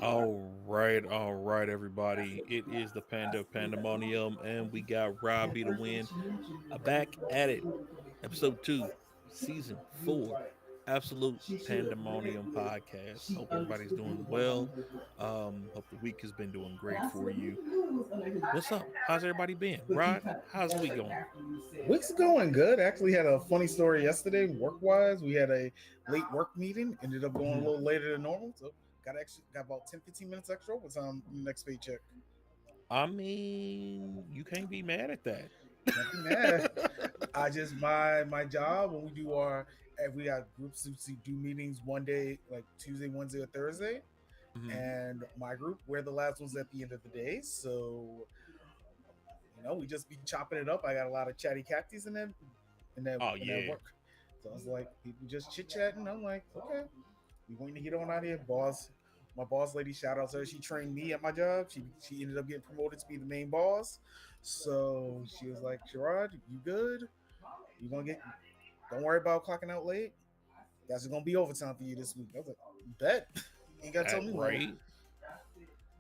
All right, everybody. It is the Panda Pandemonium, and we got Robbie to win. Back at it, episode 2, season 4, Absolute Pandemonium Podcast. Hope everybody's doing well. Hope the week has been doing great for you. What's up? How's everybody been? Rod, how's the week going? Week's going good. Actually, had a funny story yesterday, work wise. We had a late work meeting, ended up going a Mhm. little later than normal. So got about 10-15 minutes extra overtime next paycheck. I mean, you can't be mad at that. Can't be mad. I just my job when we do our we got groups who do meetings one day, like Tuesday, Wednesday, or Thursday. Mhm. And my group, we're the last ones at the end of the day. So, we just be chopping it up. I got a lot of chatty Catties Oh in that yeah. work. So I was like, people just chit chatting. I'm like, okay, we going to get on out here, boss. My boss lady, shout out to her. She trained me at my job. She ended up getting promoted to be the main boss. So she was like, Sherrod, you good? You gonna get? Don't worry about clocking out late. That's gonna be overtime for you this week. I was like, bet. You ain't gotta tell me no. Right.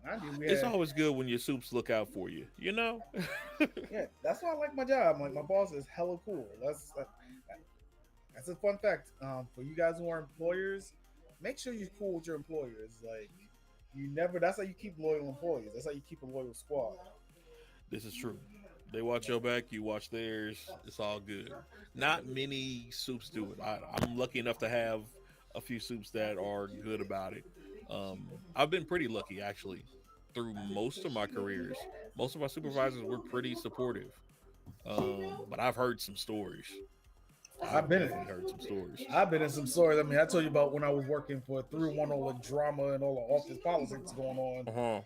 I do. It's Yeah, always good when your soups look out for you, you know? yeah. That's why I like my job. Like my boss is hella cool. That's a fun fact. For you guys who are employers, make sure you're cool with your employers. Like you never. That's how you keep loyal employees. That's how you keep a loyal squad. This is true. They watch your back, you watch theirs. It's all good. Not many soups do it. I'm lucky enough to have a few soups that are good about it. I've been pretty lucky, actually, through most of my careers. Most of my supervisors were pretty supportive. But I've heard some stories. I've I've been definitely heard in. some stories. I've been in some stories. I mean, I told you about when I was working for 301, all the drama and all the office politics going on. Uh huh.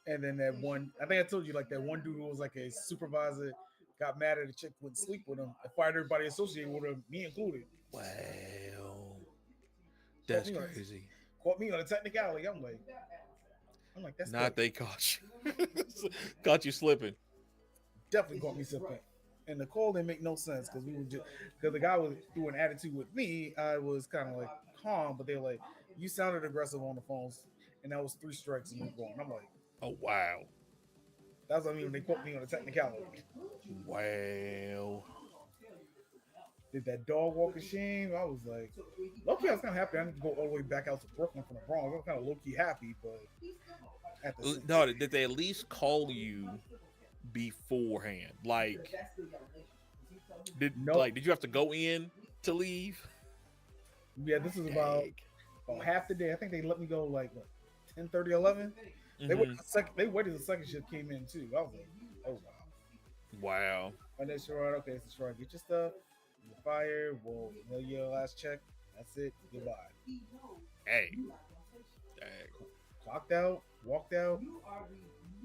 And then that one, I think I told you, like that one dude who was like a supervisor got mad at a chick who wouldn't sleep with him and fired everybody associated with him, me included. Well, Caught that's me on crazy. caught me on a technicality. I'm like, that's Not crazy. they caught you. Caught you slipping. Definitely caught me slipping. And the call didn't make no sense because because the guy was through an attitude with me. I was kind of like calm, but they were like, "You sounded aggressive on the phones," and that was 3 strikes and you're going. I'm like, Oh wow. that's what I mean when they quote me on the technicality. Wow. Did that dog walk of shame? I was like, low key, I was kind of happy. I didn't go all the way back out to Brooklyn from the Bronx. I was kind of low key happy, but at the same No, did they at least call you beforehand? nope. Did you have to go in to leave? Yeah, this is Dang. about half the day. I think they let me go like what 10:30, 11. Hmm. They waited the second shift came in too. I was like, oh wow. Wow. And then Sherrod, okay, so Sherrod, get your stuff. You're fired. We'll mail you your last check. That's it. Goodbye. Hey. Dang. Clocked out, walked out,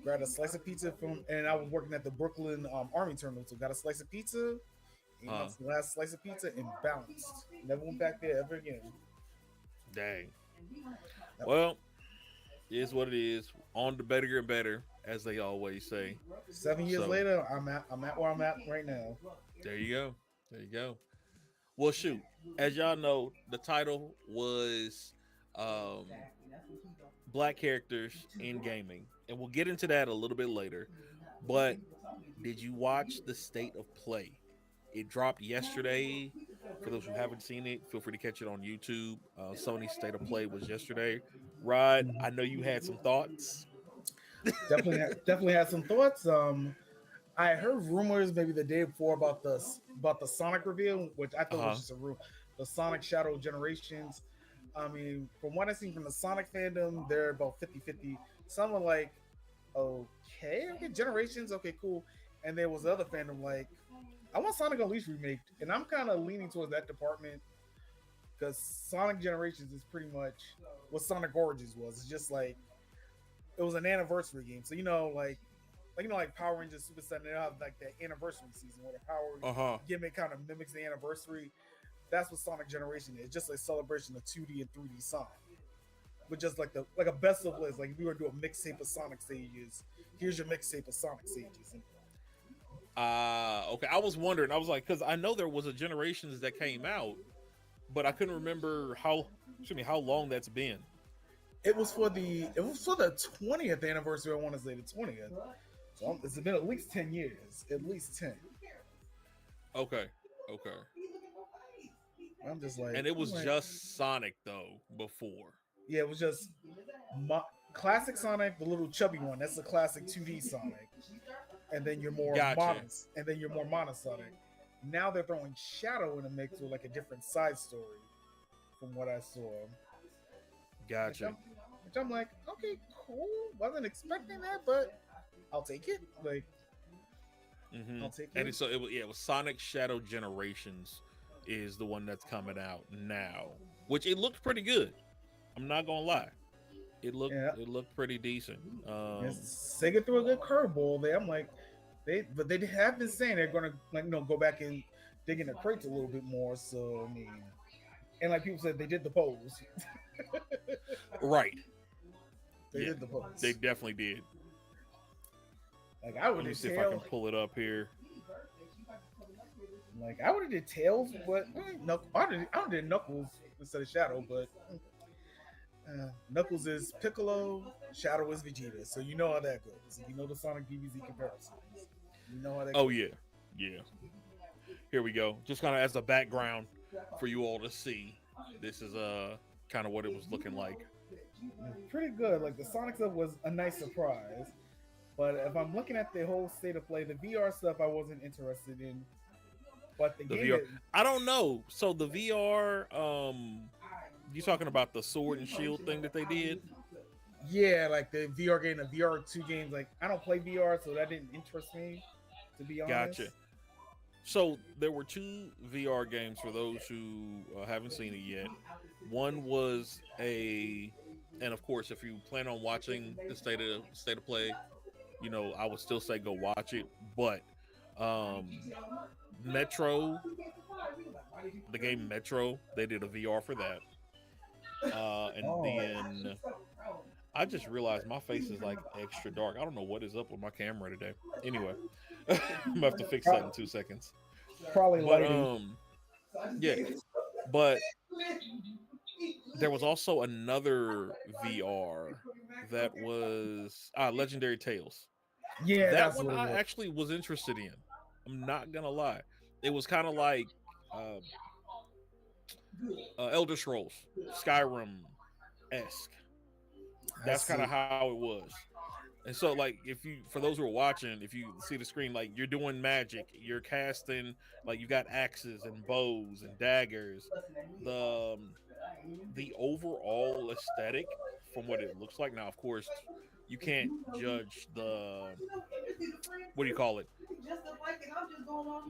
grabbed a slice of pizza and I was working at the Brooklyn Army Terminal, so got a slice of pizza, ate my Uh. last slice of pizza, and bounced. Never went back there ever again. Dang. That Well, it is what it is. On the better and better, as they always say. 7 years So later, I'm at where I'm at right now. there you go. There you go. Well, shoot. As y'all know, the title was um, Black Characters in Gaming. And we'll get into that a little bit later. But did you watch the State of Play? It dropped yesterday. For those who haven't seen it, feel free to catch it on YouTube. Sony's State of Play was yesterday. Rod, I know you had some thoughts. Definitely had some thoughts. I heard rumors maybe the day before about the Sonic reveal, which I Uh thought was huh. just a rumor. The Sonic Shadow Generations. I mean, from what I've seen from the Sonic fandom, they're about 50-50. Some are like, okay, Generations, okay, cool. And there was the other fandom like, I want Sonic Unleashed remake, and I'm kind of leaning towards that department because Sonic Generations is pretty much what Sonic Origins was. It's just like it was an anniversary game, so like Power Rangers Super Sentai, they have like that anniversary season where the power Uh huh. gimmick kind of mimics the anniversary. That's what Sonic Generation is, just a celebration of 2D and 3D Sonic. But just like a best of list, like if we were to do a mixtape of Sonic stages, here's your mixtape of Sonic stages. And Okay. I was wondering. I was like, because I know there was a Generations that came out, but I couldn't remember how long that's been. it was for the 20th anniversary. I want to say the 20th. So it's been at least 10 years, at least 10. Okay. Okay. I'm just like, And it was I'm like, just Sonic though before. yeah, it was just classic Sonic, the little chubby one. That's the classic 2D Sonic, and then you're more Gotcha. monosonic. Now they're throwing Shadow in the mix with like a different side story, from what I saw. Which Gotcha. I'm, which I'm like, okay, cool. Wasn't expecting that, but I'll take it. Like, I'll take And it. so it was Sonic Shadow Generations is the one that's coming out now, which it looked pretty good. I'm not gonna lie, Yeah, it looked pretty decent. Sega threw a good curveball there. I'm like, they have been saying they're gonna go back and dig in the crates a little bit more. So I mean, and like people said, they did the pose. Right. They Yeah, did the pose. they definitely did. Like I would Let me have see if I can tails. pull it up here. Like I would have did tails, but I did Knuckles instead of Shadow. But Knuckles is Piccolo, Shadow is Vegeta. So you know how that goes. You know the Sonic DBZ comparisons. You know how that Oh goes. yeah, yeah. Here we go. Just kind of as a background for you all to see. This is kind of what it was looking like. Pretty good. Like the Sonic stuff was a nice surprise. But if I'm looking at the whole state of play, the VR stuff I wasn't interested in. But the The game, VR. I don't know. So the VR, you talking about the sword and shield thing that they did? yeah, like the VR game, the VR2 games. Like I don't play VR, so that didn't interest me, to be honest. Gotcha. So there were two VR games for those who haven't seen it yet. One was and of course, if you plan on watching the state of play, I would still say go watch it. But um, Metro, the game Metro, they did a VR for that. And Oh, then I just realized my face is like extra dark. I don't know what is up with my camera today. Anyway, I'm gonna have to fix that in 2 seconds. probably But lighting. yeah. But there was also another VR that was Legendary Tales. Yeah, That that's one what it I was. actually was interested in. I'm not gonna lie. It was kind of like uh, Elder Scrolls, Skyrim esque. I That's kind see. of how it was. And so, like, for those who are watching, if you see the screen, like, you're doing magic, you're casting, like, you got axes and bows and daggers. The the overall aesthetic from what it looks like. Now, of course, you can't judge what do you call it?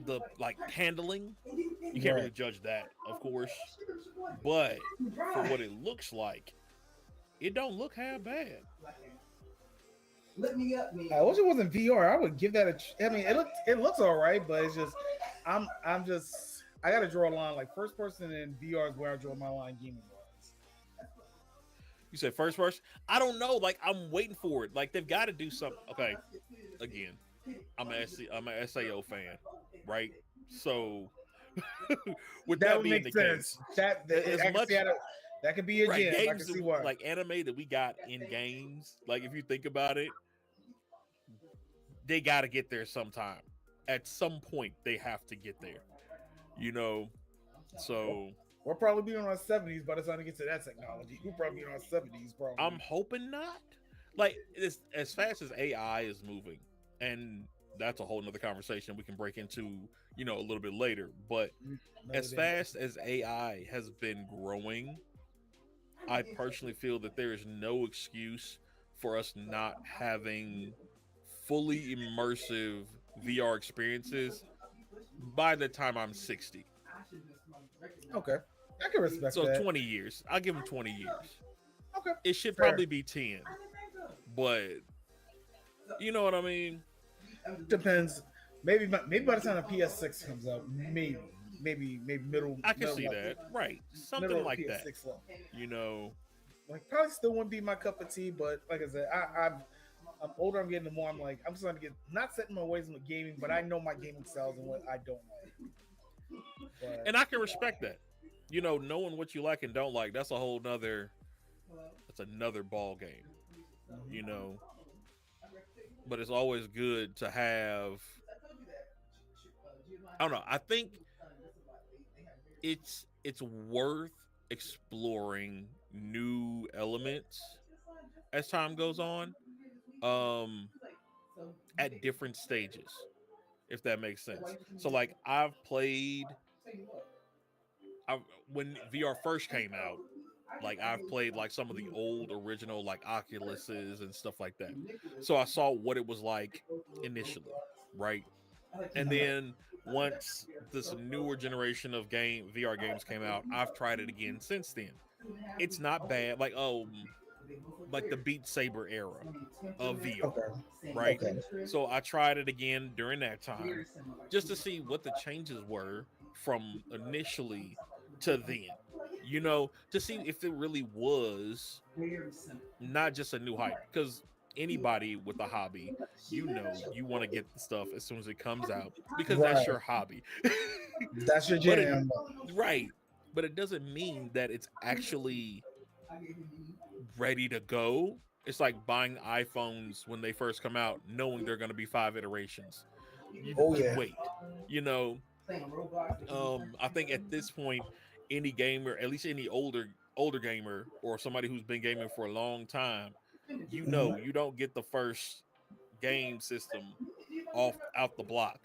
The like handling. You can't Right. really judge that, of course. But for what it looks like, it don't look half bad. I wish it wasn't VR. I would give that I mean, it looks all right, but it's just I'm just I got to draw a line. Like first person in VR is where I draw my line gaming wise. You said first person? I don't know. Like I'm waiting for it. Like they've got to do something. Okay, again, I'm an SAO fan, right? So with That that would being make the sense. case, I as can much see that could be a right jam. I can games see why. like anime that we got in games, like if you think about it, they got to get there sometime. At some point, they have to get there. You know, so We'll probably be in our 70s by the time we get to that technology. We'll probably be in our 70s, I'm probably. hoping not. Like it's as fast as AI is moving, and that's a whole nother conversation we can break into, a little bit later. But Another as day. fast as AI has been growing, I personally feel that there is no excuse for us not having fully immersive VR experiences by the time I'm 60. Okay. I can respect So that. 20 years. I'll give them 20 years. Okay. It should Fair. probably be 10. But you know what I mean? Depends. Maybe by the time the PS6 comes out, maybe middle. I can middle see like that. Right. middle Something of like the that. PS6 level. You know, Like probably still wouldn't be my cup of tea, but like I said, I'm older. I'm getting more. I'm like I'm starting to get not setting my ways with gaming, but I know my gaming styles and what I don't like. But, and I can respect that. Knowing what you like and don't like, that's a whole nother It's another ball game, you Mhm. know. But it's always good to have. I don't know. I think it's worth exploring new elements as time goes on. Um, at different stages, if that makes sense. So like when VR first came out, like I've played like some of the old original like Oculuses and stuff like that. So I saw what it was like initially, right? And then once this newer generation of game VR games came out, I've tried it again since then. It's not bad. Like the Beat Saber era of VR, Okay. right? Okay. So I tried it again during that time just to see what the changes were from initially to then. To see if it really was not just a new hype. Because anybody with a hobby, you want to get the stuff as soon as it comes out because that's Right. your hobby. That's your but it jam. right, but it doesn't mean that it's actually ready to go. It's like buying iPhones when they first come out, knowing they're going to be 5 iterations. Oh You yeah. wait, you know. I think at this point, any gamer, at least any older gamer or somebody who's been gaming for a long time, Mhm. you don't get the first game system off out the block.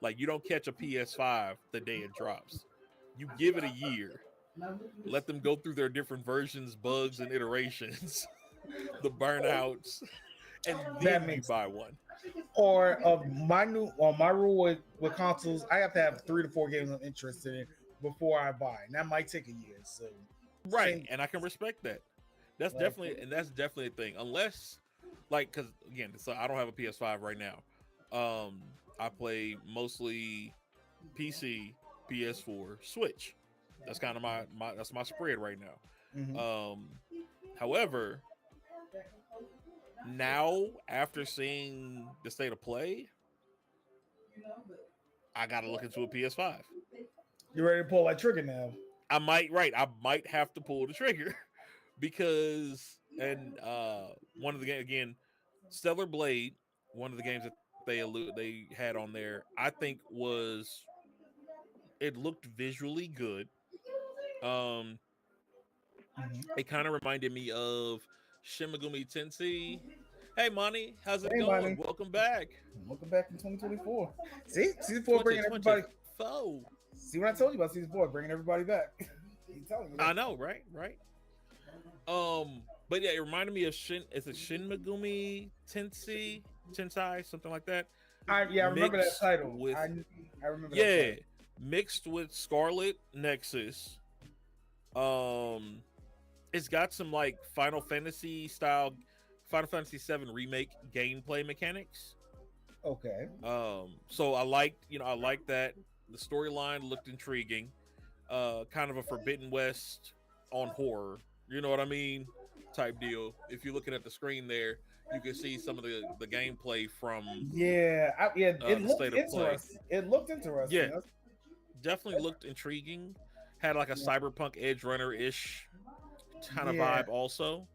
Like you don't catch a PS5 the day it drops. You give it a year, let them go through their different versions, bugs, and iterations, the burnouts, and That then you makes buy one. or my rule with consoles, I have to have 3 to 4 games I'm interested in before I buy. And that might take a year. So Right, same and I can respect that. like That's definitely a thing. Unless, like, because again, so I don't have a PS5 right now. I play mostly PC, PS4, Switch. That's kind of my that's my spread right now. mhm. However, now after seeing the state of play, I got to look into a PS5. You ready to pull that trigger now? I might have to pull the trigger because one of the game again, Stellar Blade, one of the games that they had on there, I think was it looked visually good. Um, Mhm. it kind of reminded me of Shimigami Tensei. Hey, Monty, how's it Hey, going? money. Welcome back. Welcome back in 2024. See, season four bringing everybody. 2024. See what I told you about season four, bringing everybody back. You telling me I that? know, right? Right. But yeah, it reminded me of Is it Shin Megumi Tensei, something like that, I remember that mixed title. with I remember that yeah, title. mixed with Scarlet Nexus. Um, it's got some like Final Fantasy 7 remake gameplay mechanics. Okay. So I liked that. The storyline looked intriguing. Kind of a Forbidden West on horror. You know what I mean? Type deal. If you're looking at the screen there, you can see some of the gameplay from Yeah. It the looked state of play. interesting. It looked interesting. Yeah, definitely looked intriguing. Had like a cyberpunk Edge Runner ish kind of Yeah. vibe also.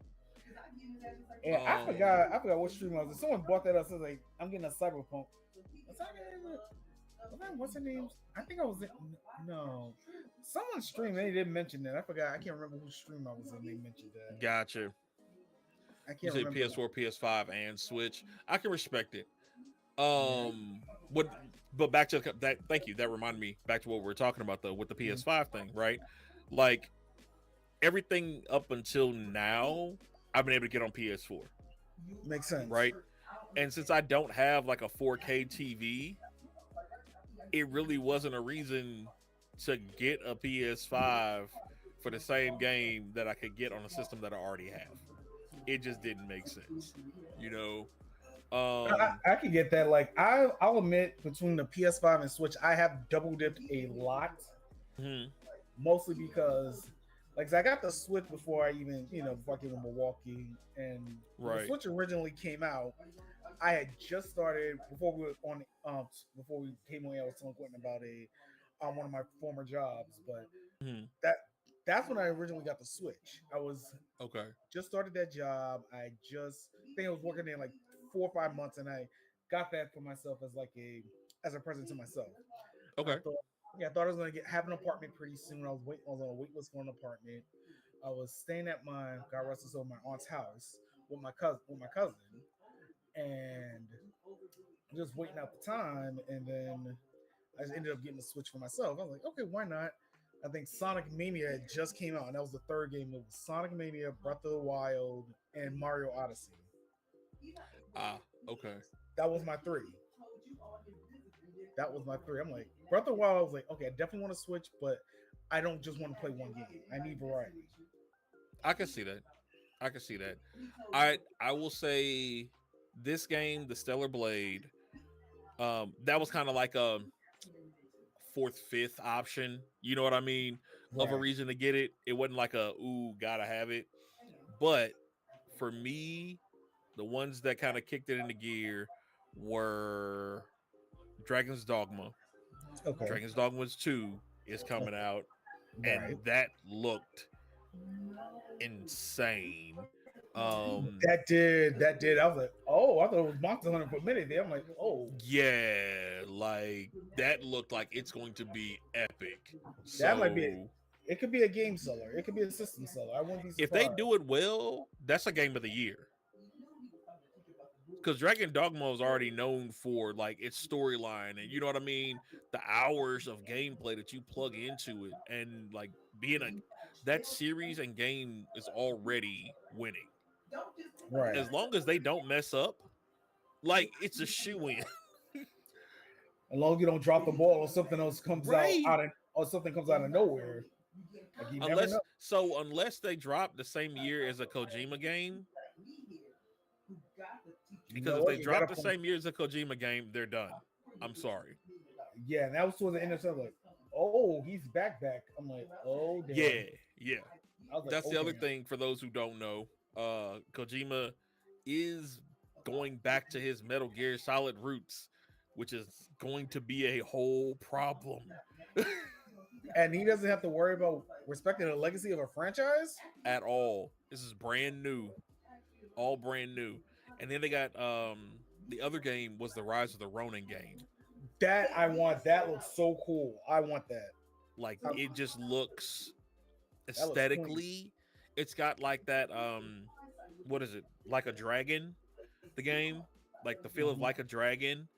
Yeah, I Um, forgot. I forgot what stream I was. Someone brought that up. So I was like, I'm getting a cyberpunk. Was what's her name? I think I was in. No, someone streamed. They didn't mention that. I forgot. I can't remember whose stream I was in. They mentioned that. gotcha. I You can't say remember. PS4, PS5, and Switch. I can respect it. Yeah. What? But back to that. Thank you. That reminded me back to what we were talking about though with the Mhm. PS5 thing, right? Like everything up until now, I've been able to get on PS4, Makes sense. right? And since I don't have like a 4K TV, it really wasn't a reason to get a PS5 for the same game that I could get on a system that I already have. It just didn't make sense, you know. Um, I can get that. Like I'll admit, between the PS5 and Switch, I have double dipped a lot. mhm, Mostly because, like, I got the Switch before I even, before I came to Milwaukee, and when the right. Switch originally came out, I had just started before we were on, before we came on. I was telling Quentin about one of my former jobs, but Mhm, that That's when I originally got the Switch. I was Okay. just started that job. I think I was working there like 4 or 5 months, and I got that for myself as like a present to myself. I Okay. thought, yeah, I thought I was gonna have an apartment pretty soon. I was on a wait list for an apartment. I was staying at my God rest his soul, my aunt's house with my cousin, and just waiting out the time, and then I just ended up getting a Switch for myself. I was like, okay, why not? I think Sonic Mania had just came out, and that was the third game. It was Sonic Mania, Breath of the Wild, and Mario Odyssey. Ah, okay. That was my three. That was my three. I'm like, Breath of the Wild, I was like, okay, I definitely want to Switch, but I don't just want to play one game. I need variety. I can see that. I can see that. I will say this game, the Stellar Blade, that was kind of like a fourth, fifth option. You know what I mean? Of a Right. reason to get it. It wasn't like a ooh, gotta have it. But for me, the ones that kind of kicked it into gear were Dragon's Dogma. Okay. Dragon's Dogma 2 is coming out, Right. and that looked insane. That did. I was like, oh, I thought it was Monster Hunter for a minute there. I'm like, oh, Yeah, like that looked like it's going to be epic. that might be it. So It could be a game seller. It could be a system seller. I wouldn't be if they surprised. do it well, that's a game of the year. Because Dragon Dogma is already known for like its storyline, and you know what I mean, the hours of gameplay that you plug into it, and like being a that series and game is already winning. Right. As long as they don't mess up, like it's a shoe in. As long as you don't drop the ball or something else comes Right. or something comes out of nowhere. Like you never know. Unless they drop the same year as a Kojima game, You because know if what? they You got drop a the point. same year as a Kojima game, they're done. I'm sorry. Yeah, and that was towards the end of the like, oh, he's back. I'm like, oh damn. Yeah. I was like, That's oh, the other damn. thing for those who don't know. Kojima is going back to his Metal Gear Solid roots, which is going to be a whole problem And he doesn't have to worry about respecting the legacy of a franchise. at all. This is brand new, all brand new. And then they got the other game was the Rise of the Ronin game. That I want. That looks so cool. I want that. Like it just looks That looks clean. aesthetically, it's got like that what is it? Like a dragon, the game? Like the feel of like a dragon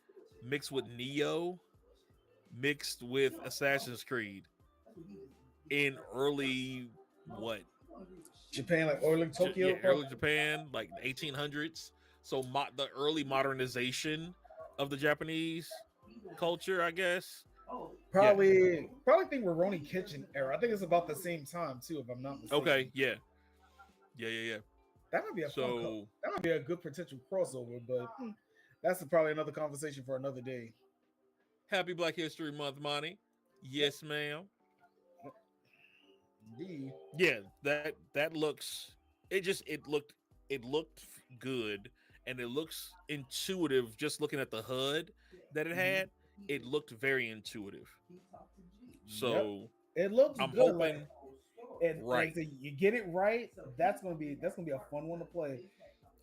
mixed with Neo, mixed with Assassin's Creed in early what? Japan, like early Tokyo. Yeah, early Japan, like 1800s. So the early modernization of the Japanese culture, I guess. Probably think we're Ronnie Kitchen era. I think it's about the same time too, if I'm not mistaken. Okay, yeah. That might be a So that might be a good potential crossover, but that's probably another conversation for another day. happy Black History Month, Monty. Yes, ma'am. Indeed. Yeah, that looks it looked good, and it looks intuitive just looking at the HUD that it had. It looked very intuitive. So It looks I'm good. hoping and right. Like, you get it right. That's gonna be a fun one to play.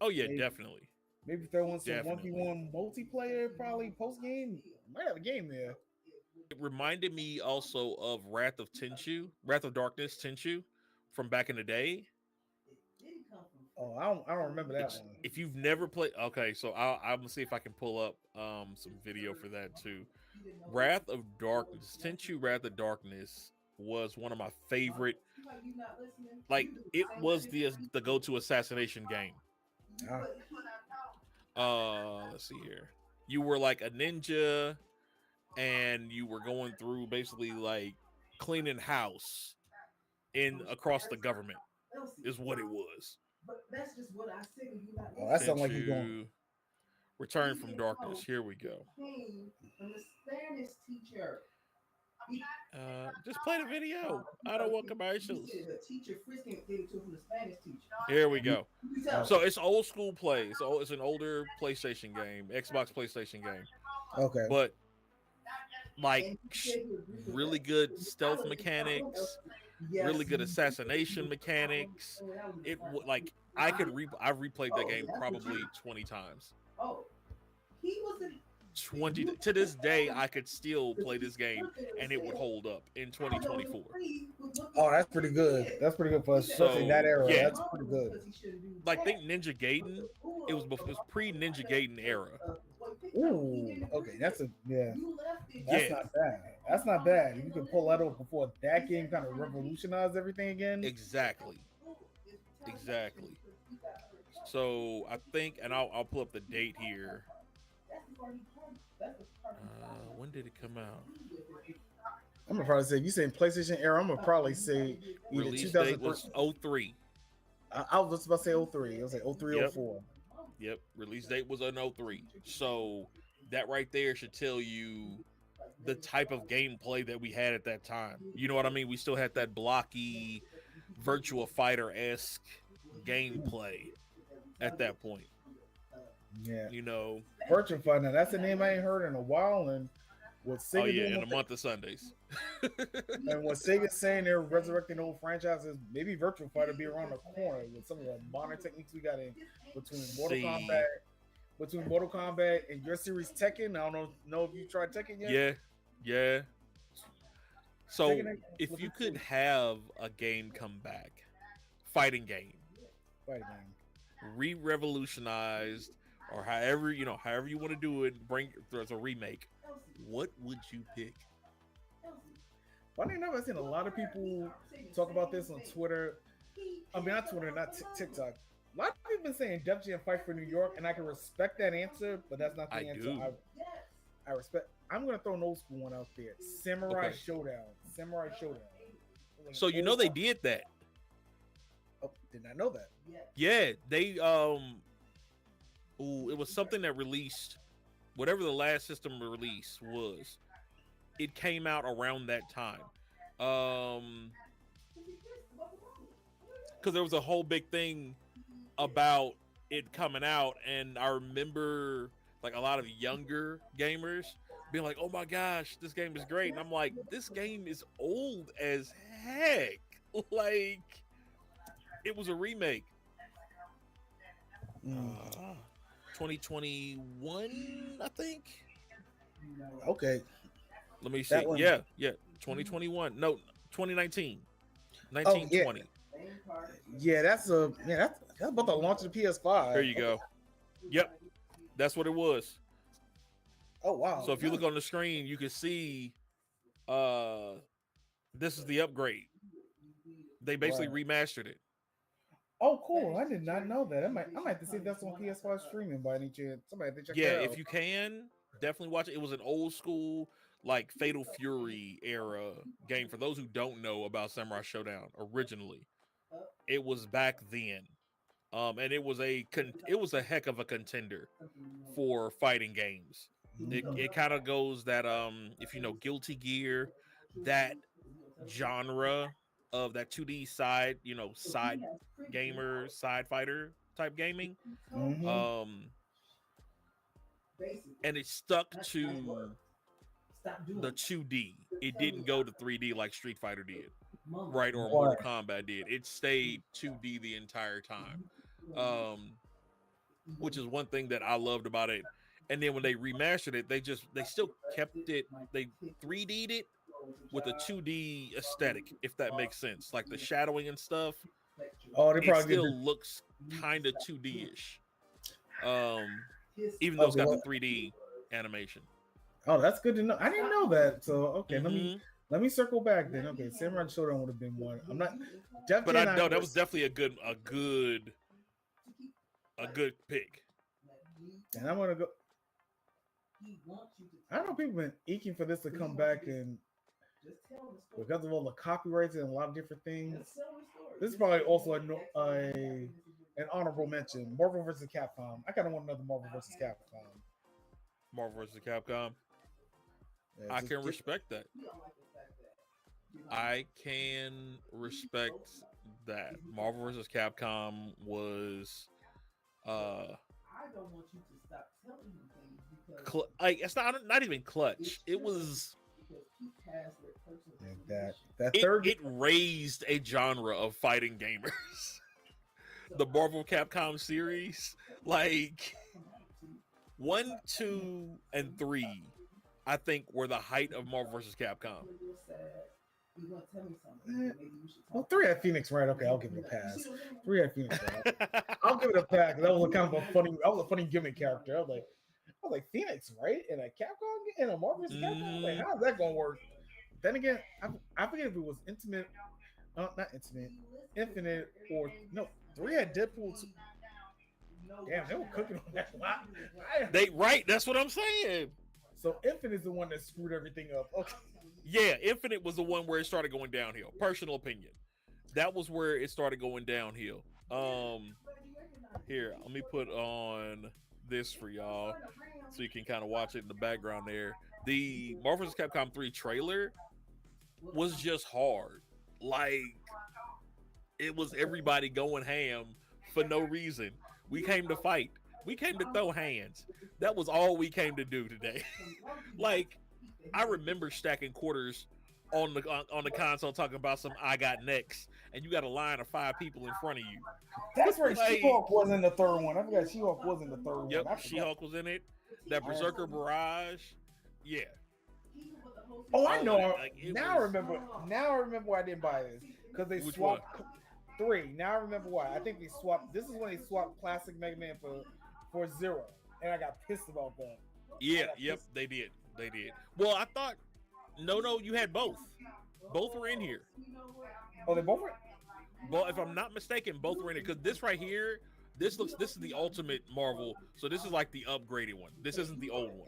Oh yeah, definitely. Maybe throw in some Definitely. 1v1 multiplayer, probably post game. Might have a game there. It reminded me also of Wrath of Darkness Tenchu from back in the day. Oh, I don't remember that one. If you've never played, okay, so I'm gonna see if I can pull up some video for that too. Wrath of Darkness was one of my favorite. Like it was the go-to assassination game. Let's see here. You were like a ninja, and you were going through basically like cleaning house across the government is what it was. Oh, that sounds like you're going. Return from Darkness. Here we go. Just play the video. I don't want commercials. Here we go. So it's old school play. So it's an older PlayStation game, Xbox PlayStation game. Okay. But like really good stealth mechanics. really good assassination mechanics. Like I've replayed that game probably 20 times. 20 to this day I could still play this game and it would hold up in 2024. Oh, that's pretty good. That's pretty good for us, especially that era. Yeah, That's pretty good. like think Ninja Gaiden. It was pre Ninja Gaiden era. Ooh, okay, that's a yeah. That's Yeah, not bad. That's not bad. You can pull that off before that game kind of revolutionized everything again. exactly, exactly. So I think, and I'll pull up the date here. When did it come out? I'm gonna probably say if you say PlayStation era, I'm gonna probably say either Release 2003. date was 03. I was just about to say 03. I was like 03, Yep. 04. Yep. Release date was an 03. So that right there should tell you the type of gameplay that we had at that time. You know what I mean? We still had that blocky, Virtua Fighter-esque gameplay at that point. Yeah. You know. Virtua Fighter. That's a name I ain't heard in a while, and what Sega in a month of Sundays. And what Sega's saying they're resurrecting old franchises, maybe Virtua Fighter be around the corner with some of the modern techniques we got in between Mortal Kombat and your series Tekken. I don't know if you tried Tekken yet. Yeah. So if you could have a game come back, fighting game, re-revolutionized, or however you want to do it, there's a remake. What would you pick? Funny enough, I've seen a lot of people talk about this on Twitter. I mean, not Twitter, not TikTok. A lot of people been saying Def Jam Fight for New York, and I can respect that answer, but that's not the answer. I respect. I'm gonna throw an old school one out there. Samurai Showdown. So you know they did that. Oh, did not know that. Yeah, they it was something that released, whatever the last system release was. It came out around that time. Because there was a whole big thing about it coming out, and I remember like a lot of younger gamers being like, "Oh my gosh, this game is great," and I'm like, "This game is old as heck." Like, it was a remake. 2021, I think. Okay. Let me see. Yeah. 2021. No, 2019. 1920. Yeah, that's about the launch of the PS5. There you go. Yep. That's what it was. Oh wow. So if you look on the screen, you can see this is the upgrade. They basically remastered it. Oh, cool! I did not know that. I might have to see if that's on PS5 streaming by any chance. Somebody have to check that out. Yeah, if you can, definitely watch it. It was an old school, like Fatal Fury era game. For those who don't know about Samurai Showdown, originally, it was back then, and it was a heck of a contender for fighting games. It kind of goes that if you know Guilty Gear, that genre of that 2D side gamer, side fighter type gaming. And it stuck to the 2D. It didn't go to 3D like Street Fighter did, right? Or Mortal Kombat did. It stayed 2D the entire time, which is one thing that I loved about it. And then when they remastered it, they still kept it. They 3D'd it with a 2D aesthetic, if that makes sense. Like the shadowing and stuff. Oh, they probably still looks kind of 2D-ish. Even though it's got the 3D animation. Oh, that's good to know. I didn't know that. So okay, let me circle back then. Okay, Samurai Showdown would have been one. I'm not. But I know that was definitely a good pick. And I'm gonna go. I don't know, people been eking for this to come back, and because of all the copyrights and a lot of different things, this is probably also an honorable mention. Marvel vs. Capcom. I kind of want another Marvel vs. Capcom. Marvel vs. Capcom. Yeah, I can respect that. I can respect that. Marvel vs. Capcom was it's not even clutch. It was Like that It third. it raised a genre of fighting gamers. The Marvel Capcom series, like 1, 2, and 3, I think were the height of Marvel vs. Capcom. Well, 3 had Phoenix, right? Okay, I'll give it a pass. 3 had Phoenix, right? I'll give it a pass. That was a kind of a funny. That was a funny gimmick character. I was like Phoenix, right? In a Capcom, in a Marvel vs. Capcom. Like, how's that gonna work? Then again, I forget if it was Intimate, not Intimate, Infinite, or no. 3 had Deadpool. Damn, they were cooking on that lot. Right, that's what I'm saying. So Infinite is the one that screwed everything up. Okay. Yeah, Infinite was the one where it started going downhill. Personal opinion. That was where it started going downhill. Here, let me put on this for y'all so you can kind of watch it in the background there. The Marvel vs. Capcom 3 trailer was just hard. Like, it was everybody going ham for no reason. We came to fight. We came to throw hands. That was all we came to do today. Like, I remember stacking quarters on the console talking about some I got next, and you got a line of 5 people in front of you. That's right. Like, She-Hulk was in the third one. I forgot She-Hulk was in the third one. Yep, She-Hulk was in it. That Berserker Barrage. Yeah. Oh, I know. Now I remember why I didn't buy this. Because they swapped 3. Now I remember why. I think they swapped. This is when they swapped classic Mega Man for Zero. And I got pissed about that. Yeah, yep, they did. Well, I thought no, you had both. Both were in here. Oh, they both were? Well, if I'm not mistaken, both were in it. Because this right here, this is the ultimate Marvel. So this is like the upgraded one. This isn't the old one.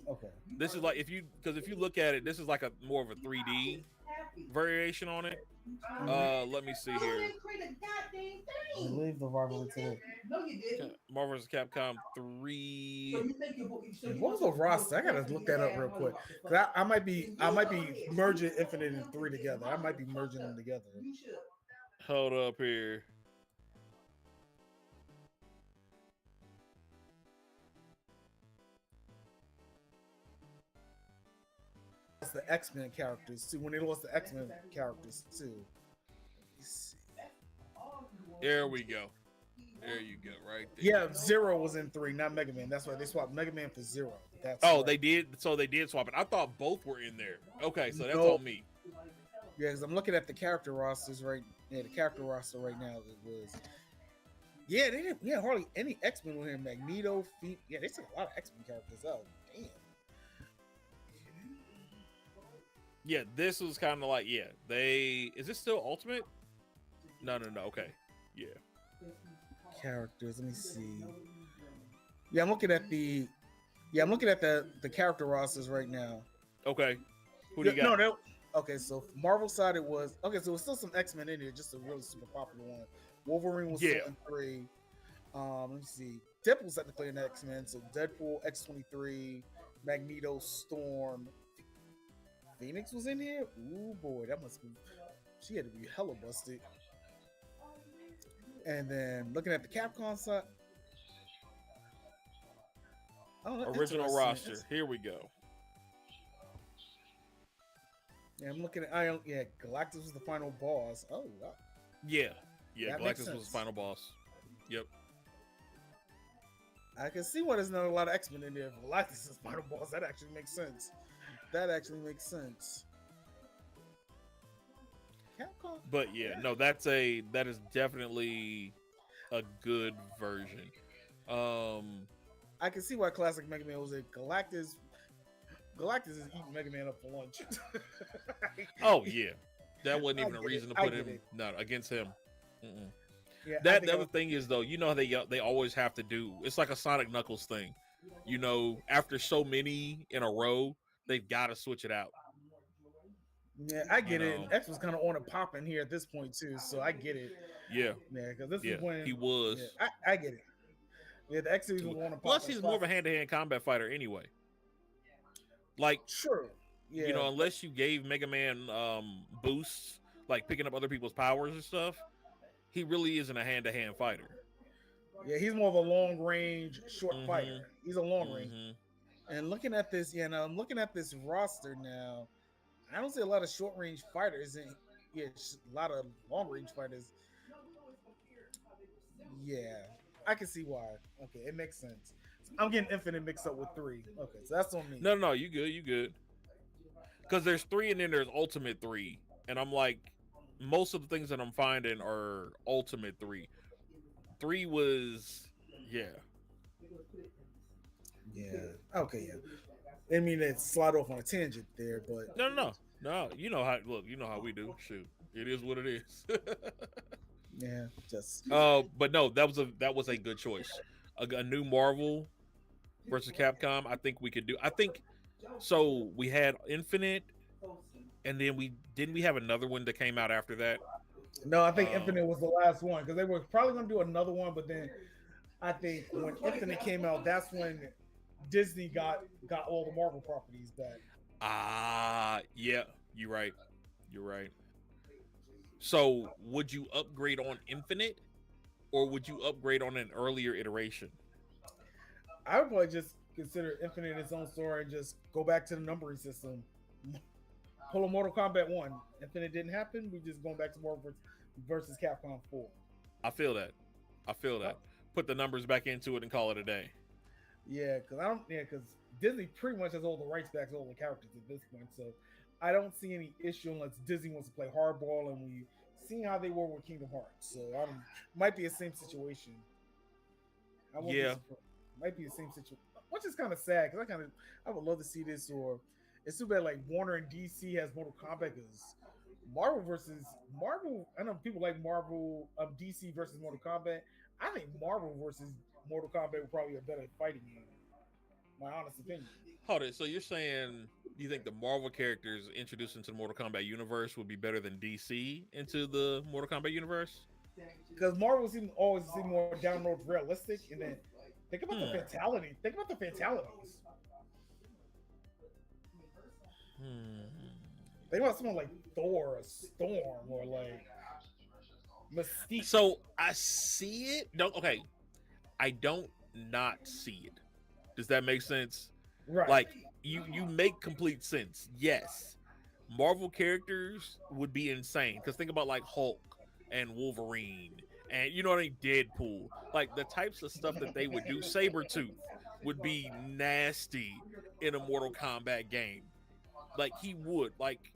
Okay. This is like if you look at it, this is like a more of a 3D variation on it. Let me see here. Leave the rivalry today. Marvel vs. Capcom 3. What was the roster? I gotta look that up real quick. Cause I might be merging Infinite and 3 together. I might be merging them together. Hold up here. It's the X-Men characters too. When they lost the X-Men characters too. There we go. There you go, right there. Yeah, Zero was in 3, not Mega Man. That's why they swapped Mega Man for Zero. That's right. They did. So they did swap it. I thought both were in there. Okay, so that's on me. Yeah, because I'm looking at the character rosters right. Yeah, the character roster right now. It was. Yeah, they didn't. Yeah, hardly any X-Men with him. Magneto, Feet. Yeah, they took a lot of X-Men characters out. Damn. Yeah, this was kind of like Is this still Ultimate? No. Okay. Yeah. Characters. Let me see. Yeah, I'm looking at the character rosters right now. Okay. Who do you got? No. Okay, so Marvel side it was so it's still some X-Men in here, just a really super popular one. Wolverine was still in 3. Let me see. Deadpool's technically an X-Men, so Deadpool, X-23, Magneto, Storm. Phoenix was in here? Ooh boy, that must be. She had to be hella busted. And then looking at the Capcom side. Original roster. Here we go. Yeah, I'm looking at Galactus was the final boss. Oh wow. Yeah, Galactus was the final boss. Yep. I can see why there's not a lot of X-Men in there. If Galactus is the final boss, that actually makes sense. Capcom. But yeah, no, that is definitely a good version. I can see why classic Mega Man was it. Galactus is eating Mega Man up for lunch. Oh yeah, that wasn't even a reason to put him against him. Yeah, the other thing is though, you know how they always have to do. It's like a Sonic Knuckles thing. You know, after so many in a row, they've got to switch it out. Yeah, I get it. X was kind of on a pop in here at this point too, so I get it. Yeah, because this is when he was. Yeah, I get it. Yeah, the X was on a pop. Plus, he's more of a hand-to-hand combat fighter anyway. Like, sure, yeah. You know, unless you gave Mega Man boosts, like picking up other people's powers and stuff, he really isn't a hand-to-hand fighter. Yeah, he's more of a long-range, short fighter. He's a long range. And looking at this, I'm looking at this roster now. I don't see a lot of short range fighters and yeah, a lot of long range fighters. Yeah, I can see why. Okay, it makes sense. I'm getting Infinite mixed up with three. Okay, so that's on me. No, you good, you good. Because there's three and then there's Ultimate 3. And I'm like, most of the things that I'm finding are Ultimate 3. 3 was, yeah. Yeah. Okay. Yeah. I mean, it slide off on a tangent there, but No. You know how, look, you know how we do. Shoot. It is what it is. yeah, just But no, that was a good choice. A new Marvel versus Capcom. I think we could do. I think so. We had Infinite, and then we have another one that came out after that. no. I think Infinite was the last one because they were probably going to do another one, but then I think when Infinite came out, that's when Disney got all the Marvel properties back. Yeah, you're right. You're right. So, would you upgrade on Infinite, or would you upgrade on an earlier iteration? I would probably just consider Infinite its own story and just go back to the numbering system. Pull a Mortal Kombat 1. Infinite didn't happen. We just going back to Marvel versus Capcom 4. I feel that. Put the numbers back into it and call it a day. Yeah, because Disney pretty much has all the rights back to all the characters at this point. So I don't see any issue unless Disney wants to play hardball, and we seen how they were with Kingdom Hearts. So might be the same situation. Yeah, might be the same situation, which is kind of sad because I would love to see this. Or it's too bad like Warner and DC has Mortal Kombat because Marvel versus Marvel. I know people like Marvel, DC versus Mortal Kombat. I think Marvel versus Mortal Kombat would probably be a better fighting game. My honest opinion. Hold it. So you're saying you think the Marvel characters introduced into the Mortal Kombat universe would be better than DC into the Mortal Kombat universe? Because Marvel always seem more down road realistic, and then think about the fatality. Think about the fatalities. Think about someone like Thor or Storm or like Mystique. So I see it. Okay. I don't not see it. Does that make sense? Right. Like you make complete sense. Yes. Marvel characters would be insane. Because think about like Hulk and Wolverine and you know what I mean, Deadpool. Like the types of stuff that they would do. Sabretooth would be nasty in a Mortal Kombat game. Like he would. Like,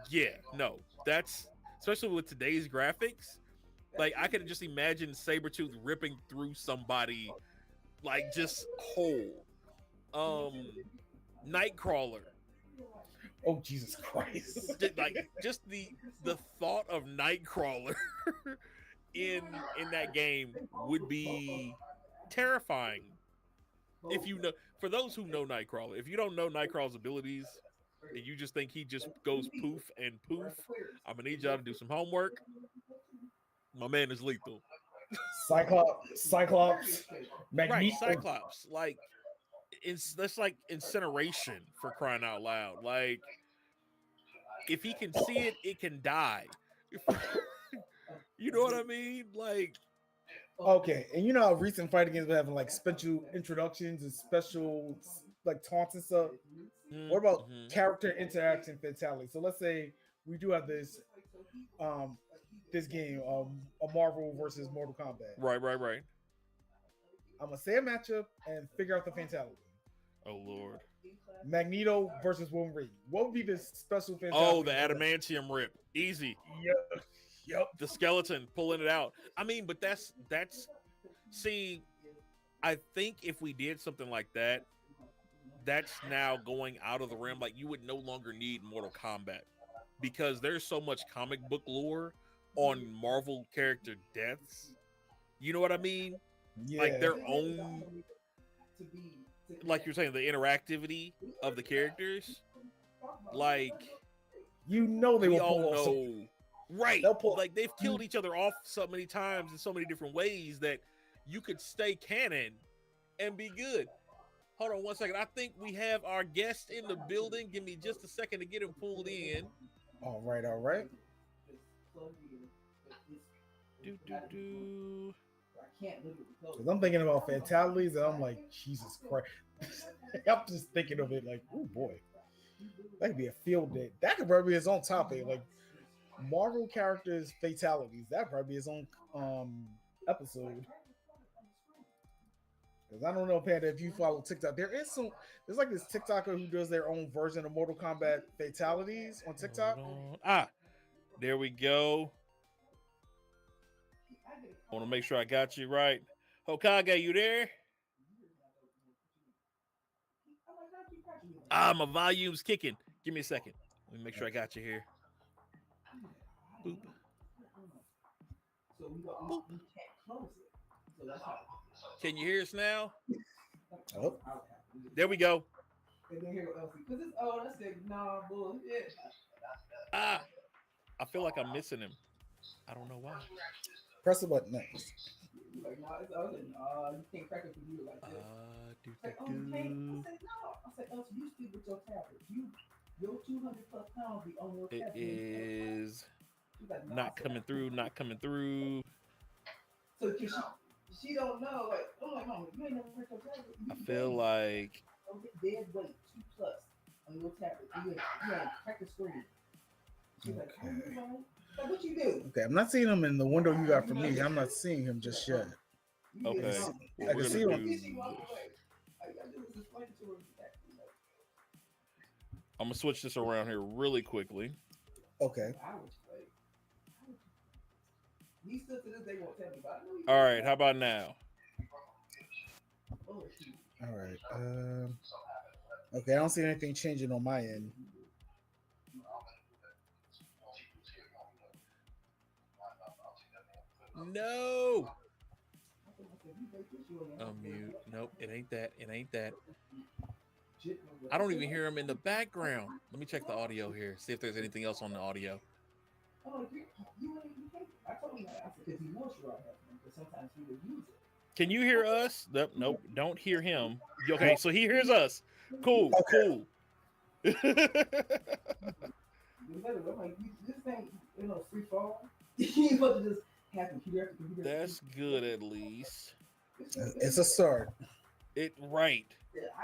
yeah, no. That's especially with today's graphics. Like I could just imagine Sabretooth ripping through somebody like just whole. Nightcrawler. Oh Jesus Christ! Like just the thought of Nightcrawler in that game would be terrifying. If you know, for those who know Nightcrawler, if you don't know Nightcrawler's abilities and you just think he just goes poof and poof, I'm gonna need y'all to do some homework. My man is lethal. Cyclops, Right, Cyclops. Like that's like incineration for crying out loud. Like if he can see it, it can die. You know what I mean? Like okay, and you know how recent fighting games are having like special introductions and special like taunts and stuff. What about character interaction fatality? So let's say we do have this game, a Marvel versus Mortal Kombat. Right. I'm gonna say a matchup and figure out the fatality. Oh Lord. Magneto versus Wolverine. What would be the special fatality? Oh, the adamantium rip. Easy. Yep. The skeleton pulling it out. I mean, but that's see, I think if we did something like that, that's now going out of the realm. Like you would no longer need Mortal Kombat because there's so much comic book lore on Marvel character deaths. You know what I mean? Yeah. Like their own, like you're saying, the interactivity of the characters. Like you know they we will all pull know, right? Like they've killed each other off so many times in so many different ways that you could stay canon and be good. Hold on one second. I think we have our guest in the building. Give me just a second to get him pulled in. All right. Because I'm thinking about fatalities, and I'm like, Jesus Christ. I'm just thinking of it like, oh boy. That could be a field day. That could probably be his own topic. Like Marvel characters fatalities. That probably be his own episode. Because I don't know, Panda, if you follow TikTok, there's like this TikToker who does their own version of Mortal Kombat fatalities on TikTok. There we go. I want to make sure I got you right. Hokage, you there? My volume's kicking. Give me a second. Let me make sure I got you here. Boop. Boop. Can you hear us now? Oh. There we go. I feel like I'm missing him. I don't know why. Press the button next. You can't crack it for you like this. I said, no. I said, you speak with your tablet. Your 200 plus pounds be on your tablet. It is not coming through. So she don't know. Like, I'm like, Mama, you ain't never heard your tablet. I feel like don't get dead weight 2 plus on your tablet. You ain't crack the screen. She's like, like, what you do? Okay, I'm not seeing him in the window you got for me. I'm not seeing him just yet. Okay. I can see him. I'm gonna switch this around here really quickly. Okay. All right. How about now? All right. Okay. I don't see anything changing on my end. No. Mute. Nope. It ain't that. I don't even hear him in the background. Let me check the audio here. See if there's anything else on the audio. Can you hear us? Nope. Don't hear him. Okay, so he hears us. Cool. Cool. This thing, free fall. You supposed to just have computer. That's good at least. It's a start. Right.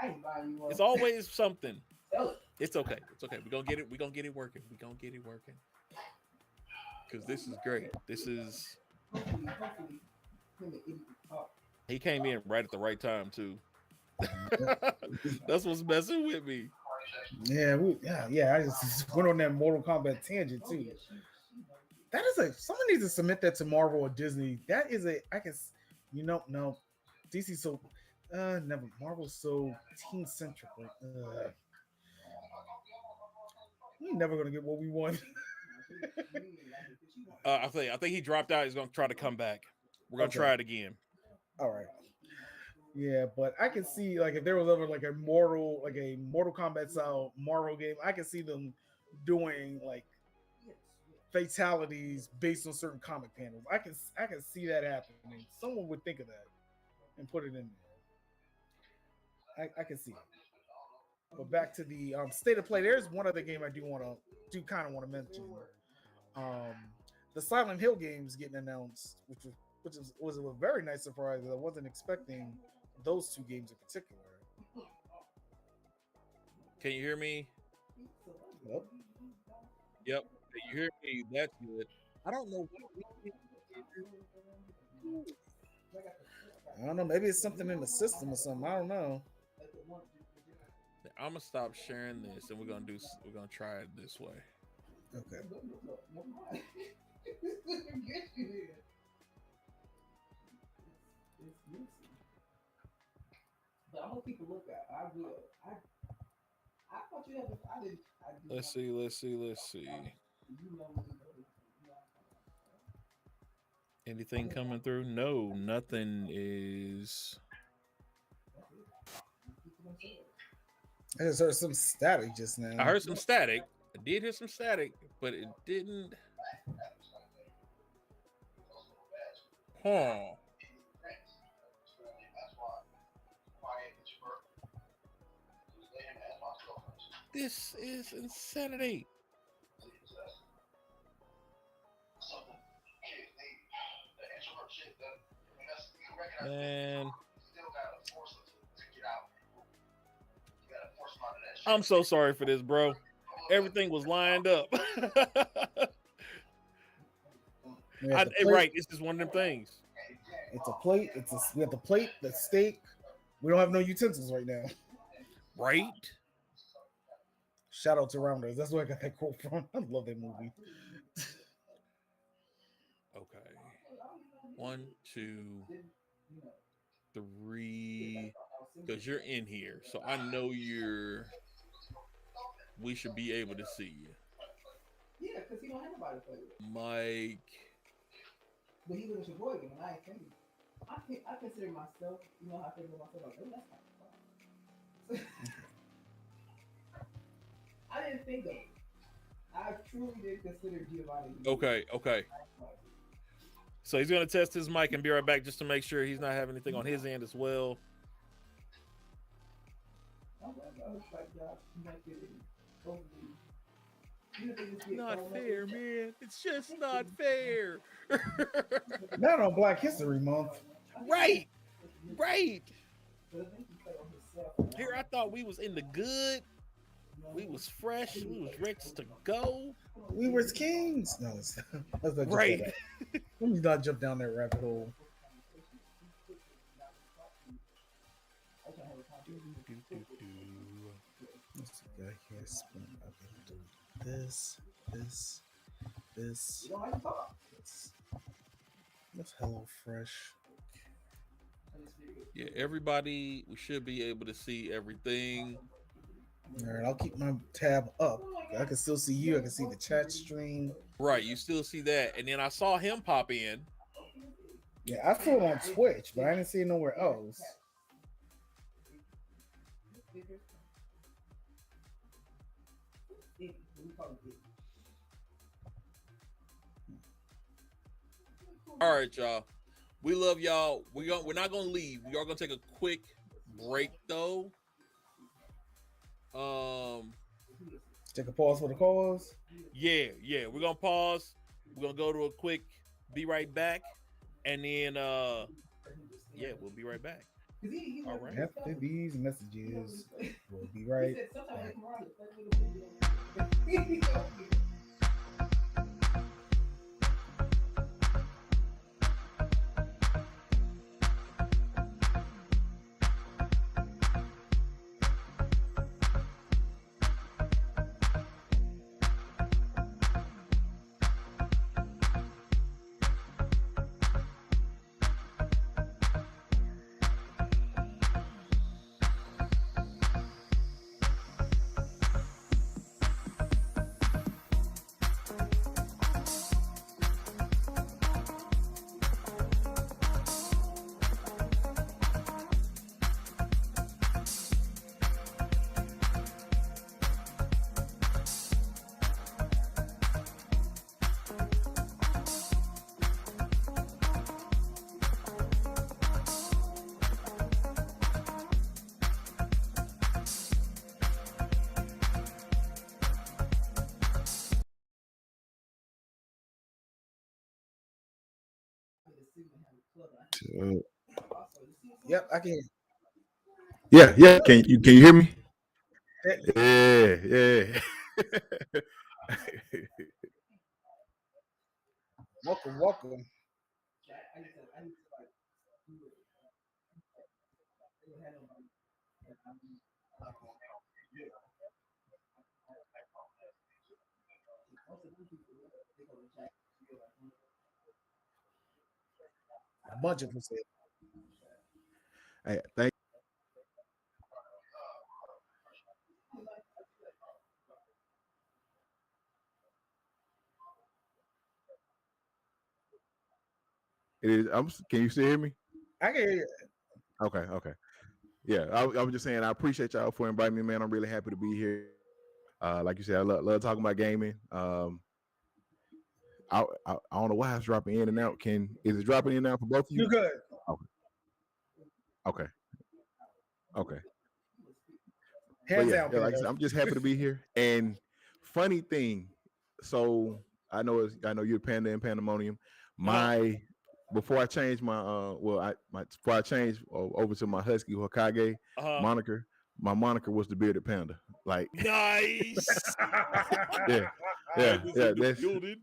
I ain't buying you one. It's always something. Sell it. It's okay. We're gonna get it. We're gonna get it working. Because this is great. This is. Hopefully, he came in right at the right time too. That's what's messing with me. Yeah. I just went on that Mortal Kombat tangent too. That is someone needs to submit that to Marvel or Disney. That is no. DC so never. Marvel's so teen centric. We're never gonna get what we want. I think he dropped out. He's gonna try to come back. We're gonna try it again. All right. Yeah, but I can see like if there was ever like a Mortal Kombat style Marvel game, I can see them doing like fatalities based on certain comic panels. I can see that happening. Someone would think of that and put it in there. I can see it. But back to the state of play. There's one other game I kind of want to mention. The Silent Hill games getting announced, which was a very nice surprise. I wasn't expecting those 2 games in particular. Can you hear me? Yep. You hear me? That's good. I don't know. I don't know. Maybe it's something in the system or something. I don't know. I'm gonna stop sharing this, and we're gonna try it this way. Okay. But I'm gonna keep a lookout. I will. I thought you had. I didn't. Let's see. Anything coming through? No, nothing is. I just heard some static just now. I heard some static. I did hear some static, but it didn't. Huh. This is insanity. Man. I'm so sorry for this, bro. Everything was lined up. We have the plate. Right, it's just one of them things. It's a plate. We have the plate, the steak. We don't have no utensils right now. Right? Shout out to Rounders. That's where I got that quote from. I love that movie. Okay. 1, 2, 3. Because you're in here. So I know we should be able to see you. Yeah, because he don't have nobody to play with. Mike. But he was your boy game, and I ain't thinking. I consider myself, you know how I think about myself, like, oh, that's kind of fun. I didn't think of it. I truly did consider Giovanni. Okay. So he's going to test his mic and be right back just to make sure he's not having anything on his end as well. Not fair, man. It's just not fair. Not on Black History Month. Right. Here I thought we was in the good. We was fresh. We was ready to go. We were kings. No, let's not right. Let me not jump down that rabbit hole. Let's see, guy here. This. That's Hello Fresh. Yeah, everybody, we should be able to see everything. All right, I'll keep my tab up. I can still see you. I can see the chat stream. Right, you still see that. And then I saw him pop in. Yeah, I saw it on Twitch, but I didn't see it nowhere else. All right, y'all. We love y'all. We're not gonna leave. We are gonna take a quick break though. Take a pause for the cause. Yeah. We're gonna pause. We're gonna go to a quick be right back. And then we'll be right back. All right. After these messages, we'll be right back. Yep, I can. Yeah. Can you hear me? Yeah. Welcome. A bunch of percent. Hey, thank. It is. Can you still hear me? I can hear you. Okay. Yeah, I was just saying I appreciate y'all for inviting me, man. I'm really happy to be here. Like you said, I love talking about gaming. I don't know why it's dropping in and out. Is it dropping in and out for both of you? You good? Okay. Hands yeah, down. like I said, I'm just happy to be here. And funny thing, so I know you're Panda and Pandemonium. Before I changed my before I changed over to my Husky Hokage moniker, my moniker was the bearded panda. Like, Nice. yeah, Panda's in the that's building.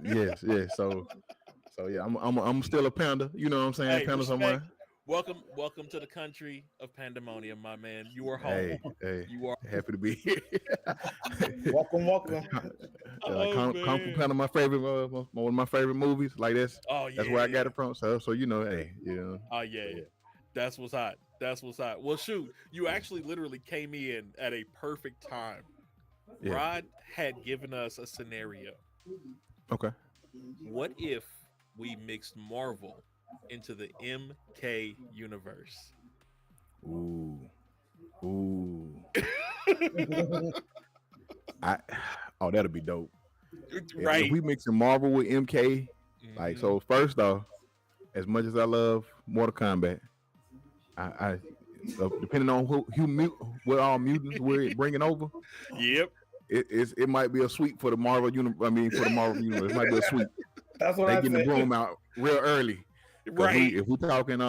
yes. So yeah, I'm still a panda. You know what I'm saying? Hey, Pandas on respect. my. Welcome to the country of pandemonium, my man. You are home. Hey, You are. happy to be here. Welcome. Like Oh, Kung Fu man. Panda, my favorite, one of my favorite movies. Like Oh yeah. that's where I got it from. So you know, hey, Oh yeah. That's what's hot. That's what's hot. Well, shoot, you actually literally came in at a perfect time. Yeah. Rod had given us a scenario. Okay. What if we mixed Marvel into the MK universe? Ooh. That'll be dope. Right. If we mixing Marvel with MK, like, so first off, as much as I love Mortal Kombat, I depending on what all mutants we're bringing over, Yep. it might be a sweep for the Marvel universe. I mean, for the Marvel universe, it might be a sweep. That's what They I getting the said. broom out real early. Right. If we talking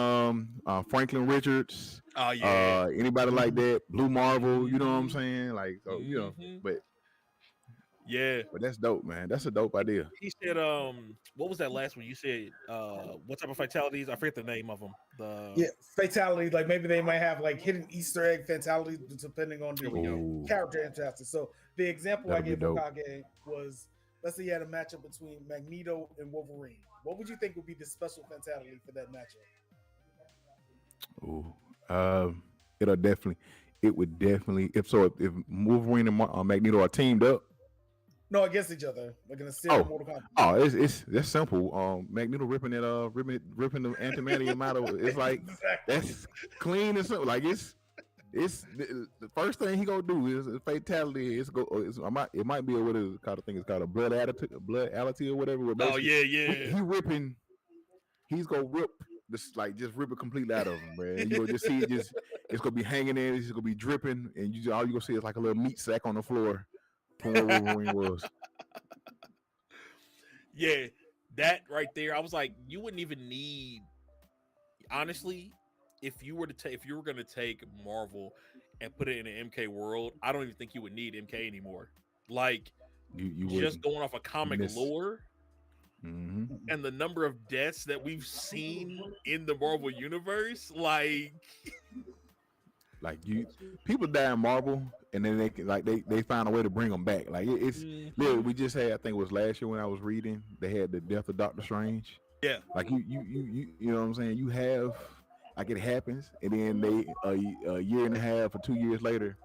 Franklin Richards, Oh yeah. anybody like that, Blue Marvel, you know what I'm saying? Like, so you know, but yeah. But that's dope, man. That's a dope idea. He said, what was that last one? You said, what type of fatalities? I forget the name of them. Fatality. Like maybe they might have like hidden Easter egg fatalities depending on the character interaction. So the example I gave Hokage was, let's say you had a matchup between Magneto and Wolverine. What would you think would be the special fatality for that matchup? It would definitely. If Wolverine and Magneto are teamed up. No, against each other, like in a serial Mortal Kombat. It's that's simple. Magneto ripping the antimatter out of it's like that's clean and simple. Like it's the first thing he gonna do is a fatality. It might be what is called. I think it's called a blood ality or whatever. Oh yeah. He's gonna rip this, like just rip it completely out of him, man. You gonna just see it. It's gonna be hanging there. It's gonna be dripping, and all you gonna see is like a little meat sack on the floor. From where Wolverine was. Yeah, that right there. I was like, you wouldn't even need. Honestly, if you were going to take Marvel and put it in an MK world, I don't even think you would need MK anymore. Like, you just going off a comic lore. Mm-hmm. And the number of deaths that we've seen in the Marvel universe, like people die in Marvel, and then they find a way to bring them back. Like it's literally, we just had, I think it was last year when I was reading, they had the death of Doctor Strange. Yeah, like you know what I'm saying. You have like it happens, and then they a year and a half or 2 years later,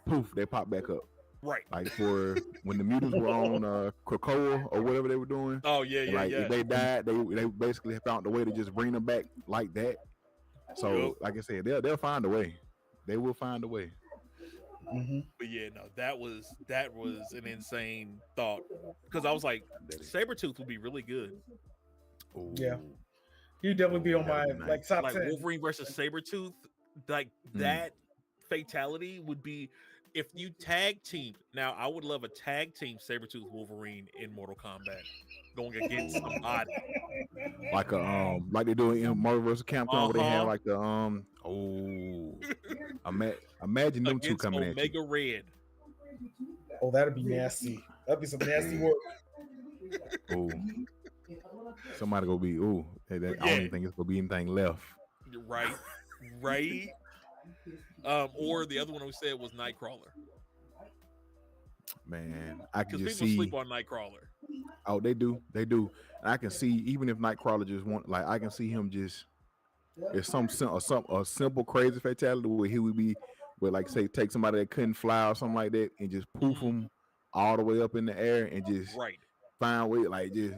poof, they pop back up. Right. Like for when the mutants were on Krakoa or whatever they were doing. Oh yeah. If they died, they basically found a way to just bring them back like that. So like I said, they'll find a way. They will find a way. Mm-hmm. But yeah, no, that was an insane thought, because I was like, Sabretooth would be really good. Ooh. Yeah, he'd definitely be on my like top 10. Wolverine versus Sabretooth, like that fatality would be if you tag team. Now, I would love a tag team Sabretooth Wolverine in Mortal Kombat going against somebody. Like like they do in Marvel vs. Capcom, where they have like the imagine them two coming at you. Omega Red. Oh, that'd be nasty. That'd be some nasty work. Oh, somebody gonna be I don't even think it's gonna be anything left. Right. Or the other one we said was Nightcrawler. Man, I can just people see sleep on Nightcrawler. Oh, they do. And I can see, even if Nightcrawler just I can see him just. It's a simple crazy fatality where he would be, like say take somebody that couldn't fly or something like that and just poof him all the way up in the air and just find a way, like just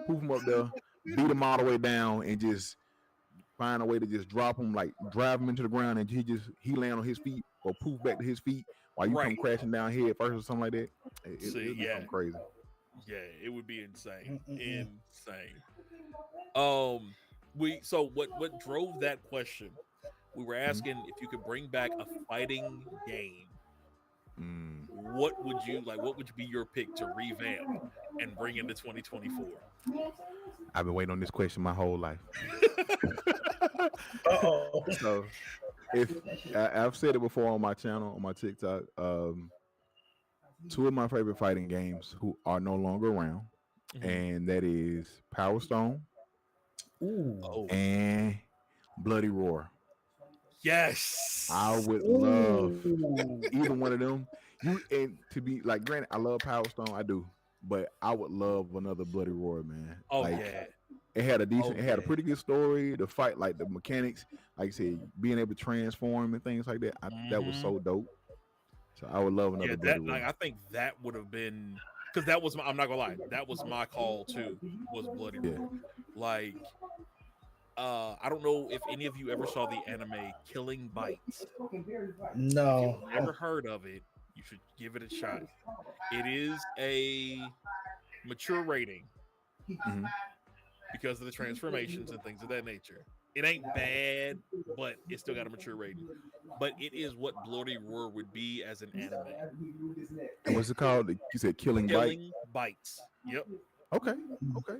poof him up there, beat him all the way down and just find a way to just drop him, like drive him into the ground, and he land on his feet or poof back to his feet while you come crashing down head first or something like that. It'd be something crazy. Yeah, it would be insane. What drove that question? We were asking if you could bring back a fighting game. What would you like? What would be your pick to revamp and bring into 2024? I've been waiting on this question my whole life. Uh-oh. So if I've said it before on my channel, on my TikTok, two of my favorite fighting games who are no longer around, and that is Power Stone Oh, and Bloody Roar. yes. I would love either one of them. You and to be like, granted, I love Power Stone, I do, but I would love another Bloody Roar, man. Oh Like, yeah. it had a decent, Oh, it had a yeah. pretty good story. The fight, like the mechanics, like I said, being able to transform and things like that, that was so dope. So I would love another Yeah, Bloody that Roar. like I think that would have been because that was my, I'm not gonna lie, that was my call too. Was Bloody Roar. Like, I don't know if any of you ever saw the anime Killing Bites. No. If you've never heard of it, you should give it a shot. It is a mature rating because of the transformations and things of that nature. It ain't bad, but it still got a mature rating. But it is what Bloody Roar would be as an anime. And what's it called? You said Killing Bite? Killing Bites. Yep. Okay.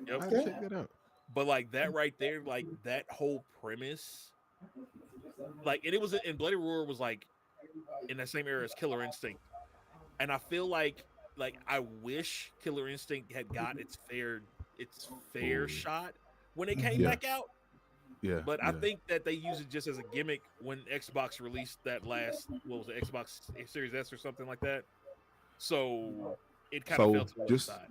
Yep. I have to check that out. But like that right there, like that whole premise, like, and it was, and Bloody Roar was like in that same era as Killer Instinct. And I feel like I wish Killer Instinct had got its fair shot when it came back out. Yeah. But I think that they use it just as a gimmick when Xbox released that last, what was it, Xbox Series S or something like that. So it kind of fell to the side.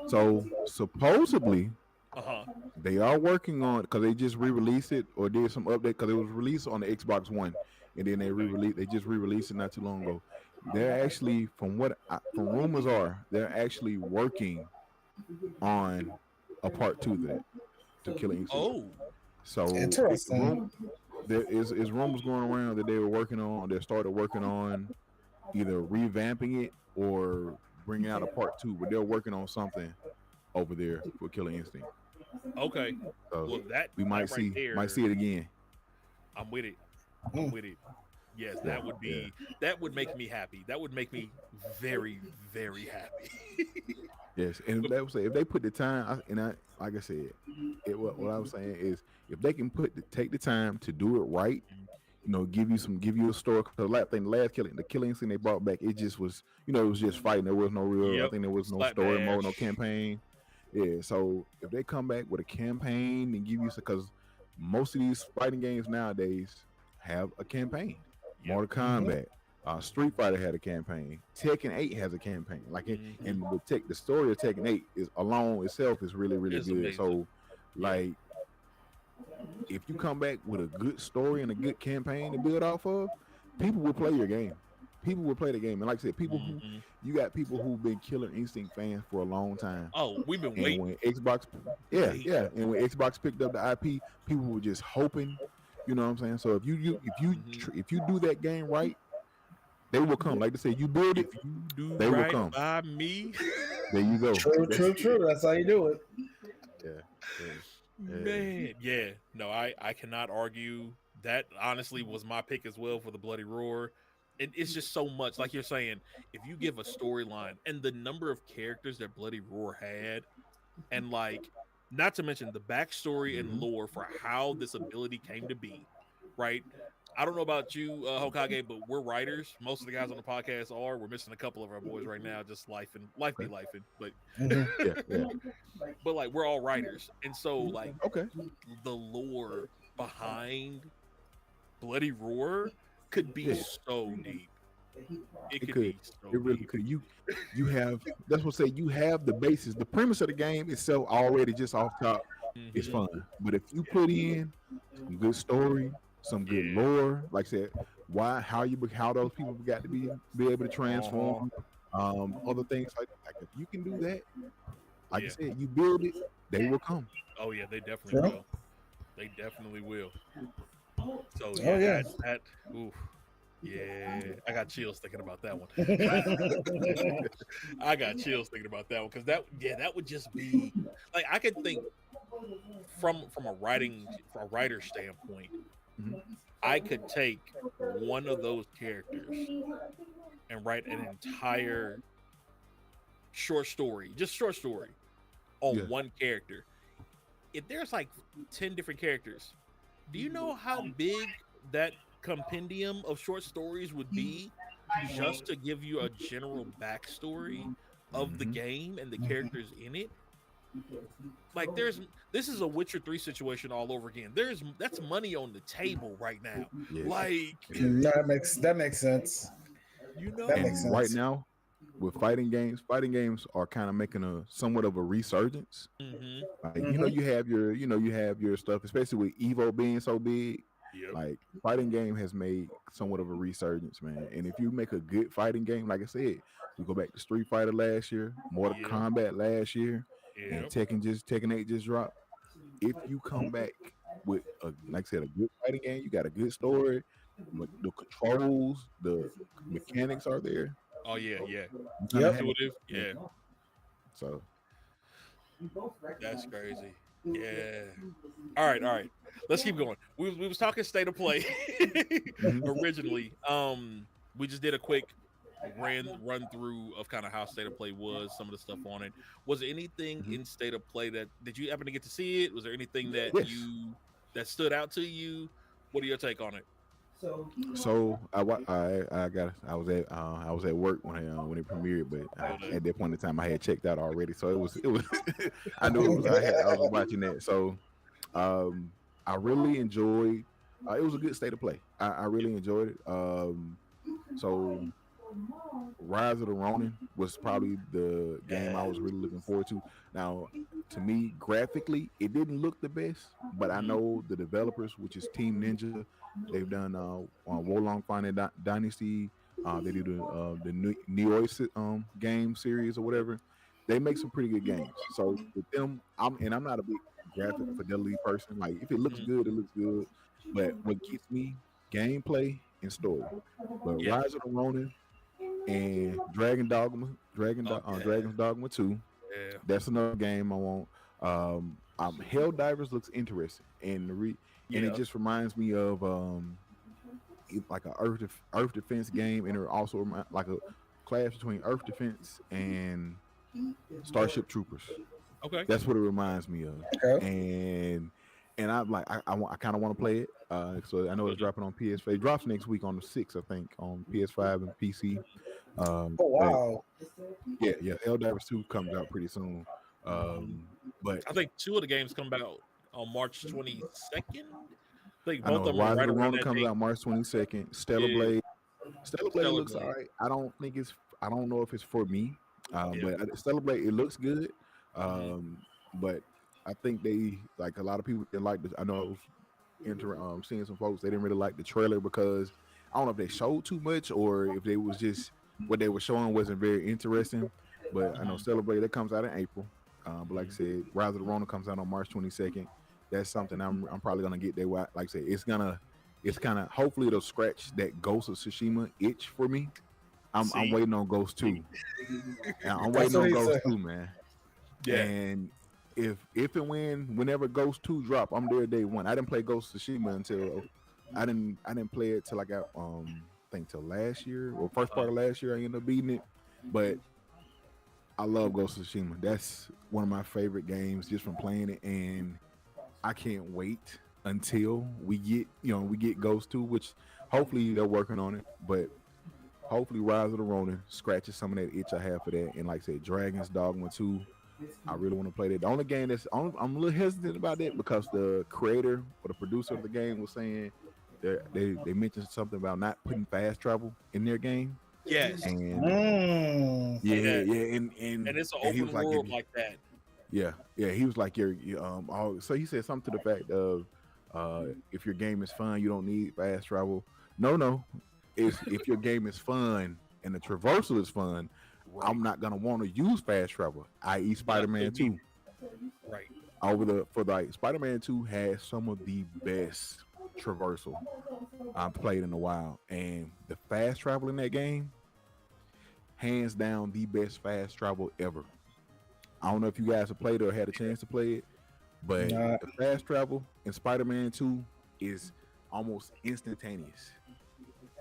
So supposedly, Uh-huh. they are working on, because they just re-released it or did some update, because it was released on the Xbox One, and then they just re-released it not too long ago. They're actually, from rumors are, they're actually working on a part 2 of that, to Killing Instinct. Oh, so interesting. There is rumors going around that they were working on, they started working on either revamping it or bringing out a part 2, but they're working on something over there for Killing Instinct. okay. So Well, that we might that right there, might see it again. I'm with it. I'm with it. Yes, that would be that would make me happy. That would make me very, very happy. Yes, and that was, if they put the time, like I said, what I was saying is, if they can take the time to do it right, give you a story. Because the last Killing Instinct they brought back, it just was, it was just fighting. There was no real, I think there was no story mode, no campaign. Yeah, so if they come back with a campaign and give you, because most of these fighting games nowadays have a campaign. Mortal Kombat, Street Fighter had a campaign. Tekken 8 has a campaign. Like, and with the story of Tekken 8 is alone itself is really, really good. Amazing. So, like, if you come back with a good story and a good campaign to build off of, people will play your game. People will play the game. And like I said, you got people who've been Killer Instinct fans for a long time. Oh, we've been waiting. When Xbox, and when Xbox picked up the IP, people were just hoping. You know what I'm saying? So if you do that game right, they will come. Like they say, you build it, they will come. By me. There you go. True. That's how you do it. Yeah. Man, yeah. No, I cannot argue. That honestly was my pick as well for the Bloody Roar. And it's just so much, like you're saying, if you give a storyline and the number of characters that Bloody Roar had, and like, not to mention the backstory and lore for how this ability came to be, right? I don't know about you, Hokage, but we're writers. Most of the guys on the podcast are. We're missing a couple of our boys right now, just life be lifing. But but like, we're all writers, and so like, the lore behind Bloody Roar could be so deep. It could be so it really deep. Could. You have, that's what I say, you have the basis. The premise of the game itself already just off top is fun. But if you put in some good story, some good lore, like I said, how those people got to be able to transform, other things like that. Like, if you can do that, like I said, you build it, they will come. Oh yeah, they definitely will. They definitely will. So that oof. Yeah, I got chills thinking about that one. I got chills thinking about that one because that would just be like, I could think from a writer standpoint, I could take one of those characters and write an entire short story on one character. If there's like 10 different characters, do you know how big that compendium of short stories would be just to give you a general backstory of the game and the characters in it. Like this is a Witcher 3 situation all over again. That's money on the table right now. Yeah. Like No, that makes sense. That makes And right sense. now, with fighting games are kind of making a somewhat of a resurgence. Like you have your stuff, especially with Evo being so big. Yep. Like fighting game has made somewhat of a resurgence, man. And if you make a good fighting game, like I said, we go back to Street Fighter last year, Mortal Kombat last year, and Tekken 8 just dropped. If you come back with like I said, a good fighting game, you got a good story, the controls, the mechanics are there. Oh yeah. Yep. Intuitive. Yeah. So That's crazy. Yeah. All right. Let's keep going. We was talking state of play originally. We just did a quick run through of kind of how state of play was, some of the stuff on it. Was there anything in state of play that did you happen to get to see it? Was there anything that that stood out to you? What are your take on it? So I was at work when it premiered, but at that point in time I had checked out already. So it was I knew it was I was watching that. So I really enjoyed. It was a good state of play. I really enjoyed it. So Rise of the Ronin was probably the game I was really looking forward to. Now, to me, graphically, it didn't look the best, but I know the developers, which is Team Ninja, they've done on Wolong Final Dynasty. They do the Neo game series or whatever. They make some pretty good games. So with them, I'm not a big graphic fidelity person. Like if it looks good, it looks good. But what gets me, gameplay and story. But Rise of the Ronin and Dragon's Dogma 2. Yeah. That's another game I want. Helldivers looks interesting, and it just reminds me of like a Earth Defense game, and it also like a clash between Earth Defense and Starship Troopers. Okay, that's what it reminds me of. Okay. And I'm like, I kind of want to play it. So I know it's dropping on PS5. It drops next week on the 6th, I think, on PS5 and PC. Oh wow! Yeah. Helldivers 2 comes out pretty soon. But I think 2 of the games come out on March 22nd. I think I know both of them Rise are right of the around Ronin that comes date. out March 22nd. Stellar Blade looks all Blade. right. I don't know if it's for me. But Stellar Blade, it looks good. But I think they, like a lot of people, they like this. I know I was seeing some folks, they didn't really like the trailer because I don't know if they showed too much or if they was just what they were showing wasn't very interesting. But I know Stellar Blade, that comes out in April. But like I said, Rise of the Ronin comes out on March 22nd. That's something I'm probably gonna get there. Like I said, it's kind of hopefully it'll scratch that Ghost of Tsushima itch for me. I'm waiting on Ghost 2. I'm waiting on Ghost 2, man. Yeah. And if and whenever Ghost 2 drop, I'm there day one. I didn't play Ghost of Tsushima until I didn't play it till I got I think till last year or first part of last year I ended up beating it. But I love Ghost of Tsushima. That's one of my favorite games just from playing it, and I can't wait until we get Ghost 2, which hopefully they're working on it, but hopefully Rise of the Ronin scratches some of that itch I have for that. And like I said, Dragon's Dogma 2, I really want to play that. The only game I'm a little hesitant about it because the creator or the producer of the game was saying they mentioned something about not putting fast travel in their game. Yes. And and it's an open world like that. Yeah. He was like, so he said something to the fact of if your game is fun, you don't need fast travel. No. If your game is fun and the traversal is fun, right, I'm not gonna want to use fast travel, i.e. Spider-Man 2. Right. Spider-Man 2 has some of the best traversal I've played in a while, and the fast travel in that game, hands down, the best fast travel ever. I don't know if you guys have played it or had a chance to play it, but the fast travel in Spider-Man 2 is almost instantaneous.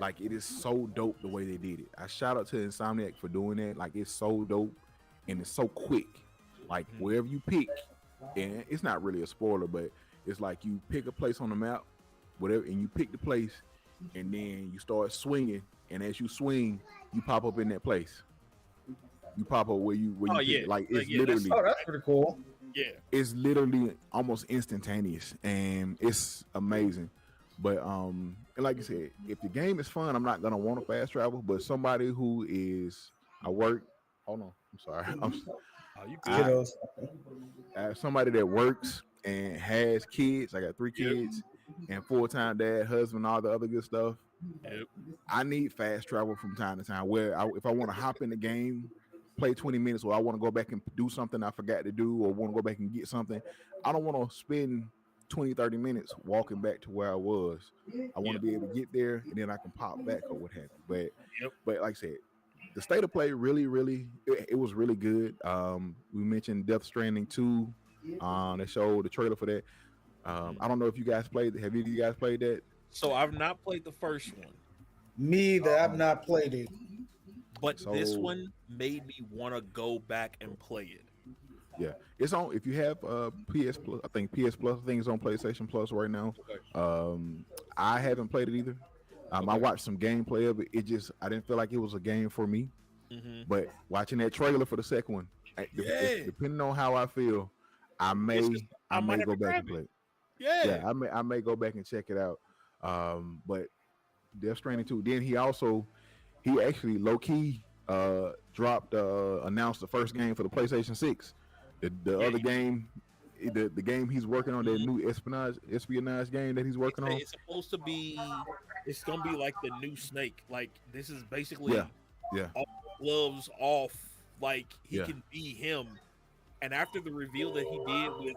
Like, it is so dope the way they did it. I shout out to Insomniac for doing that. Like, it's so dope and it's so quick. Like, wherever you pick, and it's not really a spoiler, but it's like you pick a place on the map, whatever, and you pick the place, and then you start swinging, and as you swing, you pop up in that place. You pop up where you Oh pick, yeah, like it's yeah, that's literally Oh, that's pretty cool. yeah. it's literally almost instantaneous, and it's amazing. But and like you said, if the game is fun, I'm not gonna want to fast travel. But somebody who is I work. Hold on, I'm sorry. Oh, you good? I, Kiddos. as somebody that works and has kids, I got 3 Yep. kids and full-time dad, husband, all the other good stuff. Yep. I need fast travel from time to time. Where if I want to hop in the game, play 20 minutes, or I want to go back and do something I forgot to do, or want to go back and get something, I don't want to spend 20, 30 minutes walking back to where I was. I want to be able to get there and then I can pop back or what have you. Yep. But like I said, the state of play really, it was really good. We mentioned Death Stranding 2. They showed the trailer for that. I don't know if you guys played. Have you guys played that? So I've not played the first one, Me, that I've not played it. but this So- one made me want to go back and play it. Yeah, it's on. If you have PS Plus, I think PS Plus. I think it's on PlayStation Plus right now. I haven't played it either. I watched some gameplay of it. I didn't feel like it was a game for me. Mm-hmm. But watching that trailer for the second one, depending on how I feel, I may I might have go to back grab and play it. Yeah. Yeah, I may go back and check it out. But Death Stranding 2. Then he actually low key dropped announced the first game for the PlayStation 6. The other game, the game he's working on, that new espionage game that he's working on. It's supposed to be. It's gonna be like the new Snake. Like this is basically Yeah. all gloves off. Like he Yeah. can be him. And after the reveal that he did with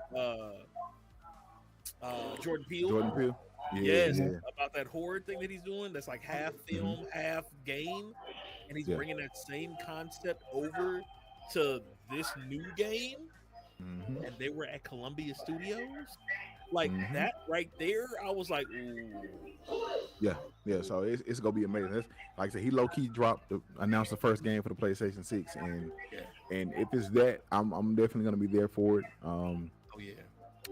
Jordan Peele, yes, Yeah. about that horror thing that he's doing, that's like half film, half game, and he's Yeah. bringing that same concept over to this new game. Mhm. And they were at Columbia Studios, like Mhm. that right there. I was like, ooh. Yeah. So it's gonna be amazing. Like I said, he low key announced the first game for the PlayStation 6, and if it's that, I'm definitely gonna be there for it. Oh yeah.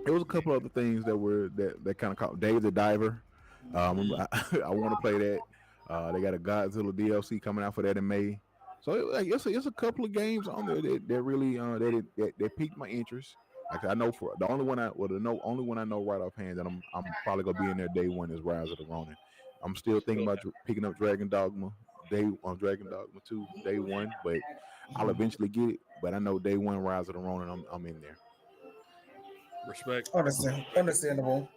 There was a couple other things that kind of caught Dave the Diver. I want to play that. They got a Godzilla DLC coming out for that in May. So it's a couple of games on there that really that piqued my interest. Like I know for the only one I know right offhand that I'm probably gonna be in there day one is Rise of the Ronin. I'm still thinking about picking up Dragon Dogma Dragon Dogma 2 day one, but I'll eventually get it. But I know day one Rise of the Ronin I'm in there. Respect. Understandable.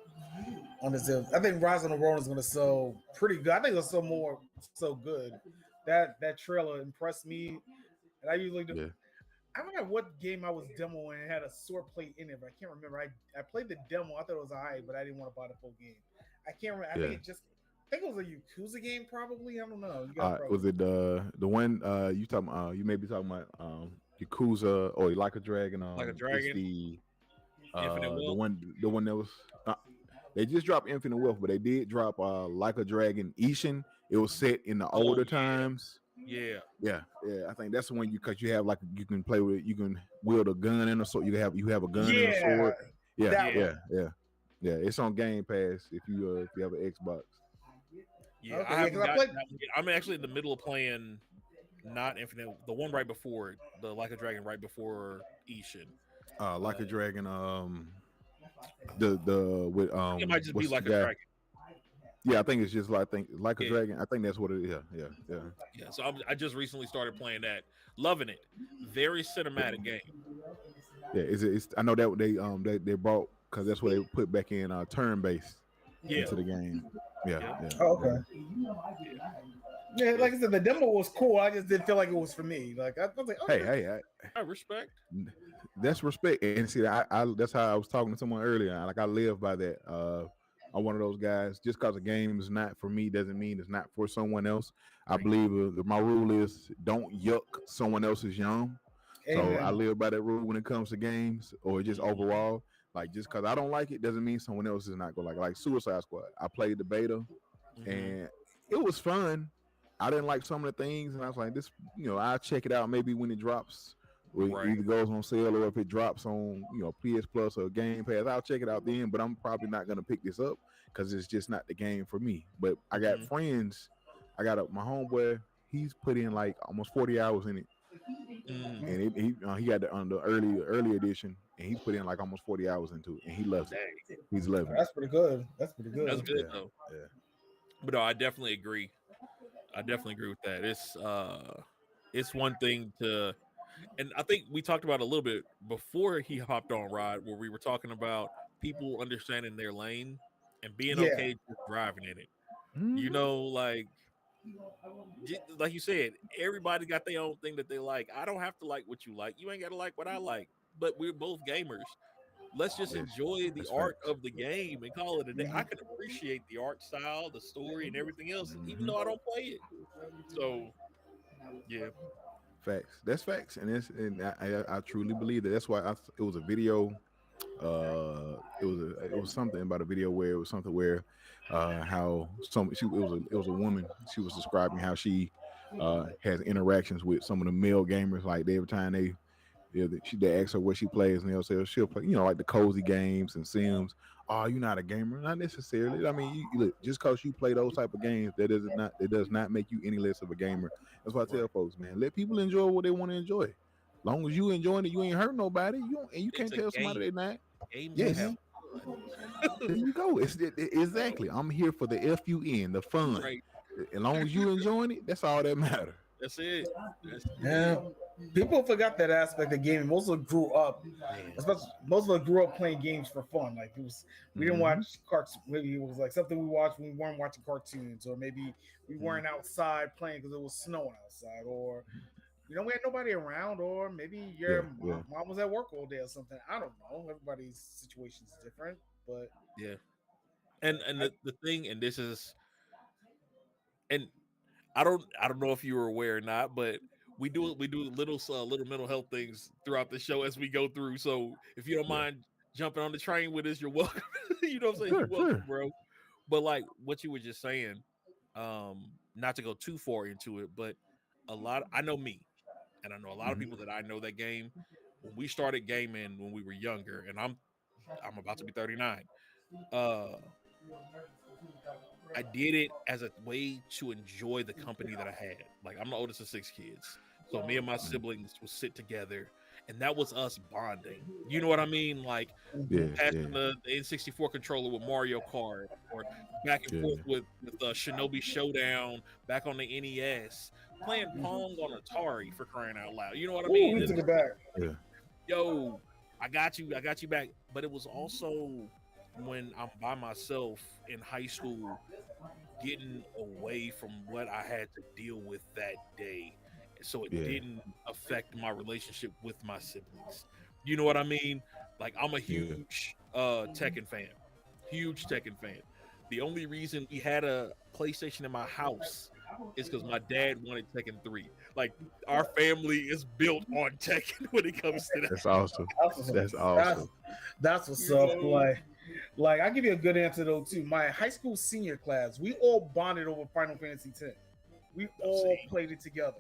I think Rise on the Road is going to sell pretty good. I think it'll sell so good. That trailer impressed me, and I usually do. Yeah. I don't know what game I was demoing and it had a sword plate in it, but I can't remember. I played the demo. I thought it was alright, but I didn't want to buy the full game. I can't remember. I think it was a Yakuza game, probably. I don't know. Was it the one you talking? You may be talking about Yakuza or Like a Dragon? Like a Dragon. It's Infinite Wealth. the one that was. They just dropped Infinite Wealth, but they did drop Like a Dragon Ishin. It was set in the older times. Yeah. I think that's the one because you have you can play with, you can wield a gun and a sword. You have a gun and a sword. Yeah. It's on Game Pass if you have an Xbox. Yeah, Okay, I haven't 'cause I gotten played- that one yet. I'm actually in the middle of playing not Infinite, the one right before it, the Like a Dragon right before Ishin. Like a Dragon. The with It might just be what's Like a the guy? Dragon. Yeah, I think it's just like a Dragon. I think that's what it is. Yeah. Yeah, so I just recently started playing that, loving it. Very cinematic game. Yeah, it's I know that they brought because that's what they put back in turn based into the game. Yeah. Oh, okay. Yeah, like I said, the demo was cool. I just didn't feel like it was for me. Like I was like, okay. Hey, I respect. that's respect. And see, I that's how I was talking to someone earlier. Like I live by that. I'm one of those guys. Just because a game is not for me doesn't mean it's not for someone else. I believe my rule is don't yuck someone else's yum. So I live by that rule when it comes to games or just overall. Like just because I don't like it doesn't mean someone else is not gonna like it. Like Suicide Squad. I played the beta and it was fun. I didn't like some of the things, and I was like, "This, I'll check it out maybe when it drops It Right. either goes on sale or if it drops on PS Plus or Game Pass, I'll check it out then. But I'm probably not gonna pick this up because it's just not the game for me. But I got Mhm. friends. My homeboy. He's put in like almost 40 hours in it, Mm. and he got the early edition, and he's put in like almost 40 hours into it, and he loves it. Dang. He's loving it. That's pretty good. That's pretty That's good. good Yeah, though. yeah. But no, I definitely agree. I definitely agree with that. It's one thing to, and I think we talked about it a little bit before he hopped on Rod, where we were talking about people understanding their lane and being Yeah. okay just driving in it. You Mhm. know, like you said, everybody got their own thing that they like. I don't have to like what you like. You ain't got to like what I like. But we're both gamers. Let's just Yes, enjoy the that's art facts. of the game and call it a day. I can appreciate the art style, the story, and everything else, even Hmm. though I don't play it. So yeah. Facts. That's facts, and I truly believe that. That's why it was a video. It was something about a video where it was something where how some she it was a woman. She was describing how she has interactions with some of the male gamers. Like every time they ask her what she plays, and they'll say she'll play, like the cozy games and Sims. Oh, you're not a gamer, not necessarily. I mean, look, just because you play those type of games, it does not make you any less of a gamer. That's why I tell Right. folks, man, let people enjoy what they want to enjoy. Long as you enjoying it, you ain't hurt nobody. You It's can't a tell somebody game. they not. Game to Yes, have fun. there you go. Exactly. I'm here for the FUN, the fun. Right. As long as you enjoying it, that's all that matters. That's it. That's Yeah. People forgot that aspect of gaming. Most of us grew up, man. especially most of us grew up playing games for fun. Like we didn't Mhm. watch cartoons. Maybe it was like something we watched when we weren't watching cartoons, or maybe we Mhm. weren't outside playing because it was snowing outside, or we had nobody around, or maybe your Yeah, yeah, mom was at work all day or something. I don't know. Everybody's situation is different, but Yeah. And I, the thing, and this is, and I don't know if you were aware or not, but we do little mental health things throughout the show as we go through. So if you don't yeah. mind jumping on the train with us, you're welcome. You know what I'm saying? You're Sure, welcome, sure. bro. But like what you were just saying, not to go too far into it, but I know me, and I know a lot of Mhm. people that I know that game. When we started gaming when we were younger, and I'm about to be 39. Uh I did it as a way to enjoy the company that I had. Like I'm the oldest of 6 kids. So me and my siblings would sit together and that was us bonding. You know what I mean? Like Yeah, passing yeah, the N64 controller with Mario Kart or back and forth yeah. with Shinobi Showdown back on the NES, playing Pong on Atari for crying out loud. You know what I ooh, mean? we It's took just it like, back. Yeah. yo, I got you back. But it was also when I'm by myself in high school getting away from what I had to deal with that day. So it Yeah, didn't affect my relationship with my siblings. You know what I mean? Like I'm a yeah. huge Tekken fan. Huge Tekken fan. The only reason we had a PlayStation in my house is because my dad wanted Tekken 3. Like our family is built on Tekken when it comes to that. That's awesome. That's what's up. That's awesome. That's what's You up. know? Like I give you a good answer though too. My high school senior class, we all bonded over Final Fantasy X. We all See? played it together,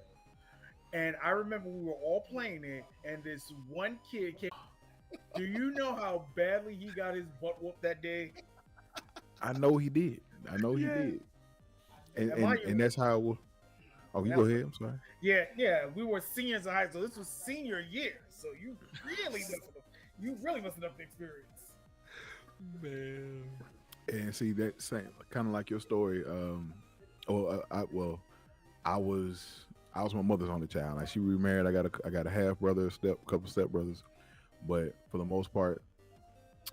and I remember we were all playing it, and this one kid came. Do you know how badly he got his butt whooped that day? I know he did. I know he Yeah. did. And And and, mind and you, that's how it was. Oh, you go ahead. I'm sorry. yeah, we were seniors in high school. This was senior year, so you really messed up the experience. Man. And see that same kind of like your story. I was my mother's only child. Like she remarried. I got a half brother, couple step brothers, but for the most part,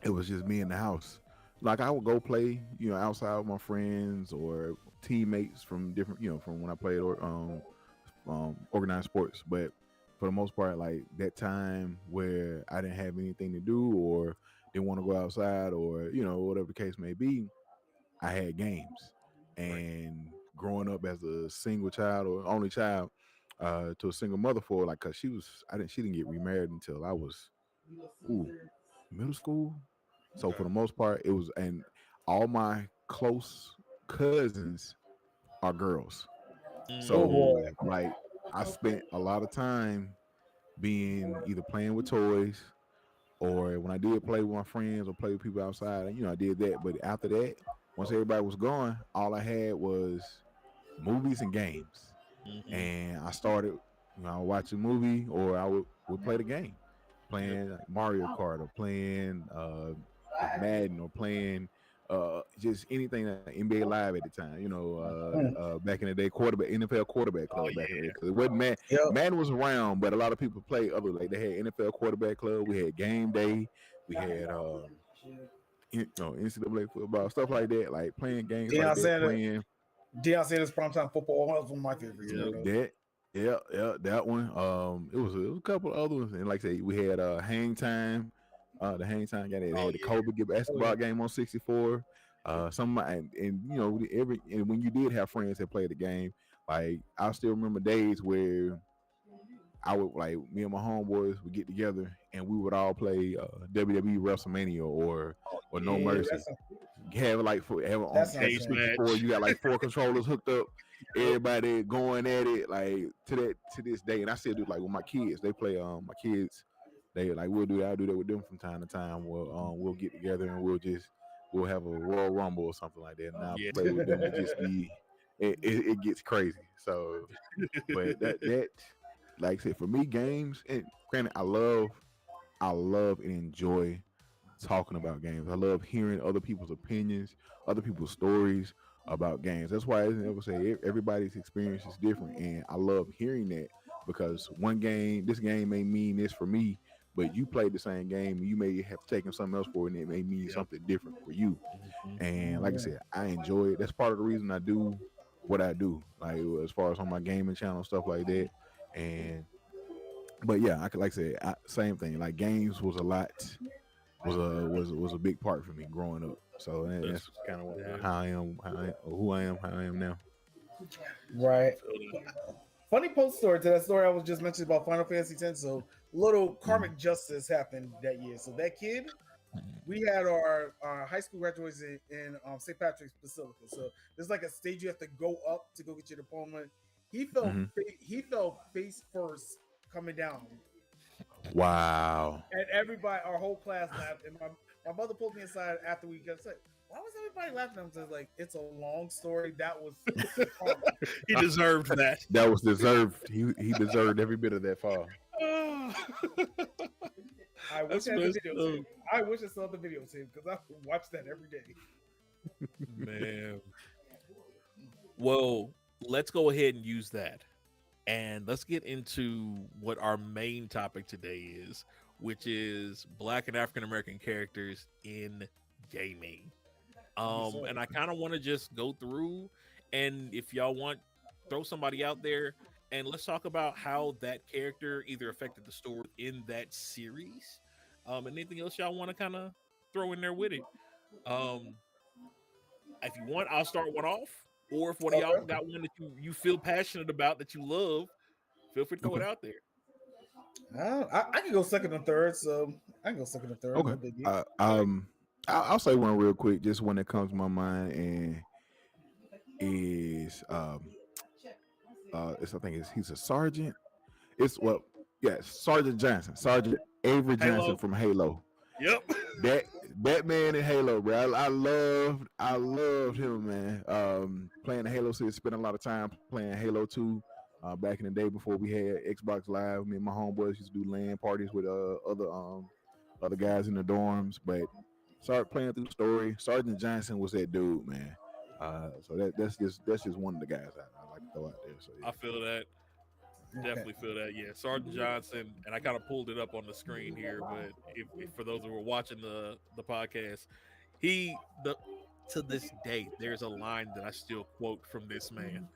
it was just me in the house. Like I would go play, outside with my friends or teammates from different, from when I played organized sports. But for the most part, like that time where I didn't have anything to do or didn't want to go outside or whatever the case may be, I had games. Right. And growing up as a single child or only child to a single mother for like, cause she didn't get remarried until I was middle school. So for Okay. the most part, it was, and all my close cousins are girls. Oh Mm, boy. So like I spent a lot of time being either playing with toys or when I did play with my friends or play with people outside, I did that. But after that, once everybody was gone, all I had was movies and games. Mhm. And I started, I would watch a movie or I would play the game, playing like Mario Kart or playing Madden or playing just anything that NBA Live at the time. Back in the day, NFL quarterback Oh club back in the day, yeah. because it wasn't Yep. Madden was around, but a lot of people played other, like they had NFL quarterback club. We had game day. We had NCAA football, stuff like that, like playing games like Deion that, Sanders, playing Deion Sanders primetime football. That was one of my favorites. Yeah. Bro. that. Yeah, that one. It was a couple of other ones, and like I say, we had Hang Time, the Hang Time game. They Oh, had the yeah. Kobe basketball game on 64. And when you did have friends that played the game, like I still remember days where I would, like, me and my homeboys would get together and we would all play WWE WrestleMania or No Yeah, Mercy. that's Have on That Cage sounds match. 64. You got like 4 controllers hooked up. Everybody going at it, like to this day. And I still do, like, with my kids. They play my kids. They like, we'll do that. I'll do that with them from time to time. We'll get together and we'll have a Royal Rumble or something like that. And I'll Yeah. play with them. It just be it gets crazy. So, but that like I said, for me, games, and granted, I love and enjoy talking about games. I love hearing other people's opinions, other people's stories about games. That's why I never say everybody's experience is different, and I love hearing that, because this game may mean this for me, but you played the same game, you may have taken something else for it, and it may mean something different for you. Mhm. And like I said, I enjoy it. That's part of the reason I do what I do, like as far as on my gaming channel, stuff like that. But yeah, like I said, same thing. Like games was a big part for me growing up. So that's kind of how I am now. right. Funny post story to that story I was just mentioning about Final Fantasy X. So little karmic justice happened that year. So that kid, we had our high school graduation in St. Patrick's Basilica. So there's like a stage you have to go up to go get your diploma. He fell face first coming down. Wow. And everybody, our whole class laughed. And my mother pulled me aside after we got said, "Why was everybody laughing?" I was like, "It's a long story. That was He deserved that. That was deserved. He deserved every bit of that fall. I wish I had the video tape. I wish I saw the video tape because I would watch that every day." Man. Well, let's go ahead and use that. And let's get into what our main topic today is, which is Black and African American characters in gaming. And I kind of want to just go through, and if y'all want, throw somebody out there and let's talk about how that character either affected the story in that series. And anything else y'all want to kind of throw in there with it. If you want, I'll start one off. Or if one of y'all got one that you feel passionate about, that you love, feel free to throw it out there. I can go second and third, so I can go second and third. Okay. I'll say one real quick, just one that comes to my mind, and is he's a sergeant. Sergeant Johnson, Sergeant Avery Johnson from Halo. Yep. That man in Halo, bro. I loved him, man. Playing the Halo series, spent a lot of time playing Halo 2. Back in the day before we had Xbox Live, me and my homeboys used to do LAN parties with other guys in the dorms. But started playing through the story. Sergeant Johnson was that dude, man. So that's just one of the guys I like to throw out there. So yeah. I feel that. Definitely feel that. Yeah, Sergeant Johnson, and I kind of pulled it up on the screen here, but if for those who were watching the podcast, to this day, there's a line that I still quote from this man.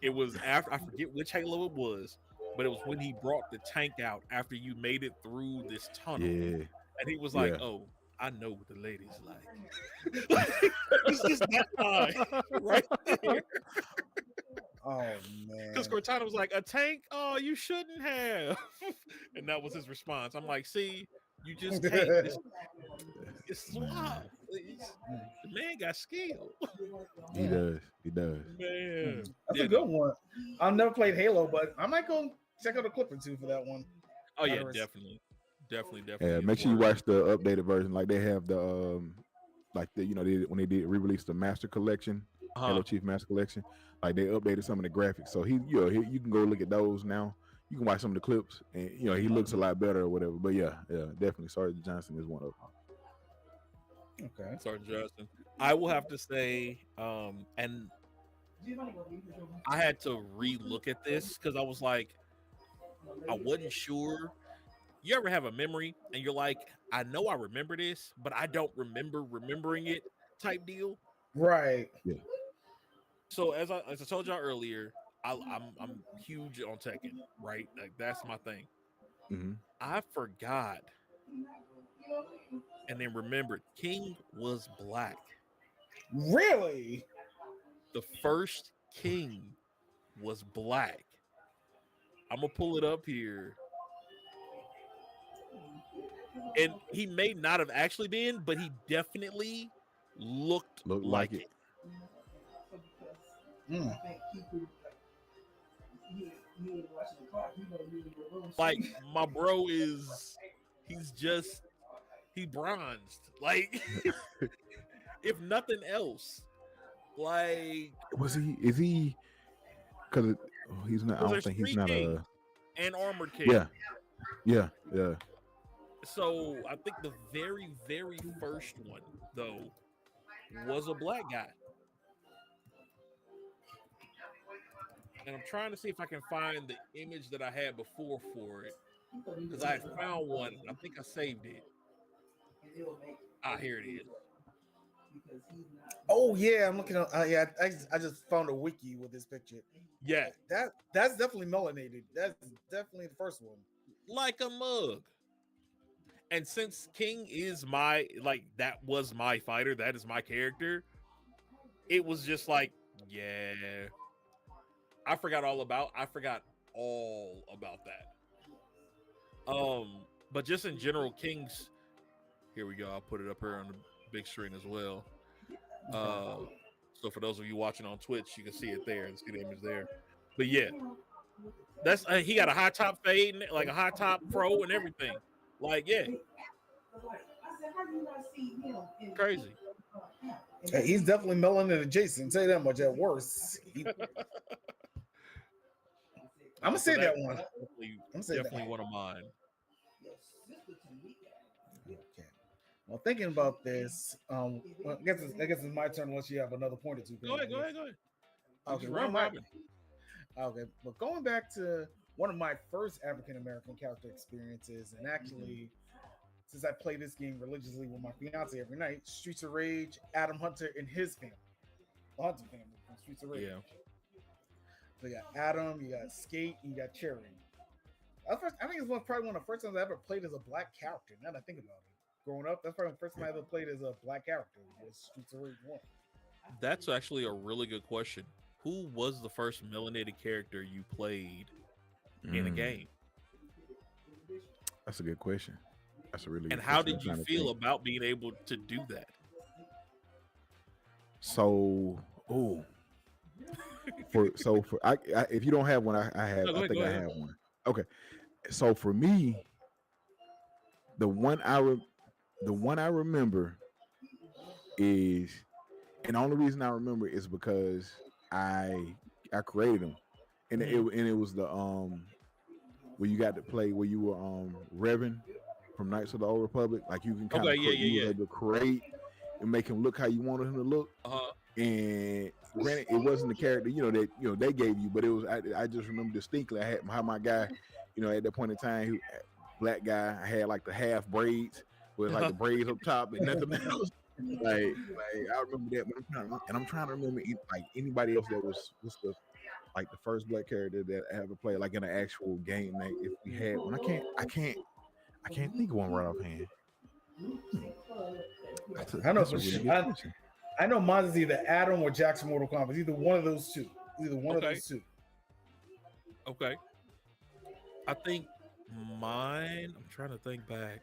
It was after, I forget which Halo it was, but it was when he brought the tank out after you made it through this tunnel. Yeah. And he was like, "Oh, I know what the ladies like." It's just that line right there. Oh man! Because Cortana was like, "A tank? Oh, you shouldn't have." And that was his response. I'm like, "See, you just tank. It's suave. The man got skill." He does. Man, That's a good one. I've never played Halo, but I might go check out a clip or two for that one. Oh yeah, Better definitely. Make It's sure you worse. watch the updated version. Like they have the like the when they did re-release the Master Collection, Uh-huh. Halo Chief Master Collection. Like they updated some of the graphics, so you can go look at those now. You can watch some of the clips, and he looks a lot better or whatever. But yeah, definitely. Sergeant Johnson is one of them. Okay. Sergeant Johnson. I will have to say, and I had to re-look at this because I was like, I wasn't sure. You ever have a memory and you're like, I know I remember this, but I don't remember remembering it type deal? Right. Yeah. So as I told y'all earlier, I'm huge on Tekken, right? Like that's my thing. Mm-hmm. I forgot and then remembered King was black. Really? The first King was black. I'm gonna pull it up here. And he may not have actually been, but he definitely looked like it. Mm. Like my bro he bronzed. Like if nothing else. Like Is he because he's not, I don't there's think he's three not Kings and Armored King. Yeah. So I think the very, very first one, though, was a black guy. And I'm trying to see if I can find the image that I had before for it. Because I had found one. I think I saved it. Here it is. Oh yeah, I'm looking at. Yeah, I just found a wiki with this picture. Yeah. That's definitely melanated. That's definitely the first one. Like a mug. And since King is that was my fighter, that is my character, it was just like, yeah. I forgot all about that. But just in general, King's, here we go. I'll put it up here on the big screen as well. So for those of you watching on Twitch, you can see it there. See the image there. But yeah, that's he got a high top fade, like a high top fro and everything. Like, yeah. Crazy. Hey, he's definitely melanin adjacent. Say that much. At worst, I'm gonna say that one. Definitely one of mine. Okay. Well, thinking about this, well, I guess it's my turn unless you have another point or two. Go ahead. Okay, Robin. Okay, but going back to one of my first African American character experiences, and actually, since I play this game religiously with my fiance every night, Streets of Rage, Adam Hunter and his family, the Hunter family from Streets of Rage. Yeah. So you got Adam, you got Skate, and you got Cherry. I think it's probably one of the first times I ever played as a black character. Now that I think about it, growing up, that's probably the first time I ever played as a black character. Was Streets of Rage 1. That's actually a really good question. Who was the first melanated character you played in a game? That's a good question. That's a really good and how question. did you feel about being able to do that? So, if you don't have one, I have. No, I think I ahead. have one. Okay, so for me, the one I remember is, and the only reason I remember is because I created them, and it was the where you got to play where you were Revan from Knights of the Old Republic. Like you can kind of you were able to create and make him look how you wanted him to look. And granted, it wasn't the character that they gave you, but it was. I just remember distinctly. I had how my guy, at that point in time, black guy, I had like the half braids with like the braids up top and nothing else. Like I remember that, but I'm trying to remember like anybody else that was the like the first black character that I ever played like in an actual game. Like if we had one, I can't think of one right offhand. I know mine is either Adam or Jackson Mortal Kombat. Either one of those two. Okay. I think mine. I'm trying to think back.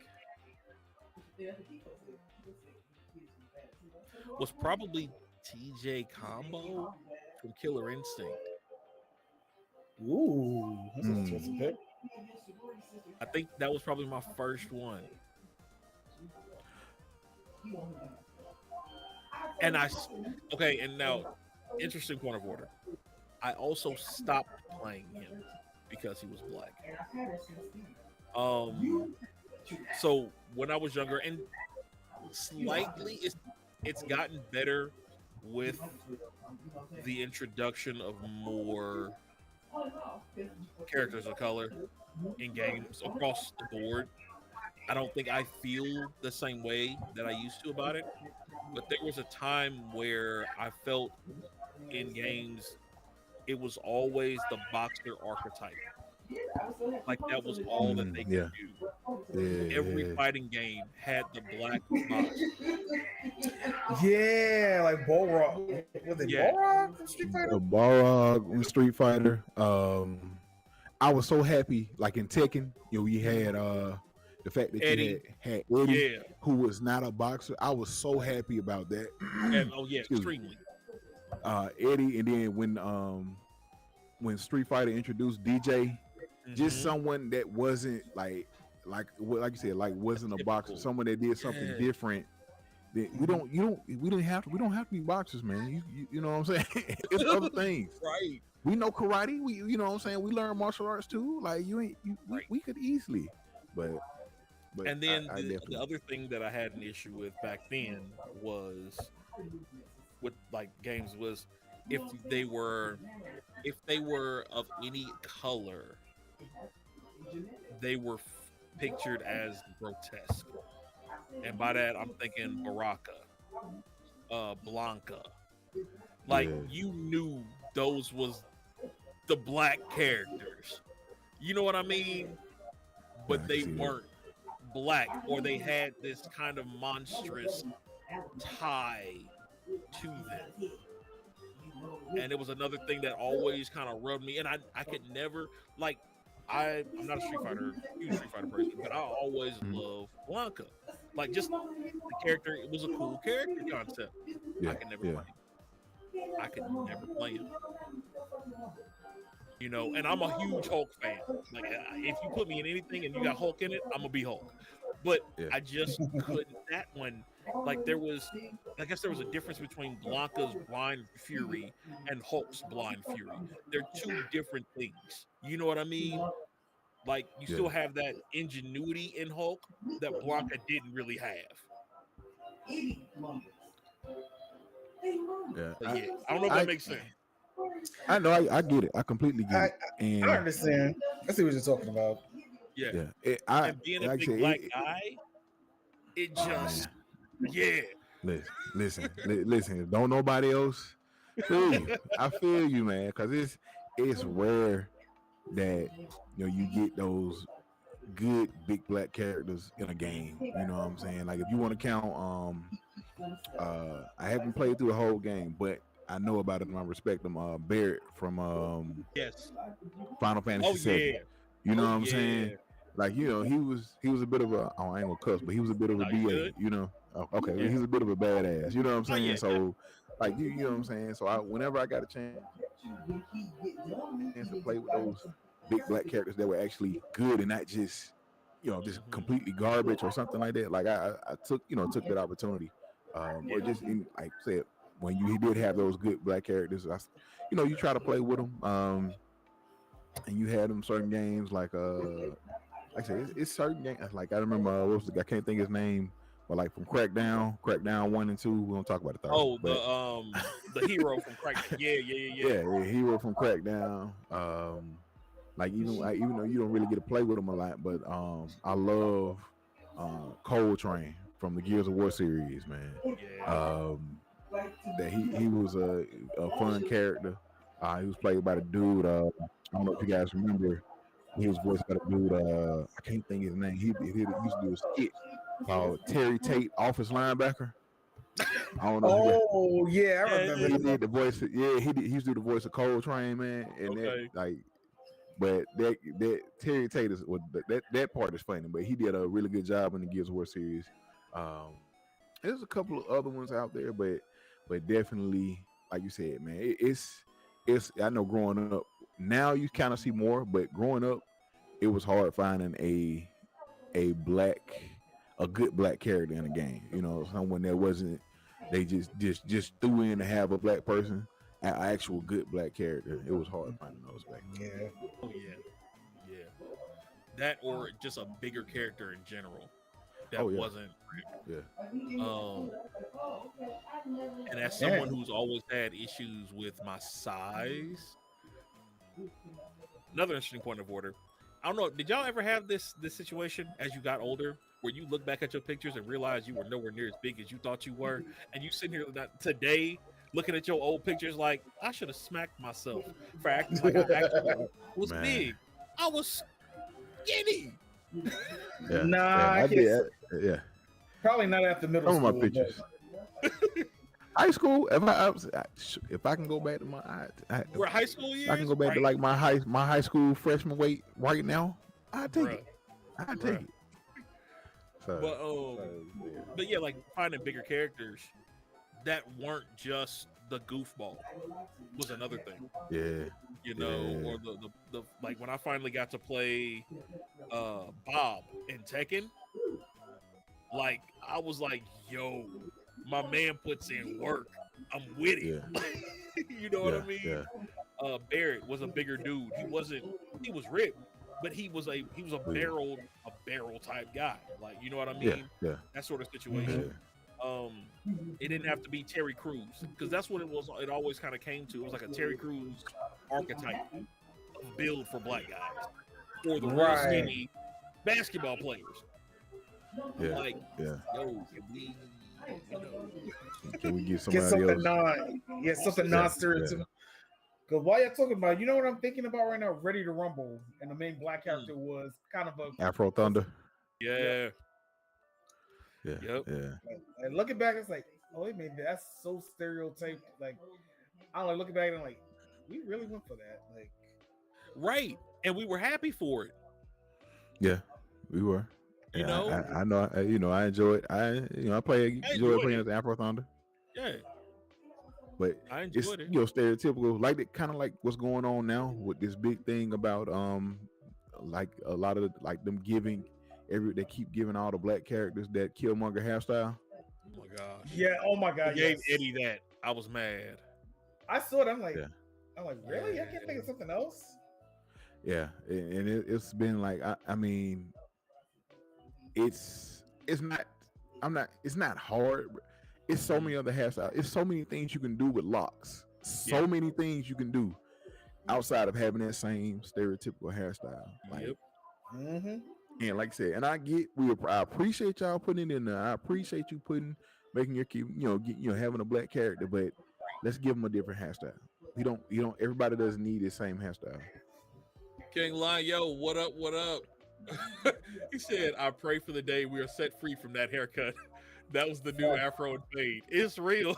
Was probably TJ Combo from Killer Instinct. Ooh, that's a pick. I think that was probably my first one. And okay, and now, interesting point of order. I also stopped playing him because he was black. So when I was younger, and slightly, it's gotten better with the introduction of more characters of color in games across the board. I don't think I feel the same way that I used to about it, but there was a time where I felt in games it was always the boxer archetype. Like that was all that they could do. Every fighting game had the black box. Yeah, like Balrog. Was it Balrog from Street Fighter? Balrog in Street Fighter. I was so happy, like in Tekken, you had the fact that you had Eddie, who was not a boxer. I was so happy about that. And, extremely. Eddie, and then when Street Fighter introduced DJ, just someone that wasn't like you said, like wasn't a boxer, someone that did something different. That we don't have to be boxers, man. You know what I'm saying? It's other things, right? We know karate. You know what I'm saying? We learn martial arts too. Like we could easily, but and then the other thing that I had an issue with back then was with like games was if they were of any color, they were pictured as grotesque. And by that, I'm thinking Baraka, Blanca. Like, you knew those was the black characters. You know what I mean? But they weren't black, or they had this kind of monstrous tie to them. And it was another thing that always kind of rubbed me. And I could never, like, I'm not a huge Street Fighter person, but I always love Blanca. Like, just the character, it was a cool character concept. I could never play him. I could never play him. You know, and I'm a huge Hulk fan. Like, if you put me in anything and you got Hulk in it, I'm gonna be Hulk. But I just couldn't. That one, like, I guess there was a difference between Blanca's blind fury and Hulk's blind fury. They're two different things. You know what I mean? Like, you still have that ingenuity in Hulk that Blanca didn't really have. I don't know if that makes sense. I know, I get it. I completely get it. I understand. I see what you're talking about. And being a big black guy, it just, Listen. Don't nobody else feel you. I feel you, man, because it's rare that you get those good big black characters in a game. You know what I'm saying? Like, if you want to count, I haven't played through the whole game, but I know about it and I respect them. Blerd from Final Fantasy VII. You know what I'm saying? Like, he was a bit of a, I ain't gonna cuss, but he was a bit of a BA. Okay, he was a bit of a badass. You know what I'm saying? So, like, you know what I'm saying? So whenever I got a chance to play with those big black characters that were actually good and not just just completely garbage or something like that, like I took that opportunity. Or just like I said, when you did have those good black characters, you try to play with them, and you had them certain games like I said, it's certain games. Like, I remember what was I can't think his name, but like from Crackdown 1 and 2. We don't talk about the third. Oh, the hero from Crackdown. Yeah, hero from Crackdown. Like, even though you don't really get to play with him a lot, but I love Cold Train from the Gears of War series, man. That he was a fun character. He was played by the dude. I don't know if you guys remember. He was voiced by the dude. I can't think his name. He used to do a skit called Terry Tate, Office Linebacker. I don't know. I remember. He did the voice. He used to do the voice of Cold Train, man. And but that Terry Tate is that part is funny. But he did a really good job in the Gears of War series. There's a couple of other ones out there, but definitely, like you said, man, it's. I know growing up, now you kind of see more, but growing up, it was hard finding a good black character in the game. You know, someone that wasn't they just threw in to have a black person, an actual good black character. It was hard finding those back then. Yeah. Oh yeah. That or just a bigger character in general that wasn't. Yeah. And as someone who's always had issues with my size, another interesting point of order. I don't know. Did y'all ever have this situation as you got older, where you look back at your pictures and realize you were nowhere near as big as you thought you were, and you sitting here today looking at your old pictures like, I should have smacked myself for acting like I actually was big. I was skinny. Yeah. Nah, I did. Yeah. Probably not after middle Some school. of my pictures. High school, if I can go back to my high school years, I can go back to like my high school freshman weight right now. I take it. I take it. So, but yeah, like finding bigger characters that weren't just the goofball was another thing. Yeah, you know, or the like when I finally got to play Bob in Tekken, like I was like, yo, my man puts in work. I'm with it. Yeah. You know what I mean? Yeah. Barrett was a bigger dude. He was ripped, but he was a barrel type guy. Like, you know what I mean? Yeah. That sort of situation. It didn't have to be Terry Crews, because that's what it was. It always kind of came to. It was like a Terry Crews archetype of build for black guys, or the real skinny basketball players. Yeah. Like, yeah. Yo, can we get something else? Something non-stereotypical. Because while you're talking about, you know what I'm thinking about right now? Ready to Rumble, and the main black character was kind of a Afro Thunder. Yeah. Yeah. Yep. Yeah. And looking back, it's like, oh, wait a minute, that's so stereotyped. Like, I don't know, looking back and I'm like, we really went for that. Like, right. And we were happy for it. Yeah, we were. You know, I know. You know, I enjoy it. I enjoy playing as Afro Thunder. Yeah. But I enjoyed it. You know, stereotypical, like it, kind of like what's going on now with this big thing about like a lot of like them giving they keep giving all the black characters that Killmonger hairstyle. Oh my gosh. Yeah. Oh my god. I gave Eddie that. I was mad. I saw it. I'm like, really? I can't think of something else. Yeah, and it's been like I mean, it's not hard. It's so many other hairstyles. It's so many things you can do with locks. So many things you can do outside of having that same stereotypical hairstyle. Like, and like I said, and I appreciate y'all putting it in there. I appreciate you making your kid, having a black character, but let's give them a different hairstyle. You don't. Everybody doesn't need the same hairstyle. King Lion, yo, what up? What up? He said, I pray for the day we are set free from that haircut. That was the new Afro and fade. It's real.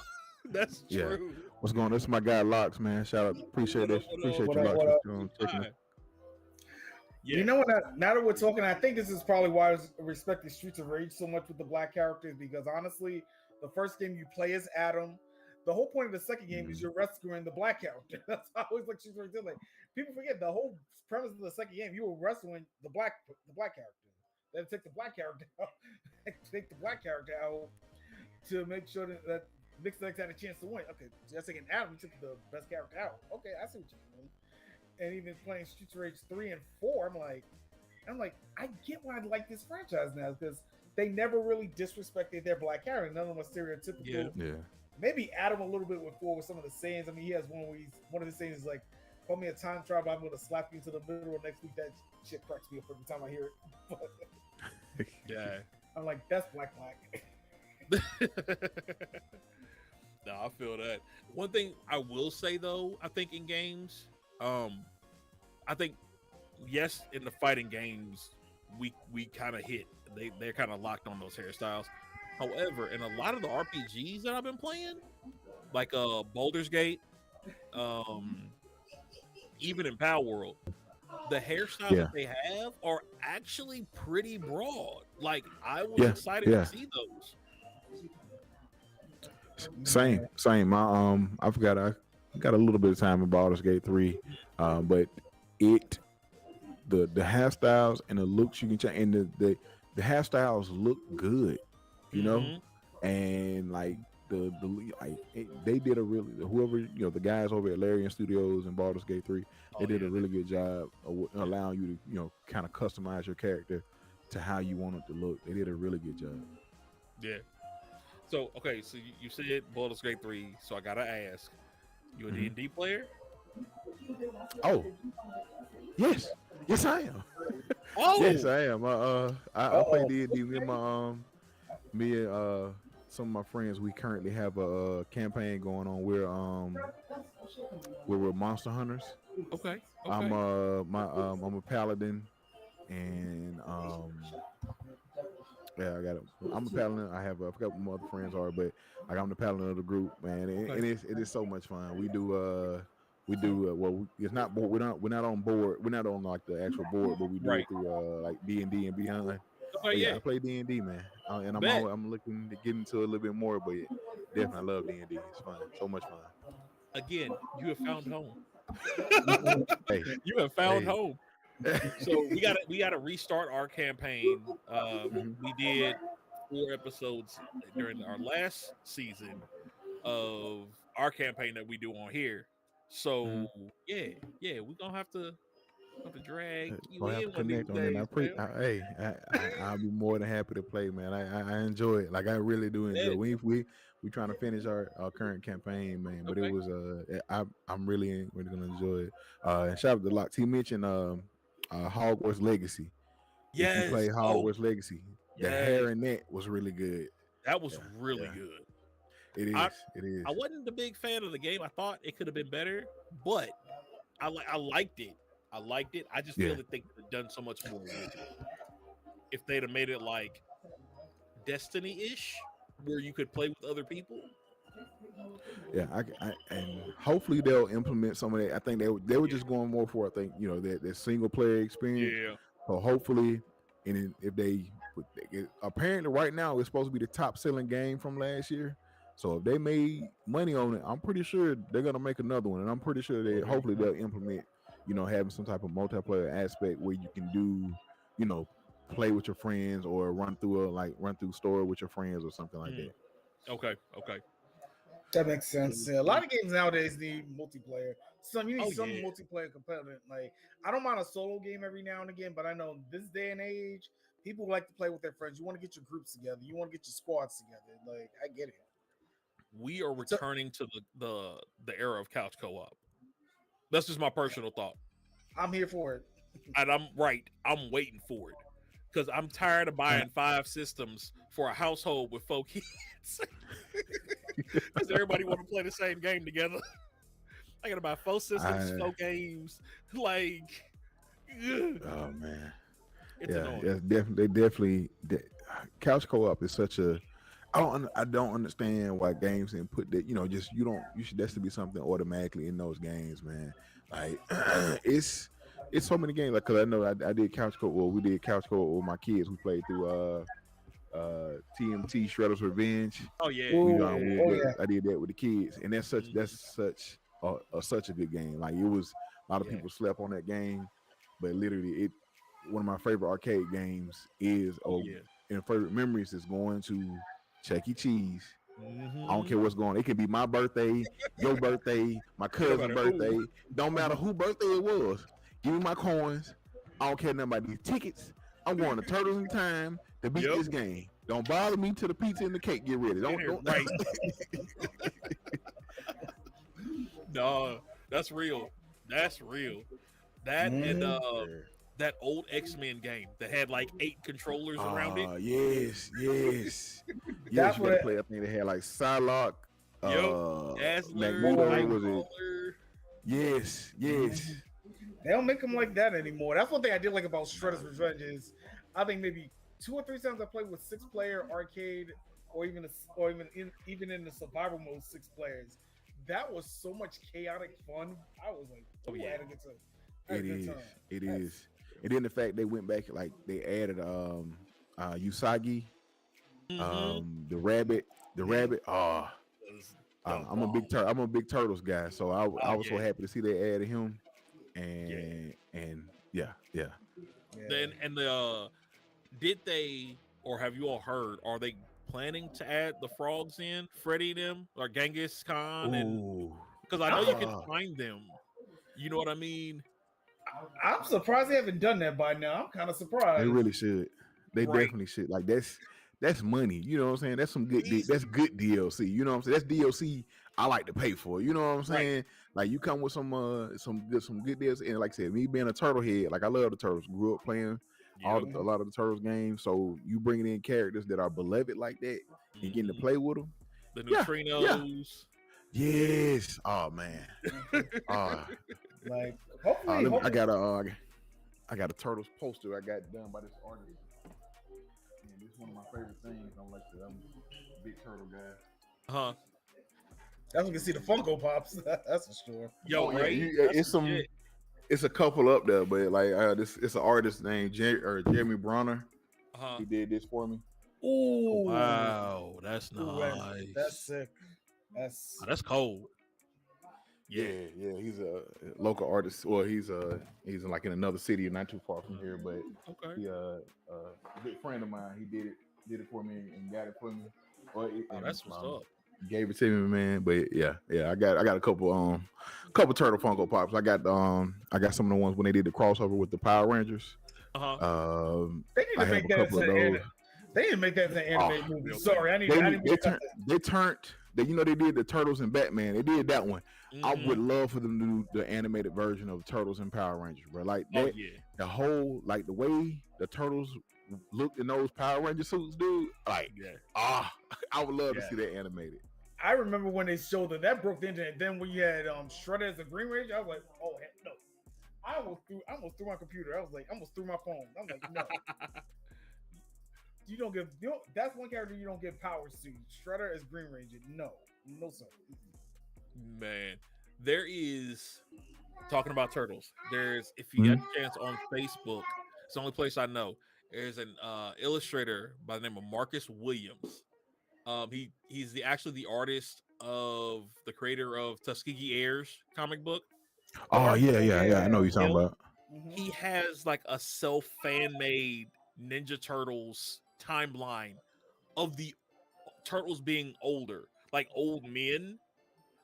That's true. What's going on? This is my guy Locks, man. Shout out. Appreciate it. Appreciate you, Locks. You know what? Now that we're talking, I think this is probably why I respect Streets of Rage so much with the black characters, because honestly, the first game you play as Adam. The whole point of the second game is you're rescuing the black character. That's how I always like Streets of Rage. Like, people forget the whole premise of the second game. You were wrestling the black character. Then take the black character out, to make sure that Mixed X had a chance to win. Okay, just taking Adam, took the best character out. Okay, I see what you're doing. And even playing Streets of Rage 3 and 4, I'm like, I get why I like this franchise now, because they never really disrespected their black character. None of them was stereotypical. Yeah. Maybe Adam a little bit with some of the sayings. I mean, he has one of the sayings is like, call me a time traveler, I'm going to slap you into the middle of next week. That shit cracks me up every time I hear it. Yeah. I'm like, that's black. No, I feel that. One thing I will say though, I think in games, I think yes, in the fighting games, we kind of hit. They're kind of locked on those hairstyles. However, in a lot of the RPGs that I've been playing, like Baldur's Gate, even in Power World, the hairstyles that they have are actually pretty broad. Like, I was excited to see those. Same. I forgot I got a little bit of time in Baldur's Gate 3, but the hairstyles and the looks you can change, and the hairstyles look good, you know, and like they did a really whoever the guys over at Larian Studios and Baldur's Gate 3, they did a really good job of allowing you to kind of customize your character to how you want it to look. They did a really good job. Yeah. So okay, so you said Baldur's Gate 3, so I gotta ask, you a D&D player? Oh, yes, I am. Oh, yes, I am. I play D&D with me and some of my friends. We currently have a campaign going on. We're monster hunters. Okay. I'm a paladin, and I'm a paladin. I forgot what my other friends are, but I'm the paladin of the group, man. And it is so much fun. We do well. It's not board. We're not on board. We're not on like the actual board, but we do it through like D&D and Beyond. Yeah, I play D&D, man, and I'm looking to get into a little bit more, but definitely I love D&D. It's fun, so much fun. Again, you have found home. Hey, you have found home. So we gotta restart our campaign. We did 4 episodes during our last season of our campaign that we do on here. So yeah, we're gonna have to drag you in one of these days. I'll be more than happy to play, man. I enjoy it. Like I really do enjoy it. We trying to finish our current campaign, man. But it was I'm really gonna enjoy it. And shout out to Locke. He mentioned Hogwarts Legacy. Yes. If you play Hogwarts Legacy, the hair in that was really good. That was really good. It is. I wasn't a big fan of the game. I thought it could have been better, but I liked it. I just feel that they could have done so much more with it. If they'd have made it like Destiny-ish, where you could play with other people. Yeah, and hopefully they'll implement some of that. I think they were just going more for that single player experience. Yeah. So hopefully, and if apparently right now it's supposed to be the top selling game from last year. So if they made money on it, I'm pretty sure they're gonna make another one, and I'm pretty sure hopefully they'll implement having some type of multiplayer aspect where you can do play with your friends or run through story with your friends or something like that. Okay. That makes sense. Yeah, a lot of games nowadays need multiplayer. You need some multiplayer component. Like I don't mind a solo game every now and again, but I know this day and age, people like to play with their friends. You want to get your groups together. You want to get your squads together. Like I get it. We are returning to the era of couch co-op. That's just my personal thought. I'm here for it. And I'm waiting for it. Because I'm tired of buying 5 systems for a household with 4 kids. Because everybody want to play the same game together. I gotta buy 4 systems, 4 games. Like, oh man, it's annoying. Yeah, definitely. Couch co-op is such a. I don't understand why games didn't put that. You should. That should be something automatically in those games, man. Like, it's so many games. Like, cause I know I did couch co-op. Well, we did couch co-op with my kids. We played through TMT Shredder's Revenge. Oh yeah. I did that with the kids, and that's such a good game. Like, it was a lot of people slept on that game, but literally one of my favorite arcade games is and favorite memories is going to Chuck E. Cheese. I don't care what's going on. It could be my birthday, your birthday, my cousin's birthday. Don't matter who birthday it was. Give me my coins. I don't care nothing about these tickets. I'm going to Turtles in Time to beat this game. Don't bother me till the pizza and the cake get ready. Don't. Right. No, that's real. That's real. That and that old X-Men game that had like 8 controllers around it. Yes. Yes, you gotta play. I think they had like Psylocke. Dazzler, was it? Yes. They don't make them like that anymore. That's one thing I did like about Shredder's Revenge is I think maybe 2 or 3 times I played with 6-player arcade or even in the survival mode 6 players. That was so much chaotic fun. I was like, I had a good time. It is. And then the fact they went back, like they added Usagi, the rabbit. I'm a big Turtles guy, so I was so happy to see they added him, and Yeah, yeah. Then and the did they or have you all heard? Are they planning to add the frogs in, Freddy them or Genghis Khan, and Ooh. because I know you can Ah. find them. You know what I mean? I'm surprised they haven't done that by now. I'm kind of They surprised. really should. They Right. definitely should. Like that's money. You know what I'm saying? That's some good. Easy. That's good DLC. You know what I'm saying? That's DLC I like to pay for. You know what I'm saying? Like you come with some good deals. And like I said, me being a turtle head, like I love the turtles. Grew up playing Yep. a lot of the turtles games. So you bringing in characters that are beloved like that and getting to Mhm. play with them. The Yeah, neutrinos. Yes. Oh man. Like hopefully, I got a turtles poster I got done by this artist. And this is one of my favorite things. I'm a big turtle guy. Huh. that's when we can see the Funko Pops. That's for sure. Yo, yeah, right? it's some. Shit. It's a couple up there, but like it's an artist named Jeremy Bronner. Uh-huh. He did this for me. Ooh, Wow, that's Ooh, nice. that's sick. That's Oh, that's cold. Yeah. He's a local artist. Well, he's in like in another city, not too far from here. But Okay. he a good friend of mine. He did it for me and got it for me. Oh, that's what's up. Gave it to me, man. But yeah, I got a couple turtle Funko Pops. I got some of the ones when they did the crossover with the Power Rangers. Uh-huh. they need I to have make a that couple as of an those. they need to make that as an animated movie. okay. Sorry, I need They turned. They did the Turtles and Batman. They did that one. I Mhm. would love for them to do the animated version of Turtles and Power Rangers, bro. Like Oh that, yeah. the whole like the way the Turtles looked in those Power Ranger suits, dude. Like Yeah. I would love to Yeah. see that animated. I remember when they showed that broke the internet. Then when you had Shredder as the Green Ranger, I was like, oh heck no. I almost threw my computer. I almost threw my phone. I'm like, no. That's one character you don't get powers to. Shredder as Green Ranger. No, sir. Man, there is talking about turtles. There's if you get a chance on Facebook, it's the only place I know. There's an illustrator by the name of Marcus Williams. He's actually the artist of the creator of Tuskegee Heirs comic book. Oh yeah. I know what you're talking about. Mhm. He has like a self fan made Ninja Turtles timeline of the turtles being older, like old men.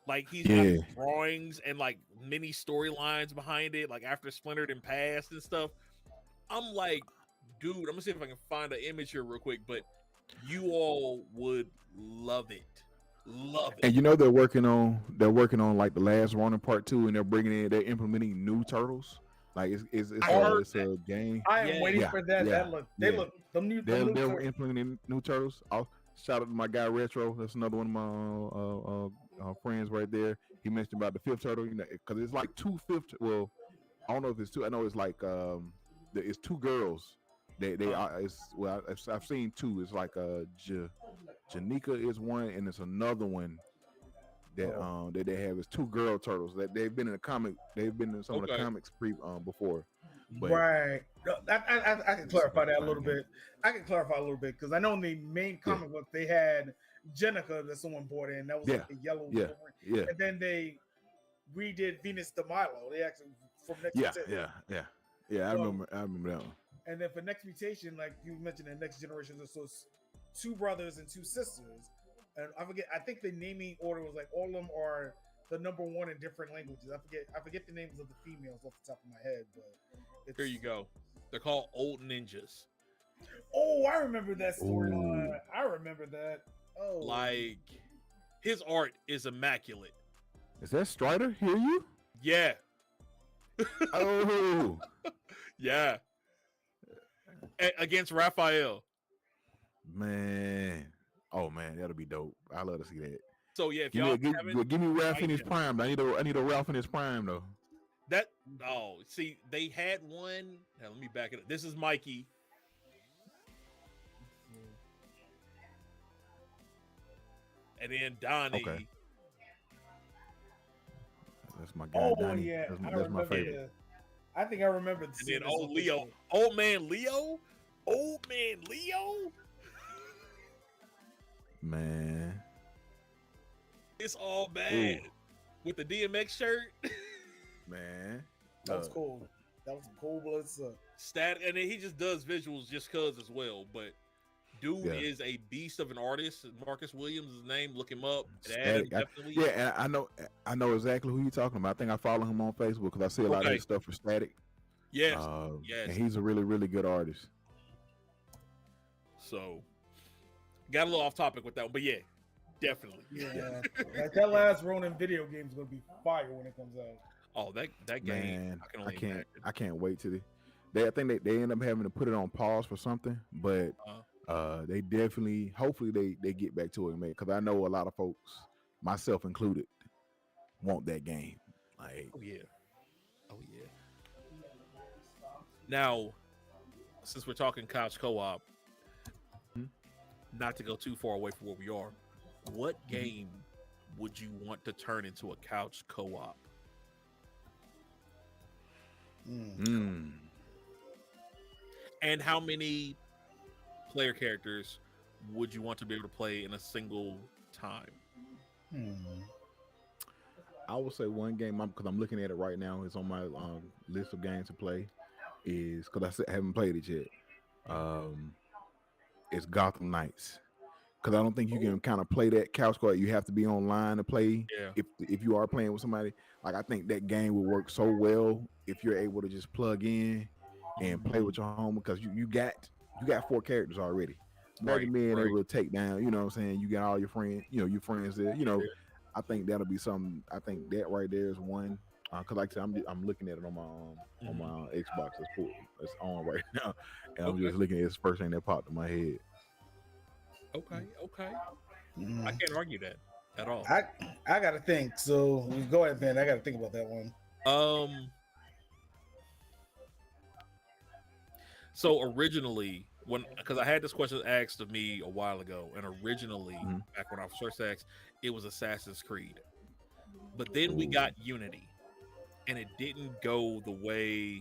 Like he's got drawings and like mini storylines behind it, like after Splintered and Past and stuff. I'm like, dude, I'm gonna see if I can find an image here real quick, but you all would love it. Love it. And you know they're working on like the last Ronin Part 2, and they're implementing new turtles. Like it's a game. I am waiting for that. They're turtles. implementing new turtles. I'll shout out to my guy Retro. That's another one of my friends right there. He mentioned about the fifth turtle, you know, because it's like well, I don't know if it's two. I know it's like it's two girls. I've seen two. It's like Janika is one, and it's another one that they have is two girl turtles that they've been in the comic. They've been in some of the comics before. But right. I can clarify that a little bit. I can clarify a little bit because I know in the main comic book they had Jenica that someone brought in. That was like a yellow. Yeah. And then they redid Venus de Milo. They actually from next. Yeah. I remember that one. And then for Next Mutation, like you mentioned, in Next Generation, so it's two brothers and two sisters. And I think the naming order was like all of them are the number one in different languages. I forget the names of the females off the top of my head, but here you go. They're called Old Ninjas. Oh, I remember that storyline. I remember that. Oh, like his art is immaculate. Is that Strider? Hear you? Yeah. Oh, yeah. Against Raphael. Man. Oh man, that'll be dope. I love to see that. So yeah, if give me Ralph in his prime. I need a Ralph in his prime though. See, they had one. Now, let me back it up. This is Mikey. And then Donnie. Okay. That's my guy. Oh Donnie. yeah, That's my favorite. I think I remember. And then Leo. Old man Leo. Man. It's all bad. With the DMX shirt. Man. That's cool. That was some cold blooded stuff. And then he just does visuals just cause as well. But dude is a beast of an artist. Marcus Williams is his name. Look him up. Static. Definitely. Yeah, and I know exactly who you're talking about. I think I follow him on Facebook because I see a lot of his stuff for Static. Yes. And he's a really, really good artist. So, got a little off topic with that one, but yeah, definitely. Yeah, like that last Ronin video game is gonna be fire when it comes out. Oh, that game! Man, I can't wait to I think they end up having to put it on pause for something, but they definitely, hopefully they get back to it, man. Because I know a lot of folks, myself included, want that game. Like, oh yeah. Now, since we're talking couch co-op, not to go too far away from where we are, what game would you want to turn into a couch co-op? And how many player characters would you want to be able to play in a single time? I would say one game, because I'm looking at it right now, it's on my list of games to play, is, because I haven't played it yet, it's Gotham Knights. Because I don't think you can kind of play that couch co-op. You have to be online to play. Yeah. If you are playing with somebody, like I think that game would work so well if you're able to just plug in and play with your home, because you got 4 characters already. Imagine being able to take down, you know what I'm saying? You got all your friends, your friends there, I think that'll be something. I think that right there is one. Because like I said, I'm looking at it on my Xbox. It's on right now, and I'm just looking at the first thing that popped in my head. Okay. I can't argue that at all. I gotta think. So go ahead, Ben. I gotta think about that one. So originally, because I had this question asked of me a while ago, and originally, back when I first asked, it was Assassin's Creed. But then we got Unity, and it didn't go the way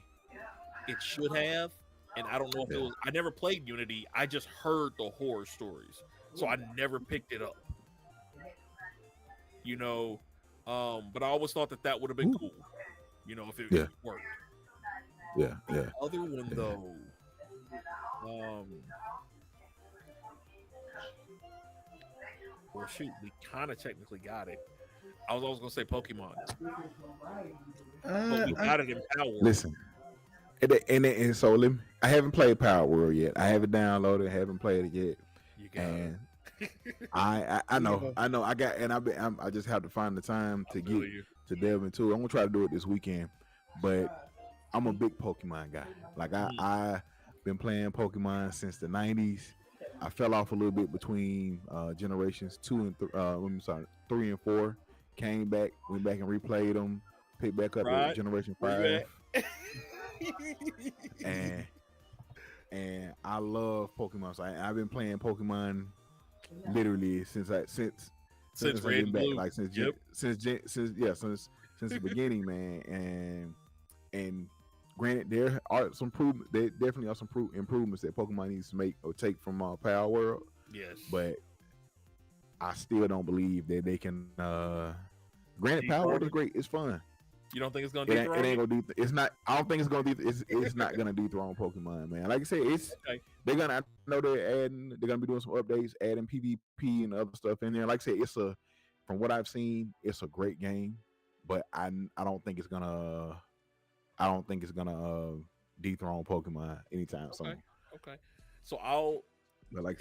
it should have. And I don't know if it was, I never played Unity. I just heard the horror stories. So I never picked it up. But I always thought that would have been cool. If it worked. Yeah. The other one, though, well, shoot, we kind of technically got it. I was always going to say Pokemon. But we got it in Power World. Listen. And so I haven't played Power World yet. I haven't downloaded, haven't played it yet. You got and it. I know. I just have to find the time to delve into it. I'm gonna try to do it this weekend, but I'm a big Pokemon guy. Like I've been playing Pokemon since the 90s. I fell off a little bit between generations 3 and 4. Came back, went back and replayed them. Picked back up at Generation 5. and I love Pokemon. So I've been playing Pokemon literally since Red and Blue. Like since the beginning, man. And granted, there are some there definitely are some improvements that Pokemon needs to make or take from Power World. Yes, but I still don't believe that they can. Granted, Power World is great. It's fun. You don't think it's gonna dethrone? It ain't gonna It's not. I don't think it's gonna It's not gonna dethrone Pokemon, man. Like I said, they're gonna. I know they're gonna be doing some updates, adding PvP and other stuff in there. Like I said, from what I've seen, it's a great game, but I don't think it's gonna. I don't think it's gonna dethrone Pokemon anytime soon. Okay. So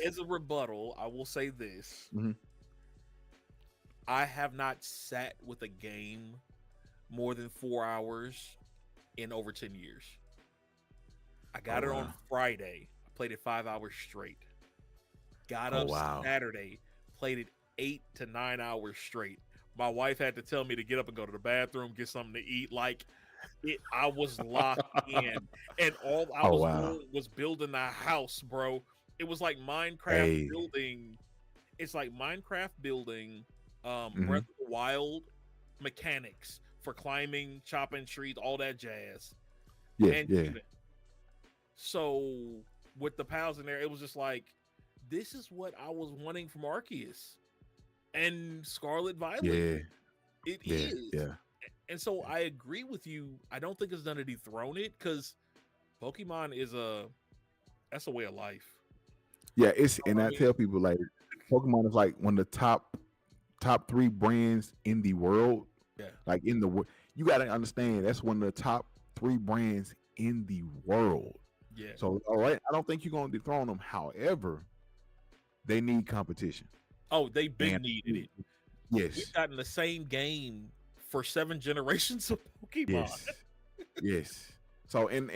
as a rebuttal, I will say this: I have not sat with a game more than 4 hours in over 10 years. I got it on Friday. I played it 5 hours straight. Got up Saturday, played it 8 to 9 hours straight. My wife had to tell me to get up and go to the bathroom, get something to eat. I was locked in, and all I was doing was building a house, bro. It was like Minecraft building. It's like Minecraft building Breath of the Wild mechanics for climbing, chopping trees, all that jazz. So with the pals in there, it was just like, this is what I was wanting from Arceus and Scarlet Violet. It is. And so I agree with you. I don't think it's gonna dethrone it because Pokemon is that's a way of life. Yeah, it's You know and what I I mean? tell people like Pokemon is like one of the top three brands in the world. Yeah. Like in the world, you got to understand that's one of the top three brands in the world. Yeah. So all right, I don't think you're gonna dethrone them. However, they need competition. Oh, they big And needed it. yes, We've gotten the same game for 7 generations of Pokemon. yes. So and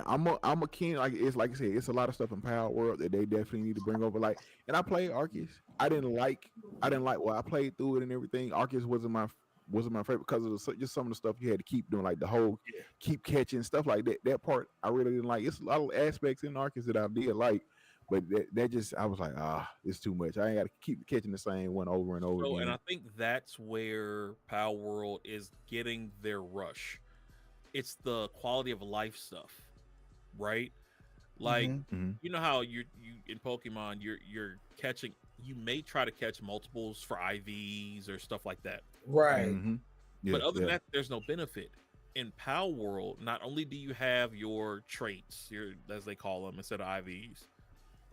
I'm a keen, like it's like I said, it's a lot of stuff in Power World that they definitely need to bring over. Like, and I played Arceus. I didn't like well, I played through it and everything. Arceus wasn't my favorite because of just some of the stuff you had to keep doing, like the whole keep catching stuff like that. That part I really didn't like. It's a lot of aspects in Arceus that I did like, but that just I was like, it's too much. I ain't got to keep catching the same one over and over So, and again. I think that's where Power World is getting their rush. It's the quality of life stuff, right? Like, Mm-hmm. you know how you in Pokemon you're catching. You may try to catch multiples for IVs or stuff like that. Right. Mm-hmm. Yeah, But other than yeah. that, there's no benefit. In Power World, not only do you have your traits, your as they call them instead of IVs,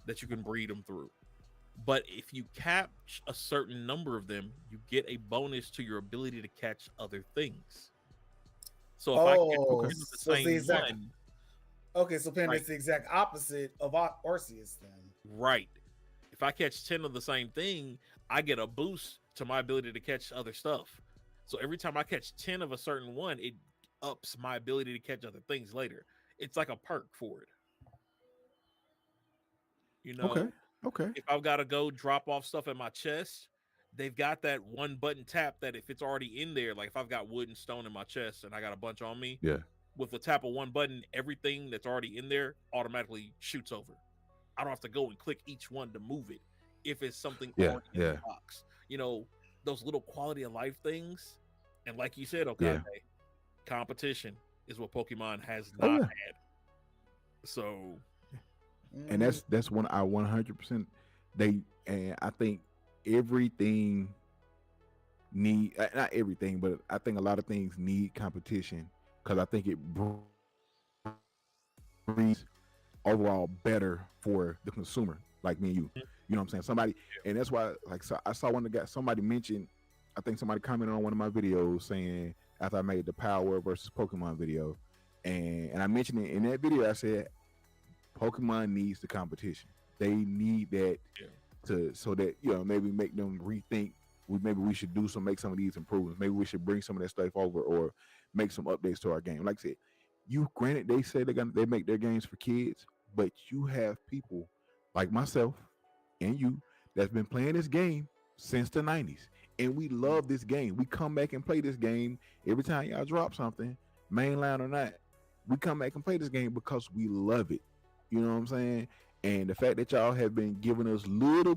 that you can breed them through. But if you catch a certain number of them, you get a bonus to your ability to catch other things. So if I catch Oh, 10 of the so it's the same exact. one, Okay, so Panda, right, it's the exact opposite of Arceus then. right. If I catch 10 of the same thing, I get a boost to my ability to catch other stuff. So every time I catch 10 of a certain one, it ups my ability to catch other things later. It's like a perk for it. You Okay, know, okay. if I've got to go drop off stuff in my chest, they've got that one button tap that if it's already in there, like if I've got wood and stone in my chest and I got a bunch on me, Yeah. with the tap of one button, everything that's already in there automatically shoots over. I don't have to go and click each one to move it if it's something Yeah, already in yeah. the box. You know, those little quality of life things. And like you said, Yeah. Hokage, competition is what Pokemon has Oh not yeah. had. So, And Mhm. that's when I 100% they and I think everything not everything, but I think a lot of things need competition because I think it brings overall better for the consumer, like me and you. You know what I'm saying? Somebody, and that's why, like, so I saw one that got somebody mentioned. I think somebody commented on one of my videos saying after I made the Power versus Pokemon video, and I mentioned it in that video. I said Pokemon needs the competition. They need that yeah. to so that maybe make them rethink. Maybe we should make some of these improvements. Maybe we should bring some of that stuff over or make some updates to our game. Like I said, granted they say they make their games for kids, but you have people like myself and you that's been playing this game since the 90s. And we love this game. We come back and play this game every time y'all drop something, mainline or not. We come back and play this game because we love it. You know what I'm saying? And the fact that y'all have been giving us little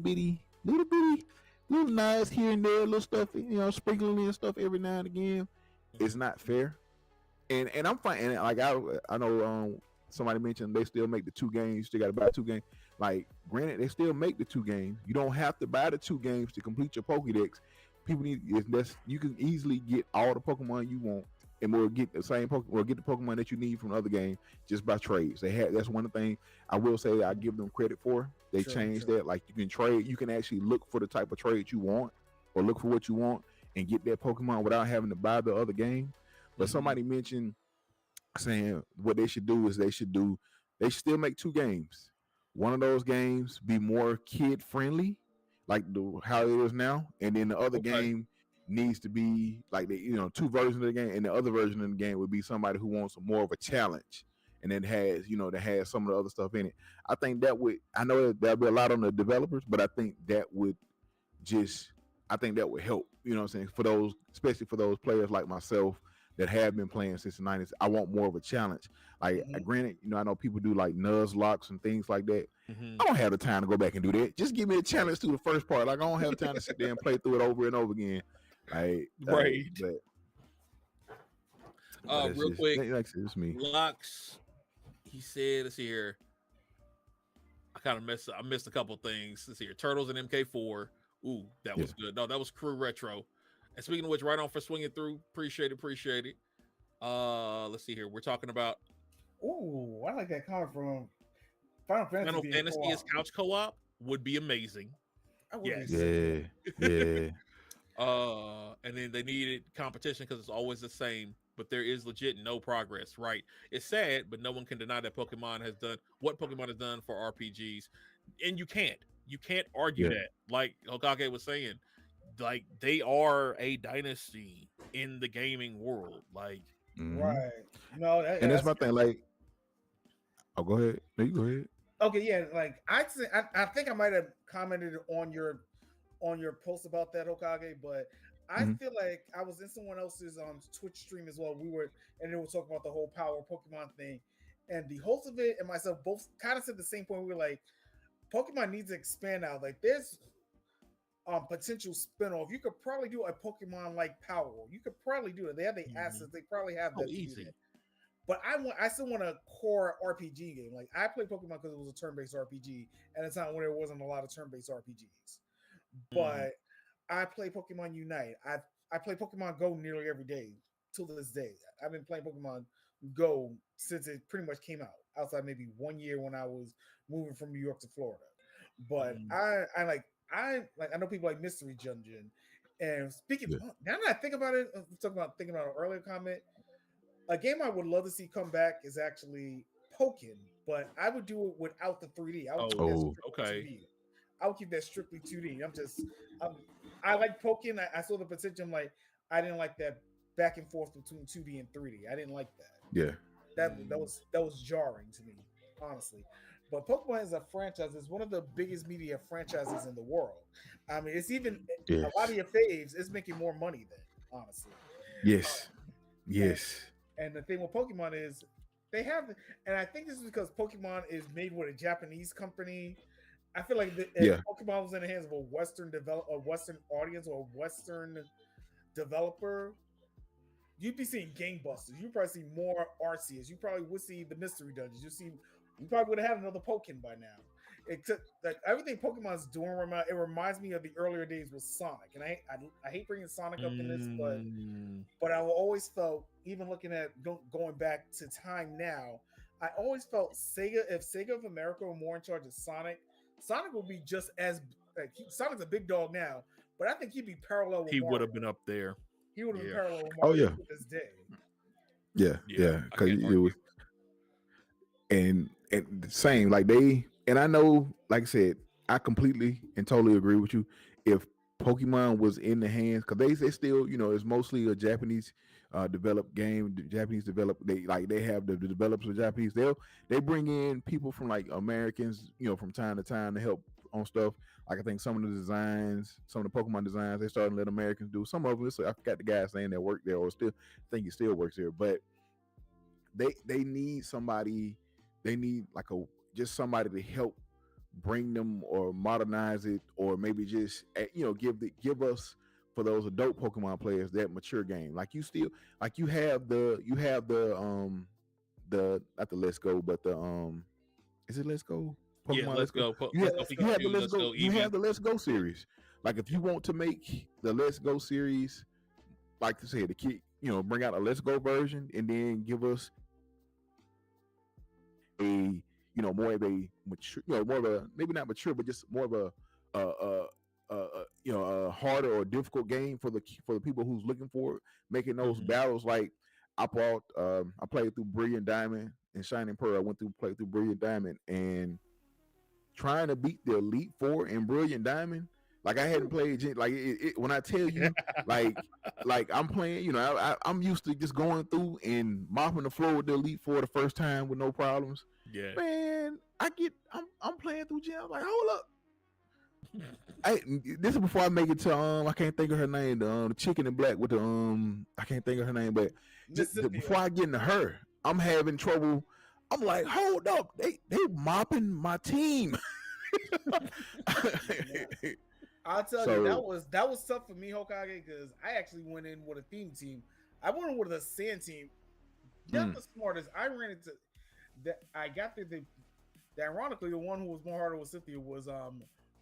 nods here and there, little stuff, sprinkling in stuff every now and again, it's not fair. And I'm fine. And like I know somebody mentioned they still make the 2 games. You still got to buy 2 games. Like, granted, they still make the 2 games. You don't have to buy the 2 games to complete your Pokédex. People you can easily get all the Pokemon you want, and we'll get the same Pokemon, get the Pokemon that you need from the other game just by trades. That's one thing I will say I give them credit for. They changed that. Like, you can trade. You can actually look for the type of trade you want, or look for what you want, and get that Pokemon without having to buy the other game. But somebody mentioned saying what they should do is they should still make 2 games. One of those games be more kid friendly, like how it is now, and then the other game needs to be like 2 versions of the game, and the other version of the game would be somebody who wants more of a challenge, and then that has some of the other stuff in it. I think that would, I know that there'll be a lot on the developers, but I think that would help. You know what I'm saying, for those, especially for those players like myself that have been playing since the 90s. I want more of a challenge. Like, granted, I know people do like Nuzlocks and things like that. I don't have the time to go back and do that. Just give me a challenge through the first part. Like, I don't have time to sit there and play through it over and over again. Like, right. Real quick, it's me. Lux, he said, let's see here. I missed a couple things. Let's see here. Turtles and MK4. Ooh, that was good. No, that was Crew Retro. And speaking of which, right on for swinging through. Appreciate it. Let's see here. We're talking about Ooh, I like that comment from Final Fantasy Final being Fantasy co-op. as couch co-op would be amazing. I would Yes. be Yeah. And then they needed competition because it's always the same, but there is legit no progress, right? It's sad, but no one can deny that Pokemon has done what Pokemon has done for RPGs. And you can't argue Yeah. that. Like Hokage was saying, like they are a dynasty in the gaming world. Like Mhm. right. No, And that's my thing. Like, oh, go ahead. No, you go ahead. okay, yeah. Like I think I might have commented on your post about that, Hokage, but I Mhm. feel like I was in someone else's Twitch stream as well. And they were talking about the whole power Pokemon thing, and the host of it and myself both kind of said the same point. We were like, Pokemon needs to expand out. Like there's potential spinoff. You could probably do a Pokemon like Power. You could probably do it. They have the assets. They probably have that. easy. But I still want a core RPG game. Like I played Pokemon because it was a turn-based RPG at a time when there wasn't a lot of turn-based RPGs. But I play Pokemon Unite. I play Pokemon Go nearly every day till this day. I've been playing Pokemon Go since it pretty much came out. Outside maybe 1 year when I was moving from New York to Florida. But I know people like Mystery Dungeon. And speaking now that I think about it, thinking about an earlier comment. A game I would love to see come back is actually Pokken, but I would do it without the 3D. I would keep that strictly 2D. I would keep that strictly 2D. I like Pokken. I saw the potential. I'm like, I didn't like that back and forth between 2D and 3D. I didn't like that. Yeah. That was jarring to me, honestly. But Pokemon is a franchise. It's one of the biggest media franchises in the world. I mean, it's even a lot of your faves. It's making more money than honestly. Yes. Yes. And the thing with Pokemon is they have, and I think this is because Pokemon is made with a Japanese company. I feel like if Pokemon was in the hands of a Western audience or a Western developer, you'd be seeing gangbusters. You'd probably see more Arceus. You probably would see the Mystery Dungeons. You probably would have had another Pokemon by now. It took like everything Pokemon's doing. It reminds me of the earlier days with Sonic, and I hate bringing Sonic up in this, but I always felt, even looking at going back to time now, I always felt if Sega of America were more in charge of Sonic would be just as Sonic's a big dog now, but I think he'd be parallel with he Mario. would have been up there. He would have been parallel with Mario to this day. Yeah. Because it was, and same like they. And I know, like I said, I completely and totally agree with you. If Pokemon was in the hands, because they still, it's mostly a Japanese developed game. Japanese developed. They have the developers of Japanese. They bring in people from like Americans, from time to time to help on stuff. Like I think some of the designs, some of the Pokemon designs, they starting to let Americans do. Some of them, so I forgot the guy's name that worked there, or still I think he still works there. But they need somebody. They need like just somebody to help bring them or modernize it, or maybe just give us, for those adult Pokemon players, that mature game. Like you have the not the Let's Go, but the is it Let's Go? Pokemon Let's Go. You have the Let's Go. You have the Let's Go series. Like if you want to make the Let's Go series, like I said, the kid, bring out a Let's Go version, and then give us a more of a mature, more of a, maybe not mature, but just more of a harder or difficult game for the people who's looking for it, making those battles. Like I played through Brilliant Diamond and Shining Pearl. I played through Brilliant Diamond, and trying to beat the Elite Four in Brilliant Diamond. Like I hadn't played like it when I tell you, like I'm playing, I'm used to just going through and mopping the floor with the Elite Four the first time with no problems. Yeah, man, I'm playing through gym. I'm like, hold up. This is before I make it to I can't think of her name, the chicken in black with the I can't think of her name, but before I get into her, I'm having trouble. I'm like, hold up, they mopping my team. I'll tell you, that was tough for me, Hokage, because I actually went in with a theme team. I went in with a sand team. Not the smartest. I ran into that. I got the ironically, the one who was more harder with Cynthia was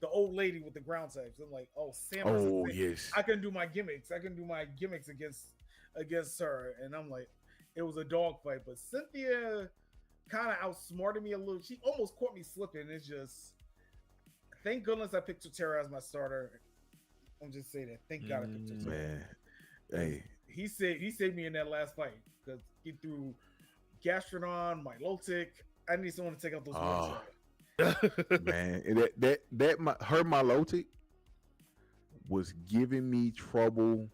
the old lady with the ground types. I'm like, oh, Sam. Oh yes. I can do my gimmicks. I can do my gimmicks against her, and I'm like, it was a dog fight. But Cynthia kind of outsmarted me a little. She almost caught me slipping. It's just, thank goodness I picked Totera as my starter. I'm just saying that. Thank God I picked Totera. Man, hey, he saved me in that last fight because he threw Gastrodon, Milotic. I need someone to take out those ones. Man, her Milotic was giving me trouble.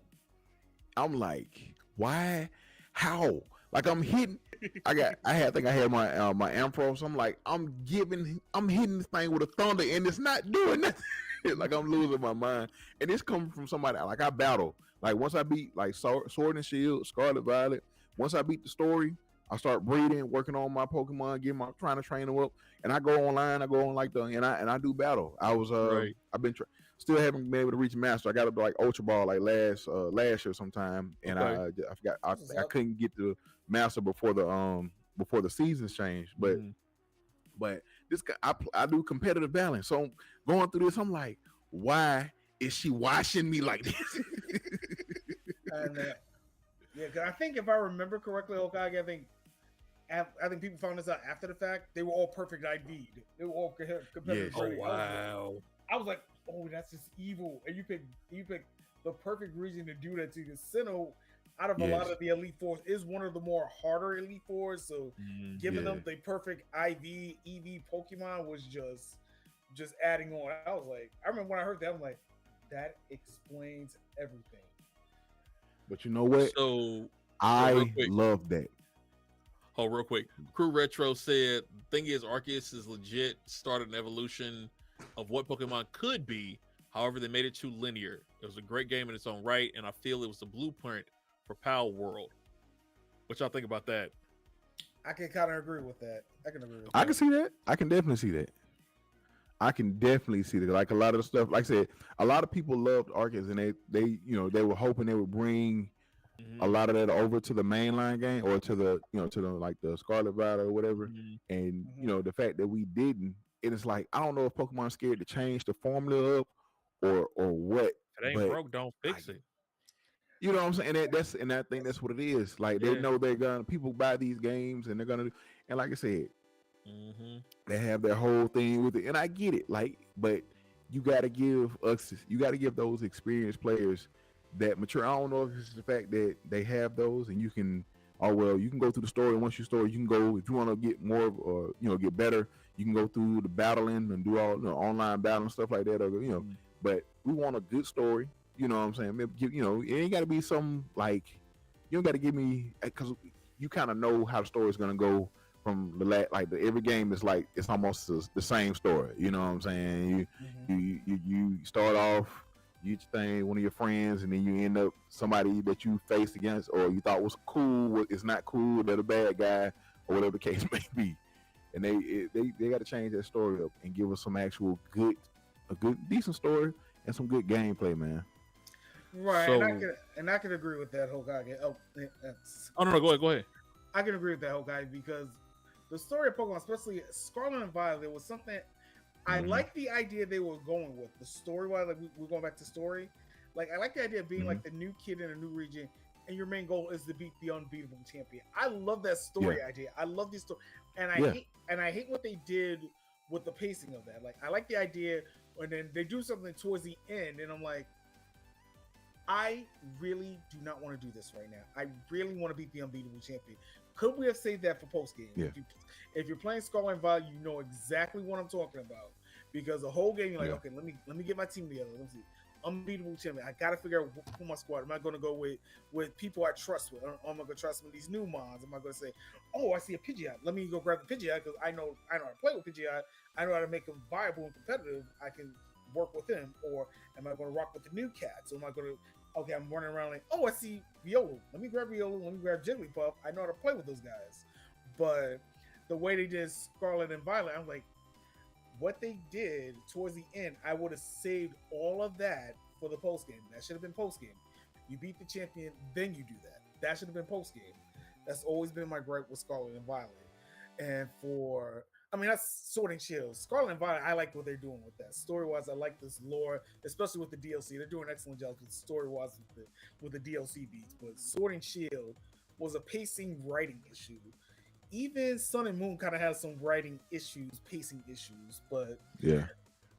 I'm like, why? How? Like I'm hitting. I think I had my my Ampro. So I'm like, I'm hitting this thing with a thunder, and it's not doing nothing. Like I'm losing my mind. And it's coming from somebody like I battle. Like once I beat like Sword and Shield, Scarlet Violet. Once I beat the story, I start breeding, working on my Pokemon, trying to train them up. And I go online. I go on like and I do battle. I was I've been still haven't been able to reach master. I got up to like Ultra Ball like last year sometime, and I forgot I couldn't get to master before the seasons changed. But but this guy I do competitive balance. So going through this, I'm like, why is she watching me like this? And yeah, because I think if I remember correctly, Hokage, I think people found this out after the fact. They were all perfect IV'd. They were all competitive. Yes. Oh wow! I was like, oh, that's just evil. And you pick the perfect reason to do that to you. Sinnoh, out of a lot of the Elite Fours, is one of the more harder Elite Fours. So giving them the perfect IV, EV Pokemon was just adding on. I was like, I remember when I heard that, I'm like, that explains everything. But you know what? So I love that. Oh, real quick. Crew Retro said, thing is, Arceus is legit started an evolution of what Pokemon could be. However, they made it too linear. It was a great game in its own right, and I feel it was the blueprint for Pal World. What y'all think about that? I can kind of agree with that. I can see that. I can definitely see that. Like a lot of the stuff, like I said, a lot of people loved Arceus, and they were hoping they would bring a lot of that over to the mainline game or to the like the Scarlet Violet or whatever. And the fact that we didn't, and it's like, I don't know if Pokemon's scared to change the formula up or what. If it ain't broke, don't fix it. You know what I'm saying? And I think that's what it is. Like they know people buy these games and they're gonna, and like I said, they have their whole thing with it, and I get it. Like, but you got to give those experienced players that mature. I don't know if it's the fact that they have those, and you can go through the story. And once you story, you can go if you want to get more or get better. You can go through the battling and do all online battling stuff like that. Or but we want a good story. You know what I'm saying? Maybe, it ain't got to be some like you don't got to give me because you kind of know how the story is gonna go. From every game is like it's almost the same story. You know what I'm saying? You start off, you get your thing, one of your friends, and then you end up somebody that you faced against or you thought was cool, is not cool, they're the bad guy, or whatever the case may be. And they got to change that story up and give us some actual a good decent story and some good gameplay, man. Right, and I can agree with that, Hokage. No, go ahead. I can agree with that, Hokage, because the story of Pokemon, especially Scarlet and Violet, was something I like the idea they were going with. The story-wise, like we're going back to story. Like I like the idea of being like the new kid in a new region, and your main goal is to beat the unbeatable champion. I love that story idea. I love this story, and I hate what they did with the pacing of that. Like I like the idea, and then they do something towards the end, and I'm like, I really do not want to do this right now. I really want to beat the unbeatable champion. Could we have saved that for post game? Yeah. If you're playing Scarlet and Violet, you know exactly what I'm talking about. Because the whole game, you're like, okay, let me get my team together. Let me see. Unbeatable champion. I gotta figure out who my squad. Am I gonna go with people I trust with? Or am I gonna trust with these new mons? Am I gonna say, oh, I see a Pidgeot. Let me go grab the Pidgeot because I know how to play with Pidgeot. I know how to make him viable and competitive. I can work with him. Or am I gonna rock with the new cats? Or am I gonna I'm running around like, oh, I see Riolu. Let me grab Riolu. Let me grab Jigglypuff. I know how to play with those guys. But the way they did Scarlet and Violet, I'm like, what they did towards the end, I would have saved all of that for the post game. That should have been post game. You beat the champion, then you do that. That should have been post game. That's always been my gripe with Scarlet and Violet. And for I mean, that's Sword and Shield. Scarlet and Violet, I like what they're doing with that. Story-wise, I like this lore, especially with the DLC. They're doing an excellent job with story-wise with the DLC beats. But Sword and Shield was a pacing writing issue. Even Sun and Moon kind of has some writing issues, pacing issues. But Yeah,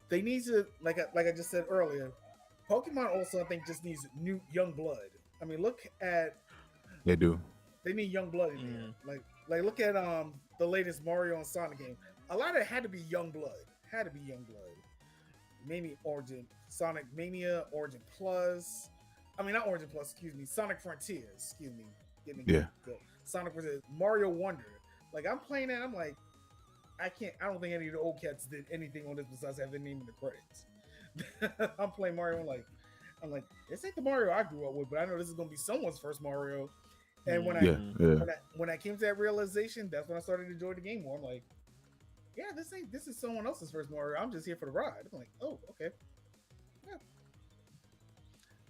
they need to, like I just said earlier, Pokemon also, I think, just needs new young blood. I mean, look at they do. they need young blood in there. Like look at the latest Mario and Sonic game. A lot of it had to be young blood. Had to be young blood. Maybe Origin, Sonic Mania, Origin Plus. I mean, not Origin Plus. Excuse me, Sonic Frontiers. Excuse me. Get me good. Sonic Frontiers, Mario Wonder. Like I'm playing that, I'm like, I don't think any of the old cats did anything on this besides have their name in the credits. I'm playing Mario. I'm like, this ain't the Mario I grew up with, but I know this is gonna be someone's first Mario. And when I came to that realization, that's when I started to enjoy the game more. I'm like, yeah, this is someone else's first Mario. I'm just here for the ride. I'm like, oh, okay. Yeah.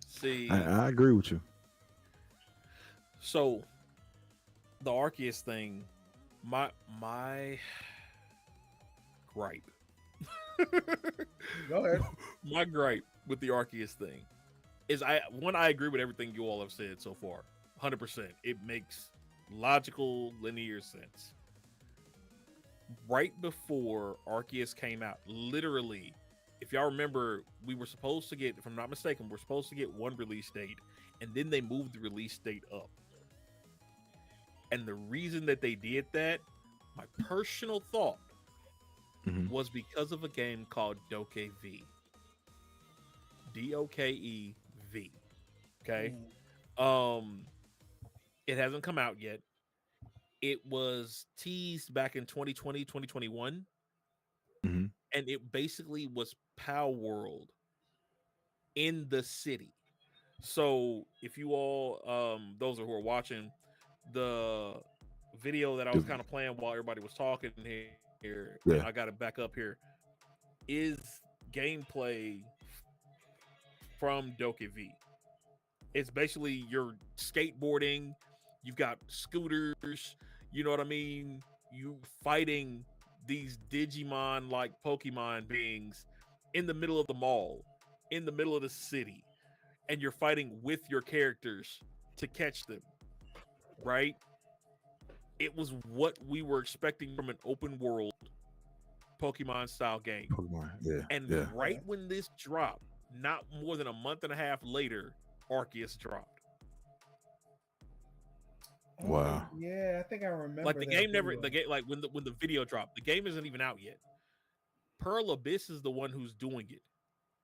See, I agree with you. so the Arceus thing, my gripe. Go ahead. My gripe with the Arceus thing is I agree with everything you all have said so far. 100%. It makes logical, linear sense. Right before Arceus came out, literally, if y'all remember, we were supposed to get, if I'm not mistaken, we're supposed to get one release date, and then they moved the release date up. And the reason that they did that, my personal thought, was because of a game called Dokev. Dokev. Okay. It hasn't come out yet. It was teased back in 2020, 2021. And it basically was Pow World in the city. So if you all, those who are watching the video that I was kind of playing while everybody was talking here, and I got it back up here, is gameplay from Dokev. It's basically you're skateboarding, you've got scooters, you know what I mean? You fighting these Digimon like Pokemon beings in the middle of the mall, in the middle of the city, and you're fighting with your characters to catch them, right? It was what we were expecting from an open world Pokemon style game. Right when this dropped, not more than a month and a half later, Arceus dropped. Wow. Yeah, I think I remember. Like the game like when the video dropped, the game isn't even out yet. Pearl Abyss is the one who's doing it.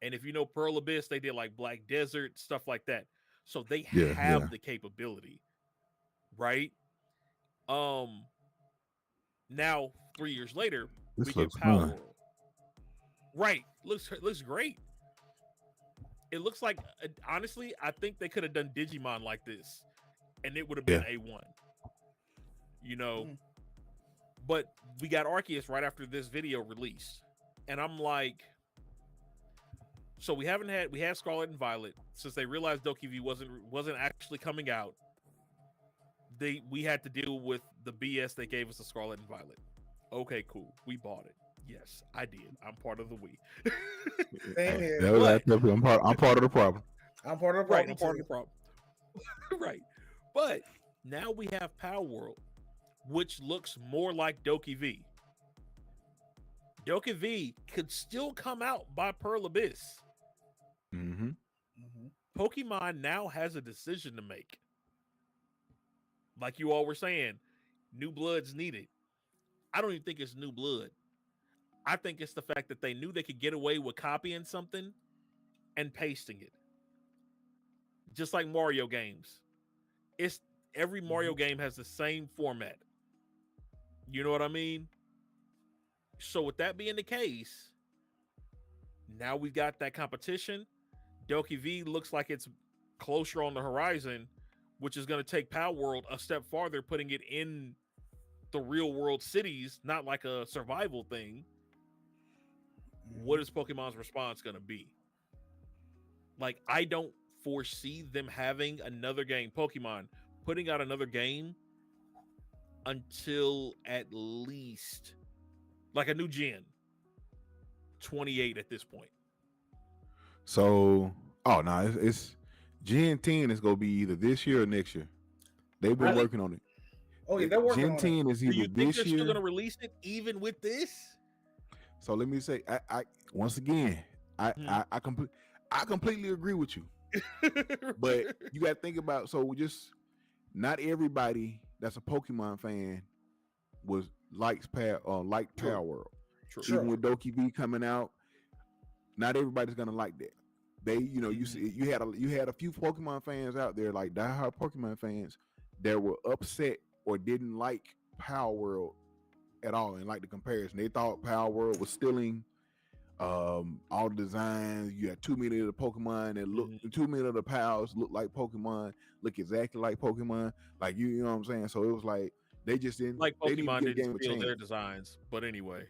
And if you know Pearl Abyss, they did like Black Desert, stuff like that. So they have the capability. Right? Now 3 years later, we get Power World. Right. Looks great. It looks like, honestly, I think they could have done Digimon like this, and it would have been A1. You know, but we got Arceus right after this video released, and I'm like, so we had Scarlet and Violet since they realized Dokev wasn't actually coming out. We had to deal with the BS they gave us the Scarlet and Violet. Okay, cool. We bought it. Yes, I did. I'm part of the we. I'm part of the problem. I'm part of the problem. Right, I'm part of the problem. Right. But now we have Power World, which looks more like Dokev. Dokev could still come out by Pearl Abyss. Pokemon now has a decision to make. Like you all were saying, new blood's needed. I don't even think it's new blood. I think it's the fact that they knew they could get away with copying something and pasting it. Just like Mario games. Every Mario game has the same format. You know what I mean? So with that being the case, now we've got that competition. Dokev looks like it's closer on the horizon, which is going to take Power World a step farther, putting it in the real world cities, not like a survival thing. What is Pokemon's response going to be? Like, I don't foresee them having another game, Pokemon putting out another game until at least like a new gen. 28 at this point. So, it's Gen 10 is gonna be either this year or next year. They've been working on it. Oh yeah, they're working on Gen 10 it. is Do either you think this they're year. still going to release it even with this? So let me say, I once again, I completely agree with you. But you got to think about, so just not everybody that's a Pokemon fan likes Power World. True. Even with Doki V coming out, not everybody's gonna like that. They, you see, you had a few Pokemon fans out there, like diehard Pokemon fans, that were upset or didn't like Power World at all, and like the comparison. They thought Power World was stealing all the designs. You had too many of the Pokemon that look, too many of the pals look like Pokemon, look exactly like Pokemon. Like you know what I'm saying? So it was like they just didn't Like they didn't Pokemon get a didn't game steal of their chance. designs, but anyway.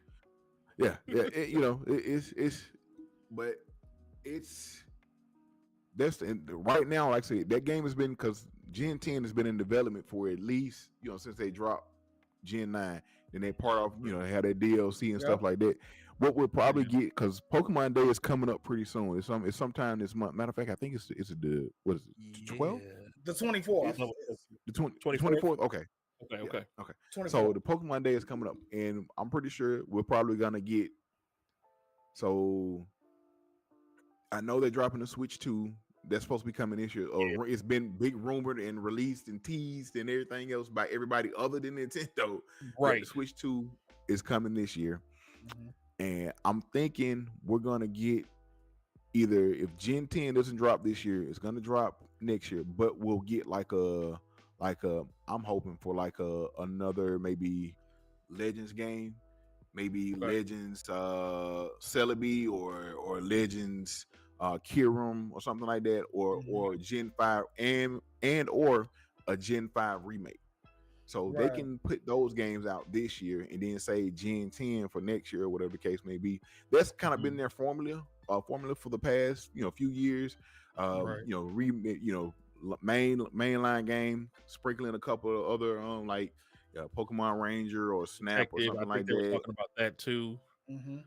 Yeah, but right now, like I said, that game has been, because Gen 10 has been in development for at least, since they dropped Gen 9. Then they part off, they have that DLC and stuff like that. What we'll probably get, because Pokemon Day is coming up pretty soon. It's sometime this month. Matter of fact, I think it's the what is it, 12? The 24th. The 24th? Okay. Okay. 24th. So the Pokemon Day is coming up, and I'm pretty sure we're probably gonna get. So I know they're dropping the Switch 2. That's supposed to be coming this year. It's been big rumored and released and teased and everything else by everybody other than Nintendo. Right. The Switch 2 is coming this year. And I'm thinking we're gonna get, either if Gen 10 doesn't drop this year, it's gonna drop next year, but we'll get I'm hoping for another maybe Legends game, maybe Legends Celebi or Legends Kyurem or something like that, or Gen 5 and or a Gen 5 remake. So they can put those games out this year and then say Gen 10 for next year or whatever the case may be. That's kind of been their formula for the past few years. Mainline game, sprinkling a couple of other Pokemon Ranger or Snap or something like that. Talking about that too.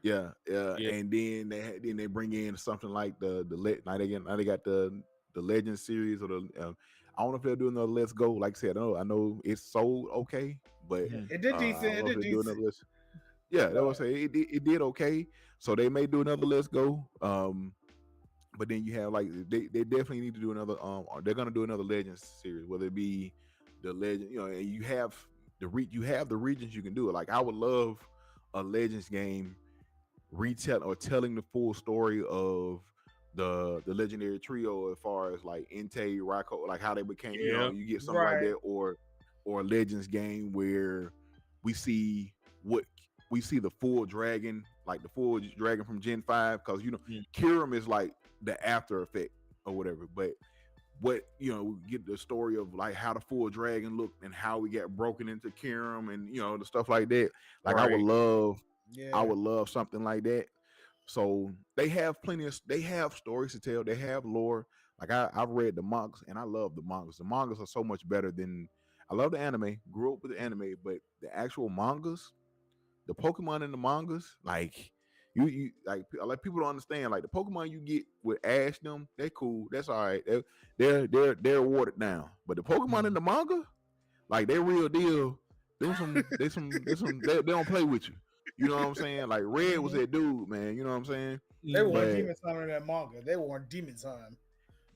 Yeah. And then they bring in something like now they got the Legend series, or I don't know if they'll do another Let's Go. Like I said, I know it's sold okay, but it did decent. Yeah, that was say it did okay. So they may do another Let's Go. But then you have they definitely need to do another. They're gonna do another Legends series, whether it be the Legend, and you have the regions you can do it. Like I would love a Legends game telling the full story of the legendary trio, as far as like Entei, Raikou, like how they became. You get something like that, or a Legends game where we see the full dragon, like the full dragon from Gen 5, because Kyurem is like the after effect or whatever, but we get the story of like how the full dragon looked and how we got broken into Kyurem and the stuff like that. Like I would love something like that. So they have they have stories to tell, they have lore. Like I've read the mangas and I love the mangas. The mangas are so much better than, I love the anime, grew up with the anime, but the actual mangas, the Pokemon in the mangas, like you like people don't understand. Like the Pokemon you get with Ash, they're cool. That's all right. They're watered down. But the Pokemon in the manga, like they real deal. They don't play with you. You know what I'm saying? Like Red was that dude, man. You know what I'm saying? They were on Demon Time in that manga. They were on Demon Time.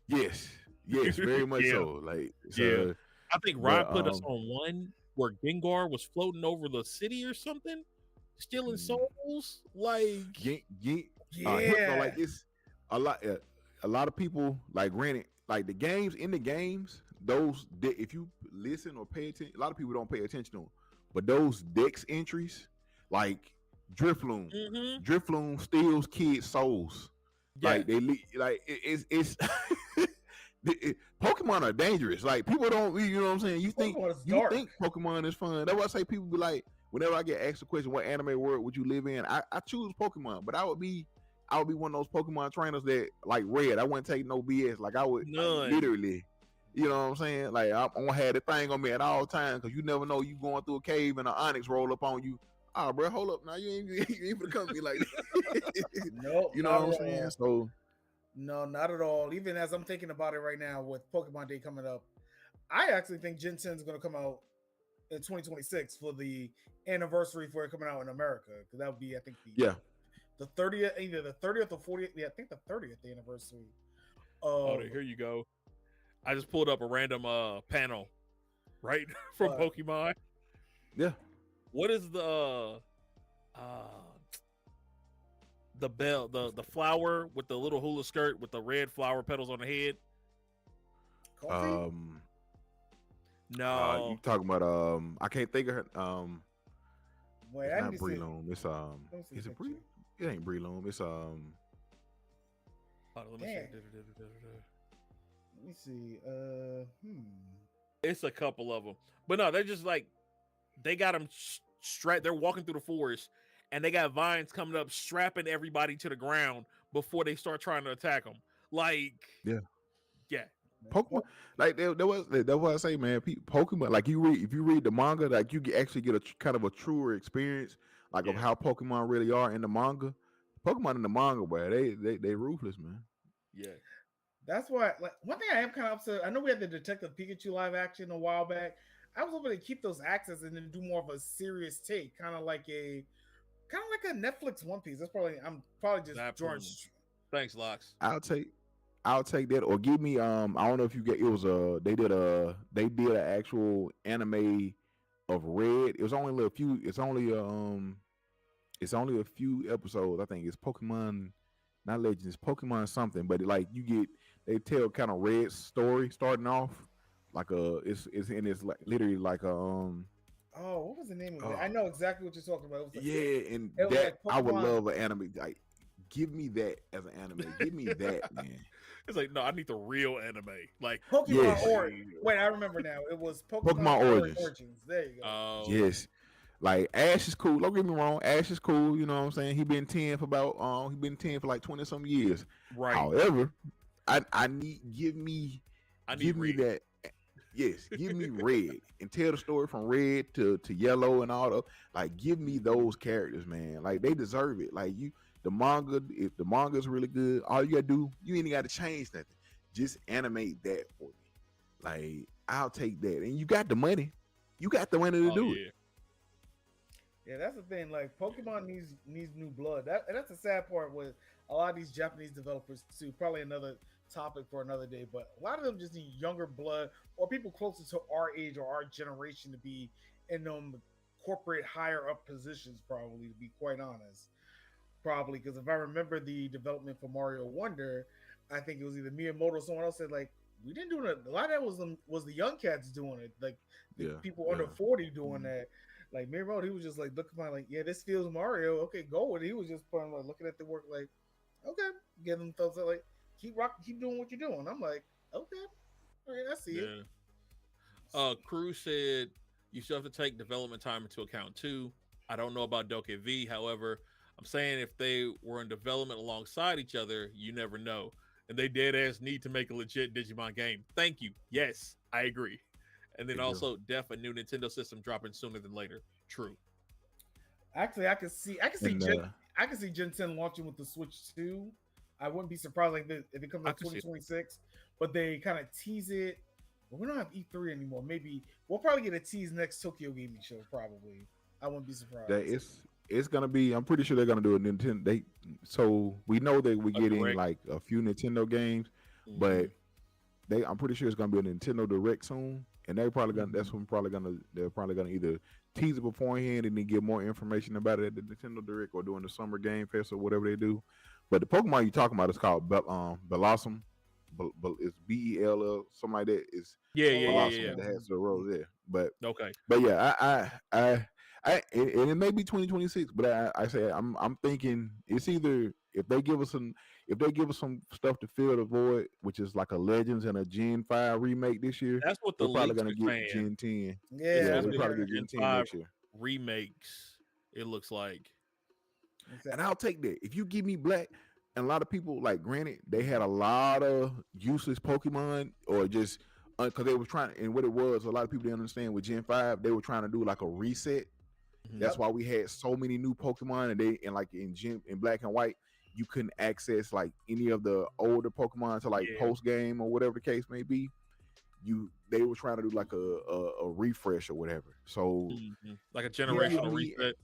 Yes, very much so. Like I think Rod put us on one where Gengar was floating over the city or something, stealing souls. Like like it's a lot of people, like, granted, like the games, those if you listen or pay attention, a lot of people don't pay attention to them, but those Dex entries, like Drifloon steals kids' souls. Like it's Pokemon are dangerous. Like people don't, you know what I'm saying? You think Pokemon is fun. That's why I say people be like, whenever I get asked the question, what anime world would you live in? I choose Pokemon, but I would be one of those Pokemon trainers that like Red. I wouldn't take no BS. Like I would literally, you know what I'm saying? Like I'm gonna have the thing on me at all times, because you never know, you going through a cave and an Onyx roll up on you. Ah, bro, hold up. Now you ain't gonna come to me like that. Nope, You know not what I'm at saying? all. So No, not at all. Even as I'm thinking about it right now with Pokemon Day coming up, I actually think Gen 10 is going to come out in 2026 for the anniversary for it coming out in America. Because that would be, I think, yeah. the 30th, either the 30th or 40th. Yeah, I think the 30th anniversary. Oh, here you go. I just pulled up a random panel, right, from Pokemon. Yeah. What is the bell, the flower with the little hula skirt with the red flower petals on the head? Coffee? No. You talking about I can't think of her. Wait, it's I not need to see. Breloom. It's Let me see is the it Bre? picture. It ain't Breloom. It's Let me Damn. see. Let me see. It's a couple of them, but no, they're just like they got them strapped. They're walking through the forest, and they got vines coming up, strapping everybody to the ground before they start trying to attack them. Like, yeah. Pokemon. Like that was I say, man. Pokemon, like if you read the manga, like you actually get a kind of a truer experience, like of how Pokemon really are in the manga. Pokemon in the manga, boy, they ruthless, man. Yeah. That's why, like, one thing I am kind of upset. I know we had the Detective Pikachu live action a while back. I was hoping to keep those accents and then do more of a serious take, kind of like a Netflix One Piece. I'm probably just drawing. Thanks, Lox. I'll take that, or give me I don't know if you get it was they did an actual anime of Red. It was only a few. It's only a few episodes. I think it's Pokemon, not Legends, it's Pokemon something. But they tell kind of Red's story starting off like it's like literally like Oh, what was the name of it? I know exactly what you're talking about. And that I would love an anime. Like, give me that as an anime. Give me that, man. It's like, no, I need the real anime. Like Pokemon Origins. Wait, I remember now. It was Pokemon Origins. There you go. Yes. Like Ash is cool. Don't get me wrong. Ash is cool. You know what I'm saying? He been 10 for like 20 some years. Right. However, give me that. Yes, give me Red and tell the story from Red to Yellow and all the like. Give me those characters, man. Like they deserve it. Like the manga. If the manga is really good, all you gotta do, you ain't got to change nothing. Just animate that for me. Like I'll take that, and you got the money. You got the money to do it. Yeah, that's the thing. Like Pokemon needs new blood. That's the sad part with a lot of these Japanese developers too. Probably another topic for another day. But a lot of them just need younger blood or people closer to our age or our generation to be in them corporate higher up positions. Probably, to be quite honest. Probably because if I remember the development for Mario Wonder, I think it was either Miyamoto or someone else said like we didn't do it. A lot of that was the young cats doing it. Like people under 40 doing that. Like Miyamoto, he was just like looking at like, yeah, this feels Mario. Okay, go with it. He was just putting like looking at the work like, okay, give them thumbs up like keep doing what you're doing. I'm like, okay, all right, I see it. Crew said you still have to take development time into account too. I don't know about Doke V, however, I'm saying if they were in development alongside each other, you never know. And they dead ass need to make a legit Digimon game. Thank you. Yes, I agree. And then also, a new Nintendo system dropping sooner than later. True. Actually, I can see Gen 10 launching with the Switch 2. I wouldn't be surprised like if it comes out 2026. But they kind of tease it. But we don't have E3 anymore. Maybe we'll probably get a tease next Tokyo Gaming Show. Probably. I wouldn't be surprised. It's gonna be. I'm pretty sure they're gonna do a Nintendo. So we know that we're getting like a few Nintendo games, but I'm pretty sure it's gonna be a Nintendo Direct soon. And they're probably gonna. That's when they're probably gonna either tease it beforehand and then get more information about it at the Nintendo Direct or during the Summer Game Fest or whatever they do. But the Pokemon you're talking about is called Blossom. It's BELL, something like that. It's Blossom that has the rose there. But yeah, and it may be 2026. But I say I'm thinking it's either if they give us some stuff to fill the void, which is like a Legends and a Gen 5 remake this year. That's what we're probably gonna get Gen 10. Yeah, we're probably get Gen 10 next year. Remakes, it looks like. And I'll take that. If you give me Black, and a lot of people, like, granted, they had a lot of useless Pokemon, or just because they were trying, and what it was, a lot of people didn't understand with Gen 5, they were trying to do like a reset. That's why we had so many new Pokemon, and like in Black and White, you couldn't access like any of the older Pokemon to like post game or whatever the case may be. They were trying to do like a refresh or whatever. So like a generational reset.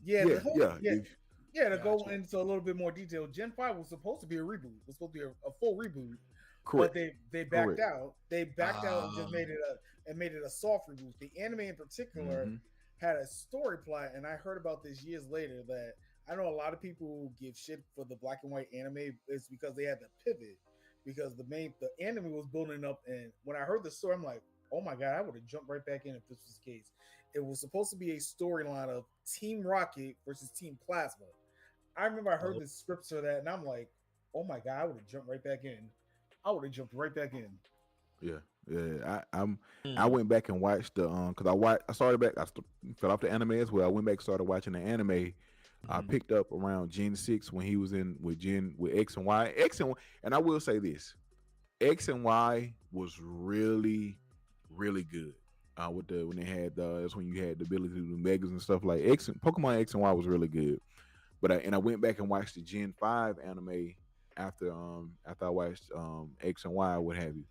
To go into a little bit more detail, Gen 5 was supposed to be a reboot. It was supposed to be a full reboot. Correct. But they backed out. They backed out and just made it a soft reboot. The anime in particular had a story plot, and I heard about this years later that I know a lot of people give shit for the Black and White anime. It's because they had to pivot because the anime was building up, and when I heard the story, I'm like, oh my god, I would have jumped right back in if this was the case. It was supposed to be a storyline of Team Rocket versus Team Plasma. I remember I heard the scripts for that, and I'm like, oh my god, I would have jumped right back in. I went back and watched the because I started back. I fell off the anime as well. I went back and started watching the anime. I picked up around Gen 6 when he was in with X and Y. And I will say this, X and Y was really, really good. When they had that's when you had the ability to do megas and stuff like Pokemon X and Y was really good. But I went back and watched the Gen 5 anime after I watched X and Y, what have you.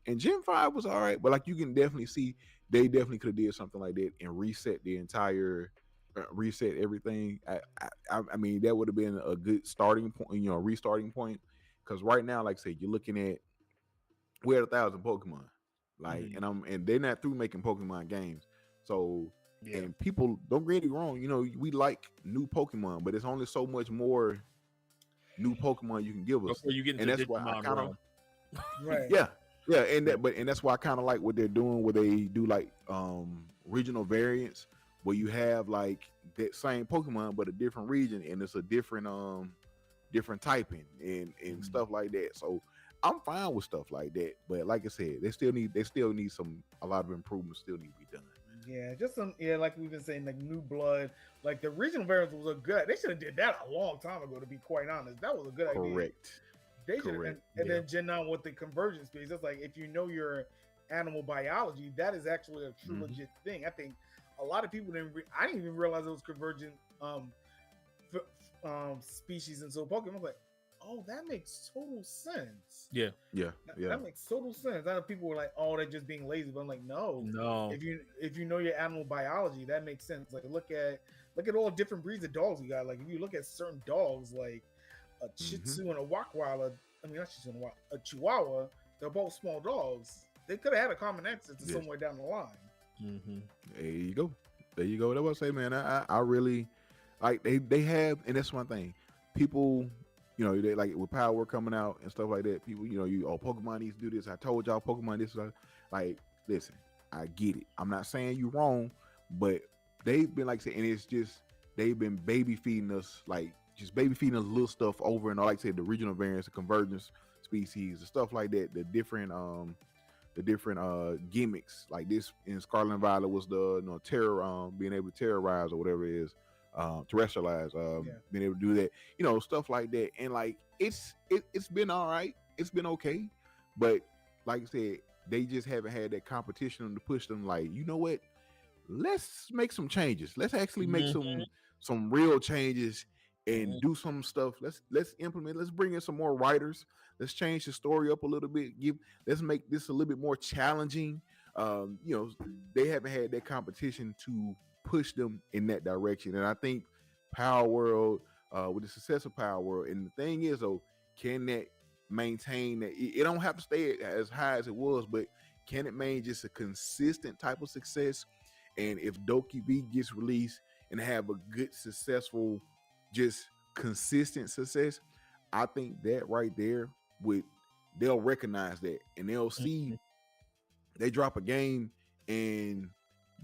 And Gen 5 was all right, but like you can definitely see they definitely could have did something like that and reset the entire reset everything. I mean that would have been a good starting point, restarting point. Because right now, like I said, you're looking at we're at 1,000 Pokemon. Like and they're not through making Pokemon games. So and people don't get it wrong, we like new Pokemon, but it's only so much more new Pokemon you can give us. Before you get into and that's why I kind of right. And that's why I kind of like what they're doing, where they do like regional variants, where you have like that same Pokemon but a different region, and it's a different different typing and stuff like that. So I'm fine with stuff like that, but like I said, they still need a lot of improvements still need to be done. Yeah, just some like we've been saying, like new blood, like the regional variants was a good. They should have did that a long time ago. To be quite honest, that was a good idea. Correct. They should, and then Gen 9 with the convergence piece. That's like if you know your animal biology, that is actually a true legit thing. I think a lot of people I didn't even realize it was convergent species and so Pokemon. I'm like, oh, that makes total sense. That makes total sense. I know people were like, oh, they're just being lazy, but I'm like, no. If you know your animal biology, that makes sense. Like look at all different breeds of dogs you got. Like if you look at certain dogs, like a Shih Tzu and a Rottweiler, not Shih Tzu and a Chihuahua, they're both small dogs. They could have had a common ancestor somewhere down the line. There you go. That's what I say, man. I really like they have, and that's one thing. People, they like with Power coming out and stuff like that. People, Pokemon needs to do this. I told y'all Pokemon this. Like, listen, I get it. I'm not saying you're wrong, but they've been like saying, and it's just they've been baby feeding us little stuff over and like I said, the regional variants, the convergence species, the stuff like that, the different gimmicks. Like this in Scarlet and Violet was the terror, being able to terrorize or whatever it is, terrestrialize, being able to do that, stuff like that. And like it's been all right, it's been okay, but like I said, they just haven't had that competition to push them. Like, you know what? Let's make some changes. Let's actually make some real changes and do some stuff. Let's implement. Let's bring in some more writers. Let's change the story up a little bit. Let's make this a little bit more challenging. They haven't had that competition to push them in that direction. And I think Power World, with the success of Power World, and the thing is though, can that maintain that? It don't have to stay as high as it was, but can it maintain just a consistent type of success? And if Doki V gets released and have a good, successful, just consistent success, I think that right there they'll recognize that, and they'll see they drop a game and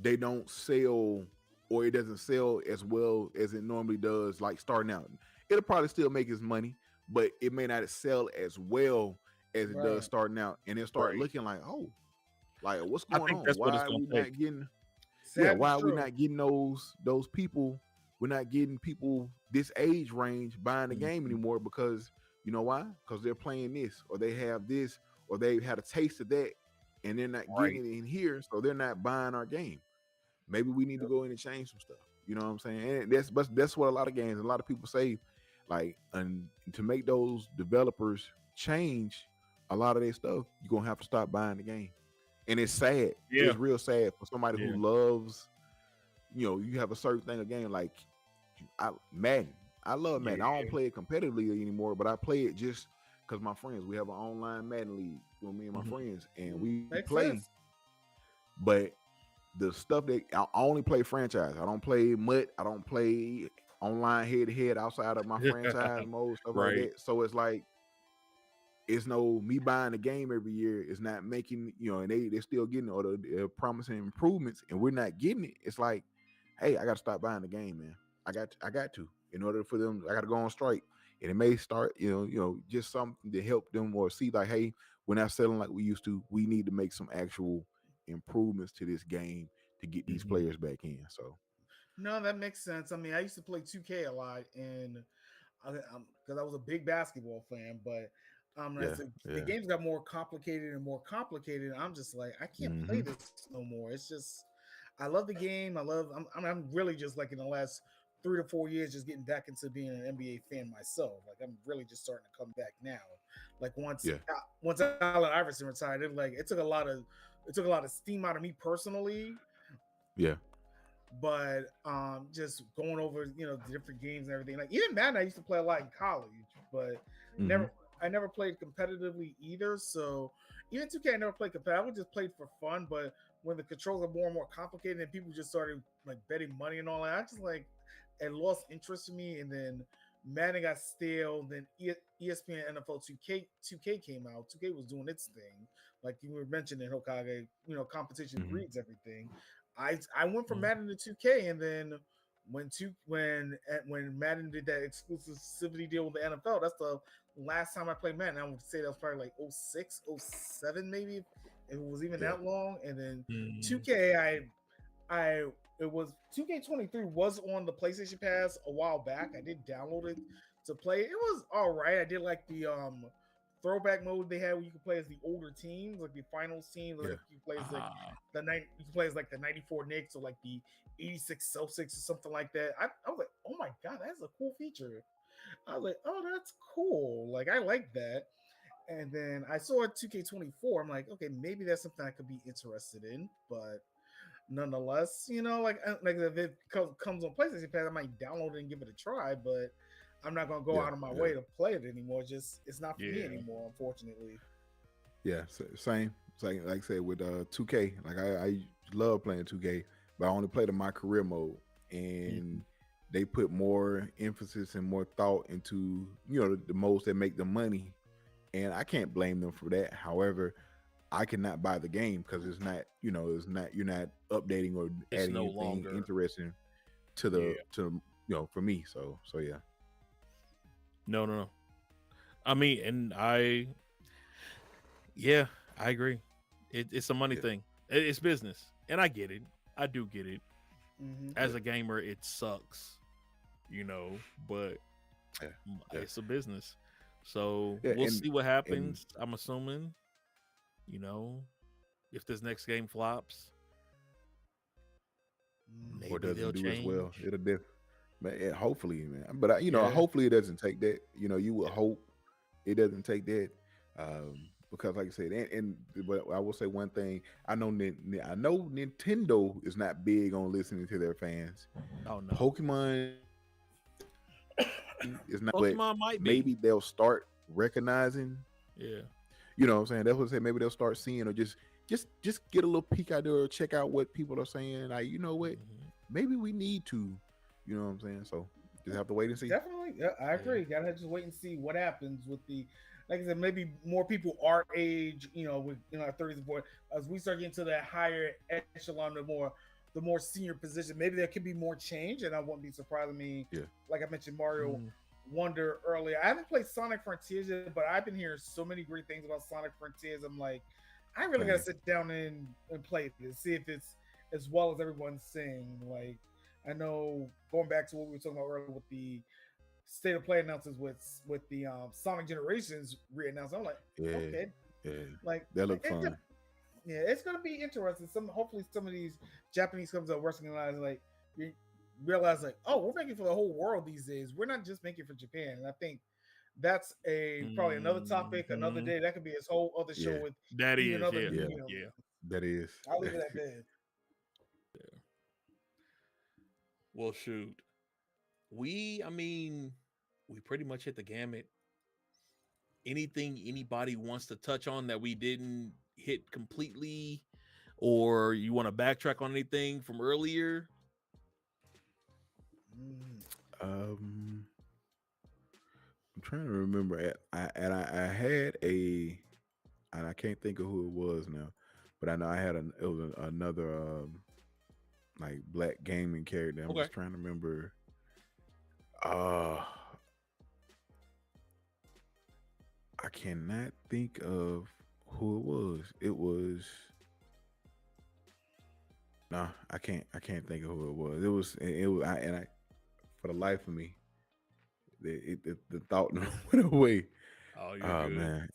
they don't sell, or it doesn't sell as well as it normally does, like starting out. It'll probably still make its money, but it may not sell as well as it does starting out, and they'll start looking like, oh, like what's going on? Why are we not getting? Why are we not getting those people? We're not getting people this age range buying the game anymore, because you know why? Because they're playing this, or they have this, or they had a taste of that, and they're not getting it in here, so they're not buying our game. Maybe we need to go in and change some stuff. You know what I'm saying? And that's what a lot of games, a lot of people say, like, and to make those developers change a lot of their stuff, you're gonna have to stop buying the game. And it's sad. Yeah. It's real sad for somebody Yeah. who loves, you have a certain thing of game like Madden. I love Madden. I don't play it competitively anymore, but I play it just because my friends. We have an online Madden league with me and my friends, and we Makes play. sense. But the stuff that I only play franchise. I don't play MUT. I don't play online head to head outside of my franchise mode, stuff like Right. that. So it's like, it's no me buying the game every year. It's not making, and they're still getting or they're promising improvements, and we're not getting it. It's like, hey, I got to stop buying the game, man. I got to. In order for them, I got to go on strike, and it may start, just something to help them or see like, hey, we're not selling like we used to. We need to make some actual improvements to this game to get these players back in. So No, that makes sense. I mean, I used to play 2K a lot, and because I was a big basketball fan, but as the games got more complicated and more complicated, I'm just like, I can't play this no more. It's just, I love the game. I'm really just like in the last 3 to 4 years, just getting back into being an NBA fan myself. Like, I'm really just starting to come back now. Like once Allen Iverson retired, it took a lot of steam out of me personally. Yeah. But just going over the different games and everything, like even Madden I used to play a lot in college, but I never played competitively either. So even 2K I never played competitive. I just played for fun. But when the controls are more and more complicated and people just started like betting money and all that, I just like it lost interest in me. And then Madden got stale. Then ESPN NFL 2K came out. 2K was doing its thing, like you were mentioning, Hokage. Competition breeds everything. I went from Madden to 2K, and then when Madden did that exclusivity deal with the NFL, that's the last time I played Madden. I would say that was probably like 06, 07 maybe, if it was even that long. And then 2K, it was 2K23 was on the PlayStation Pass a while back. I did download it to play. It was all right. I did like the throwback mode they had where you could play as the older teams, like the finals team. Like you play as you can play as like the 94 Knicks or like the 86 Celtics or something like that. I was like, oh my god, that's a cool feature. I was like, oh, that's cool. Like, I like that. And then I saw 2K24. I'm like, okay, maybe that's something I could be interested in. But nonetheless, like if it comes on PlayStation Pass, I might download it and give it a try. But I'm not gonna go out of my way to play it anymore. Just it's not for me anymore, unfortunately. Yeah, same. Like I said with 2K, like I love playing 2K, but I only played in my career mode, and they put more emphasis and more thought into the modes that make the money, and I can't blame them for that. However, I cannot buy the game because it's not you're not updating or adding anything interesting to the for me. So yeah. No. I mean, and I agree. It's a money thing. It's business, and I get it. I do get it. As a gamer, it sucks, but it's a business. So we'll see what happens. I'm assuming, if this next game flops, maybe or doesn't do change. as well, it'll man, hopefully, man. But hopefully it doesn't take that. You would hope it doesn't take that, because, like I said, but I will say one thing. I know Nintendo is not big on listening to their fans. Oh no, Pokemon is not. Pokemon might be. Maybe they'll start recognizing. Yeah, you know what I'm saying. That's what I say. Maybe they'll start seeing, or just get a little peek out there, or check out what people are saying. Like, you know what? Maybe we need to. You know what I'm saying? So just have to wait and see. Definitely. Yeah, I agree. Gotta just wait and see what happens with like I said, maybe more people our age, with our 30s and 40s, as we start getting to that higher echelon, the more senior position, maybe there could be more change, and I wouldn't be surprised. Like I mentioned, Mario Wonder earlier. I haven't played Sonic Frontiers yet, but I've been hearing so many great things about Sonic Frontiers. I'm like, I really gotta sit down and play this, see if it's as well as everyone's saying. Like, I know, going back to what we were talking about earlier with the state of play announcements with the Sonic Generations re-announcement, I'm like, okay, like that look fun. It's gonna be interesting. Hopefully some of these Japanese companies are recognizing, like, realize like, oh, we're making for the whole world these days. We're not just making for Japan. And I think that's probably another topic, another Mhm. day. That could be his whole other show Yeah, with That even is, other yeah, yeah, mediums. yeah. that is. I'll leave it at that. Well, shoot, I mean, we pretty much hit the gamut. Anything anybody wants to touch on that we didn't hit completely, or you want to backtrack on anything from earlier? Mm. I'm trying to remember. I had a, and I can't think of who it was now, but I know I had another like black gaming character. I'm Okay. just trying to remember. Uh, I cannot think of who it was. It was no, I can't. I can't think of who it was. It was. I for the life of me, the thought went away. Oh, you're Oh good. man,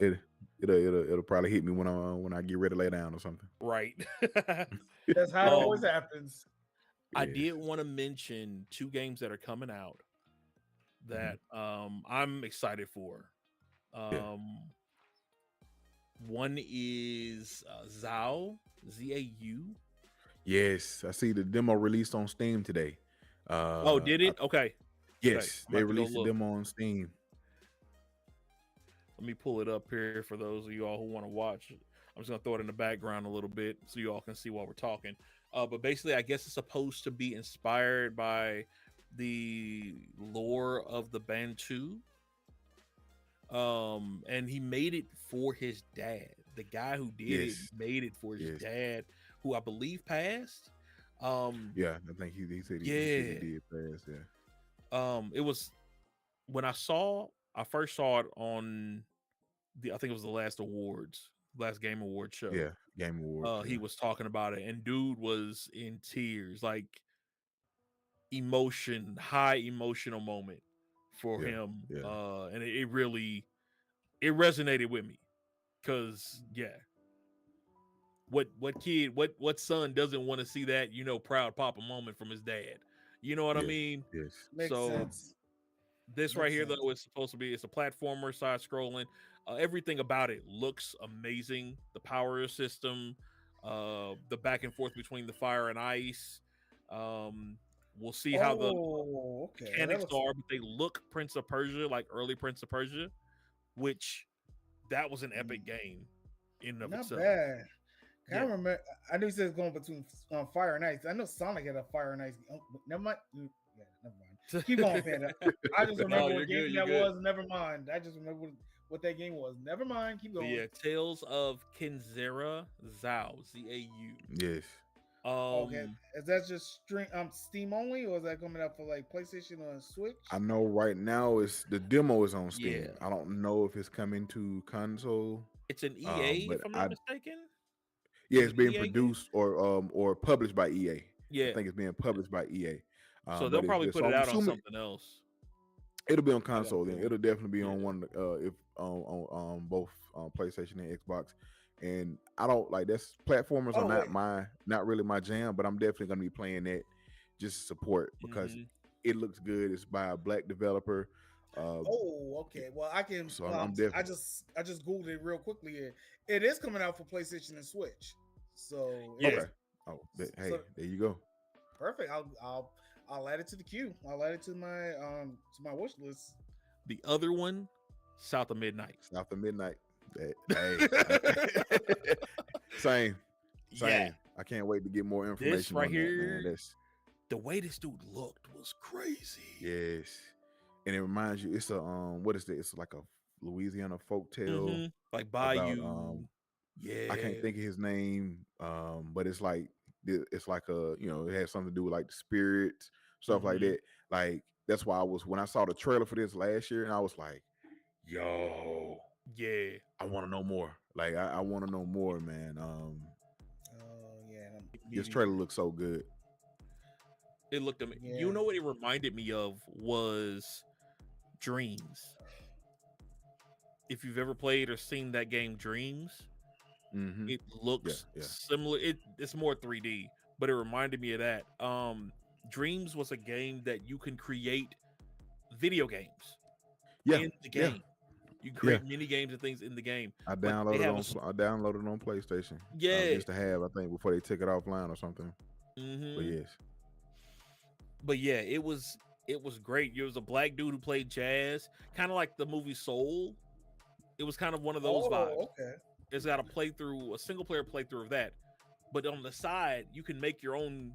it'll probably hit me when I get ready to lay down or something. Right. That's how it always happens. I Yes. did want to mention 2 games that are coming out that I'm excited for. Yeah. One is Zao, ZAU. Yes, I see the demo released on Steam today. Oh, did it? Okay. Yes, I'm they about to go released the look. demo on Steam. Let me pull it up here for those of you all who want to watch. I'm just gonna throw it in the background a little bit so you all can see while we're talking. But basically, I guess it's supposed to be inspired by the lore of the Bantu. And he made it for his dad. The guy who did it Yes. made it for his Yes. dad, who I believe passed. Yeah, I think he said he Yeah. did pass. Yeah. It was when I first saw it on I think it was the last Game Awards show. Yeah, Game Awards. He was talking about it, and dude was in tears, like high emotional moment for Yeah, him. yeah. And it really resonated with me because what son doesn't want to see that proud papa moment from his dad? You know what I Yes, mean? yes. Makes So sense. this right Makes here sense. though is supposed to be it's a platformer, side scrolling. Everything about it looks amazing. The power system, the back and forth between the fire and ice. We'll see how the Oh, okay. That mechanics looks are, but they look Prince of Persia, like early Prince of Persia, which that was an epic game in and of not itself. bad. I Yeah. remember. I knew you said it's going between fire and ice. I know Sonic had a fire and ice. Oh, never mind. Yeah, never mind. Keep going, Panda. I just remember No, what you're game good, that you're was. Never mind. I just remember what that game was. Never mind. Keep But going. yeah, Tales of Kenzera Zao, ZAU. Yes. Okay, is that just Steam only, or is that coming out for like PlayStation or Switch? I know right now the demo is on Steam. Yeah. I don't know if it's coming to console. It's an EA, but if I'm not mistaken. Yeah, it's being EA game? produced or published by EA. Yeah. I think it's being published by EA. So they'll probably put it out on something else. It'll be on console then. cool. It'll definitely be on one if on both PlayStation and Xbox. And I don't like that's platformers are not really my jam, but I'm definitely gonna be playing that just to support because it looks good. It's by a black developer. Okay. Well, I can. So I'm definitely. I just googled it real quickly here. It is coming out for PlayStation and Switch. So Okay. Oh, hey, there you go. Perfect. I'll add it to the queue. I'll add it to my wish list. The other one, South of Midnight. South of Midnight. Hey. Same. Yeah. I can't wait to get more information. This right on here, that, man. the way this dude looked was crazy. Yes, and it reminds you. It's a what is it? It's like a Louisiana folktale, like Bayou. About, yeah, I can't think of his name, but it's like a it has something to do with like the spirits, stuff like that. Like that's why when I saw the trailer for this last year, and I was like, yo. Yeah, I want to know more. Like I want to know more, man. This trailer looks so good. It looked amazing. Yeah. You know what it reminded me of was Dreams. If you've ever played or seen that game Dreams, it looks similar. It's more 3D, but it reminded me of that. Dreams was a game that you can create video games Yeah, in the yeah, game. You can yeah. create mini games and things in the game. I But they downloaded have on I downloaded on PlayStation. yeah. Just to have, I think, before they took it offline or something. But hmm yes, But yeah, it was great. It was a black dude who played jazz, kind of like the movie Soul. It was kind of one of those vibes. Okay. It's got a single player playthrough of that. But on the side, you can make your own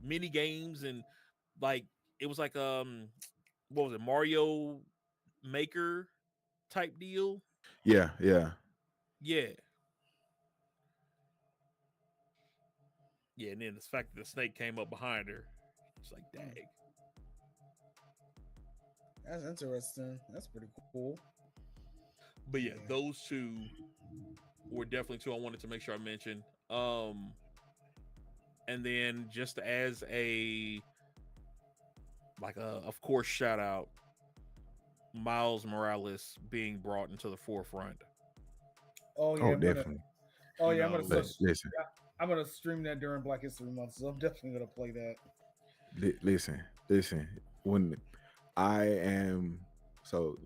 mini games and like it was like what was it, Mario Maker type deal. yeah. Yeah. Yeah, and then the fact that the snake came up behind her. It's like dang. That's interesting. That's pretty cool. But yeah, those two were definitely two I wanted to make sure I mentioned. And then just as a of course shout out, Miles Morales being brought into the forefront. Oh yeah, Oh, definitely. I'm gonna Listen, I'm gonna stream that during Black History Month, so I'm definitely gonna play that. listen. When I am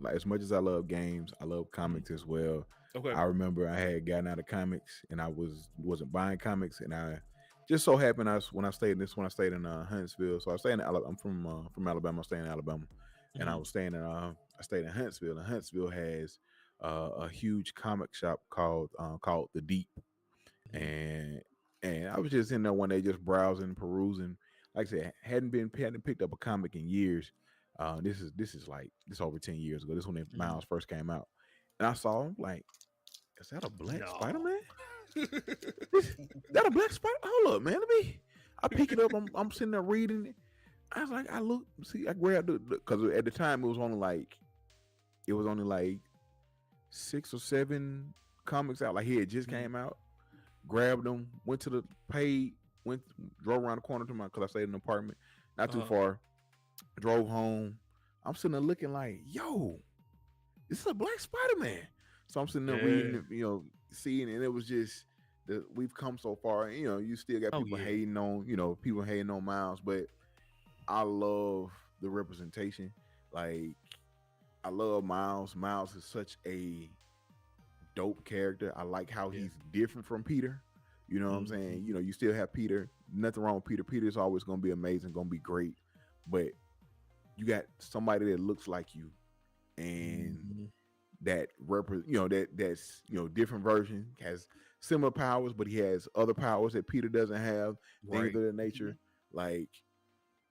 like, as much as I love games, I love comics as well. Okay. I remember I had gotten out of comics and I wasn't buying comics, and I just so happened when I stayed in Huntsville. So I stayed in Alabama. I'm from Alabama. I stayed in Alabama, and I was staying in I stayed in Huntsville. And Huntsville has a huge comic shop called The Deep, and I was just in there one day just browsing, perusing. Like I said, hadn't picked up a comic in years. This is over 10 years ago. This when Miles first came out, and I saw him like, is that a black Spider-Man? That a black Spider? Hold up, man. I pick it up. I'm sitting there reading it. I was like, I grabbed it because at the time it was only like 6 or 7 comics out. Like he had just came out. Grabbed them, went to the page, drove around the corner to because I stayed in an apartment, not too far. Drove home. I'm sitting there looking like, yo, this is a black Spider-Man. So I'm sitting there reading it, seeing it, and it was just that we've come so far. You still got people hating on Miles, but I love the representation. Like, I love Miles. Miles is such a dope character. I like how he's different from Peter. You know what I'm saying? You still have Peter. Nothing wrong with Peter. Peter's always going to be amazing, going to be great. But you got somebody that looks like you, and that's different version, has similar powers, but he has other powers that Peter doesn't have. Things of that nature. Like,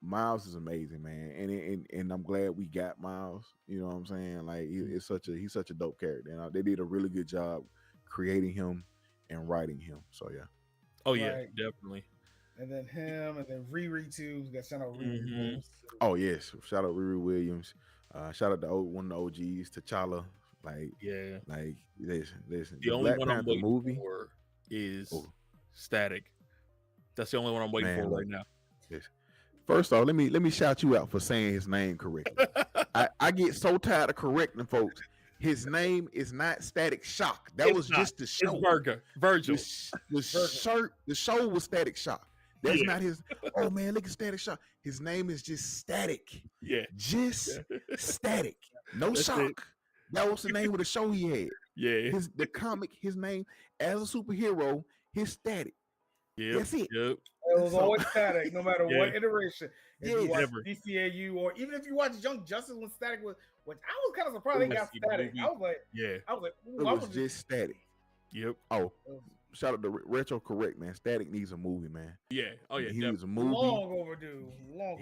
Miles is amazing, man, and I'm glad we got Miles. You know what I'm saying? Like, he's such a dope character, and they did a really good job creating him and writing him. So yeah. Oh yeah, definitely. And then him, and then Riri too. Got shout out Riri Williams. Oh yes, shout out Riri Williams. Shout out to one of the OGs, T'Challa. Like listen. The only one I'm waiting for is Static. That's the only one I'm waiting for right now. Yes. First off, let me shout you out for saying his name correctly. I get so tired of correcting folks. His name is not Static Shock. That was just the show. It's Virgil. The show was Static Shock. That's not his. Oh man, look at Static Shock. His name is just Static. Yeah. Just Static. No That's Shock. it. That was the name of the show he had. Yeah. The comic, his name as a superhero, his Static. Yeah. That's it. Yep. It was always Static, no matter what iteration. If you watch Never. DCAU, or even if you watch Young Justice when Static was, which I was kind of surprised they got Static. I was like, it was just Static. Yep. Oh, shout out to Retro Correct, man. Static needs a movie, man. Yeah. Oh yeah. He needs a movie. Long overdue.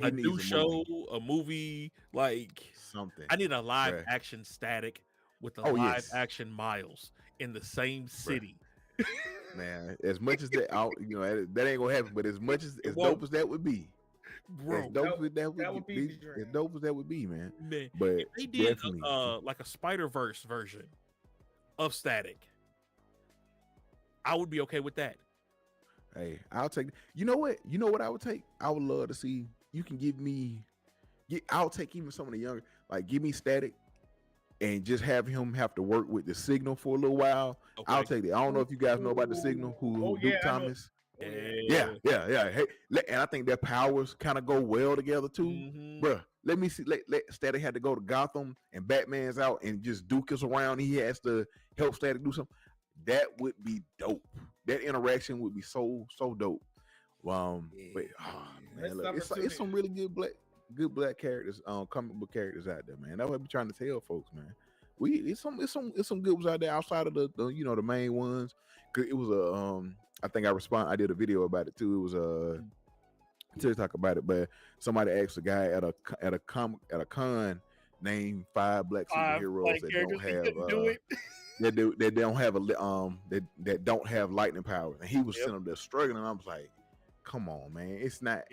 A new show, a movie, like something. I need a live action Static with a live action Miles in the same city. Man, as much as that, that ain't gonna happen. But as much as dope as that would be, bro, as dope as that would be, man. But if they did like a Spider-Verse version of Static, I would be okay with that. Hey, I'll take. You know what I would take? I would love to see. You can I'll take even some of the younger, like give me Static, and just have him have to work with the Signal for a little while. Okay. I'll take it. I don't know if you guys know about the Signal, who Duke Thomas. Yeah. Hey, and I think their powers kind of go well together too, bruh. Let me see. Let Static had to go to Gotham, and Batman's out, and just Duke is around. He has to help Static do something. That would be dope. That interaction would be so dope. But man, look, it's some really good black characters, comic book characters out there, man. That's what I be trying to tell folks, man. It's some good ones out there outside of the the main ones. Cause it was I think I did a video about it too. It was to talk about it, but somebody asked a guy at a con name 5 black superheroes that don't have that don't have that don't have lightning powers, and he was sitting up there struggling. And I was like, come on, man, it's not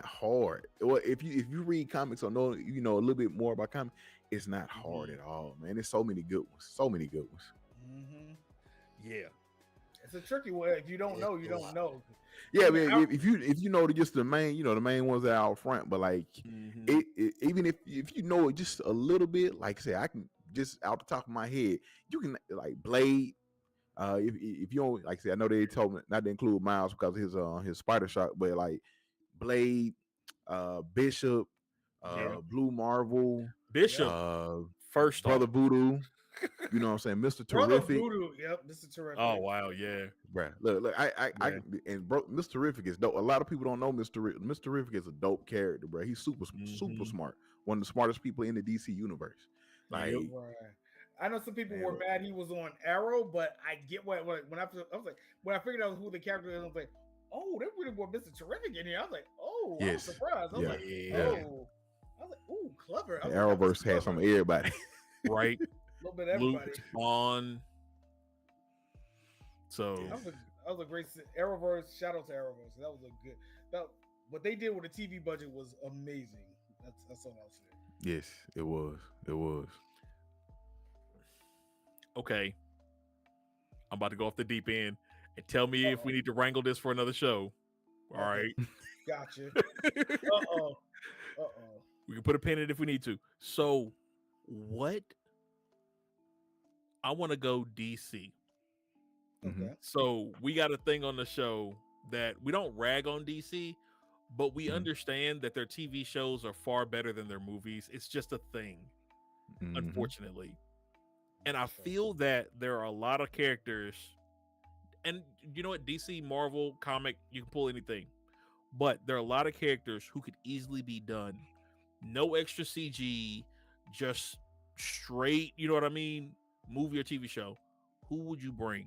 hard. Well, if you read comics or know a little bit more about comics, it's not hard at all, man. There's so many good ones. Yeah, it's a tricky one. If you don't know, you don't know. Yeah, man. If you know just the main, the main ones that are out front, but like even if you know it just a little bit, like I say, I can just out the top of my head, you can like Blade. If you don't, like I said, I know they told me not to include Miles because of his spider shock, but like Blade, Bishop, Blue Marvel, Bishop, first Brother Voodoo. You know what I'm saying, Mr. Terrific. Voodoo, yep, Mr. Terrific. Oh wow, yeah, bruh. Look, Mr. Terrific is dope. A lot of people don't know Mr. Terrific is a dope character, bro. He's super smart. One of the smartest people in the DC universe. Like, I know some people were mad he was on Arrow, but I get when I figured out who the character is, I was like, oh, they really want Mr. Terrific in here. I was like, oh, I was surprised. I was like, ooh, clever. The Arrowverse had some of everybody, right? A little bit of everybody. Luke, Spawn. So that was a great Arrowverse. Shout out to Arrowverse. That was a good. What they did with the TV budget was amazing. That's all I'll say. Yes, it was. It was. Okay, I'm about to go off the deep end and tell me if we need to wrangle this for another show. All right. Gotcha. We can put a pin in it if we need to. So, what? I want to go DC. Okay. So we got a thing on the show that we don't rag on DC, but we understand that their TV shows are far better than their movies. It's just a thing, unfortunately. And I feel that there are a lot of characters, and you know what, DC, Marvel, comic, you can pull anything, but there are a lot of characters who could easily be done. No extra CG, just straight, you know what I mean? Movie or TV show. Who would you bring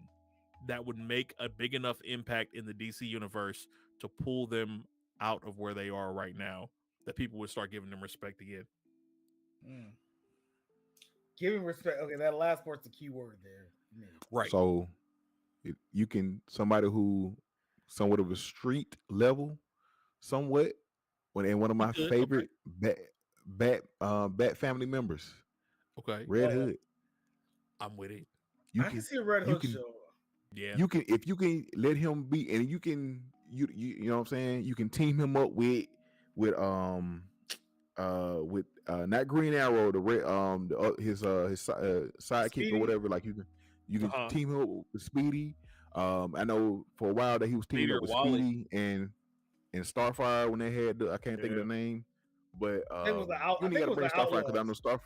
that would make a big enough impact in the DC universe to pull them out of where they are right now, that people would start giving them respect again? Giving respect. Okay, that last part's the key word there. Right. So you can somebody who somewhat of a street level, somewhat. And one of my favorite Bat family members. Okay. Red Hood. I'm with it. I can see a Red Hood show. Yeah. You can, if you can let him be, and you can you know what I'm saying, you can team him up with not Green Arrow, the red his sidekick Speedy, or whatever. Like you can team him up with Speedy. I know for a while that he was teaming up with Speedy and Starfire when they had I can't think of the name, but it was the you got to bring Starfire because I know Starfire.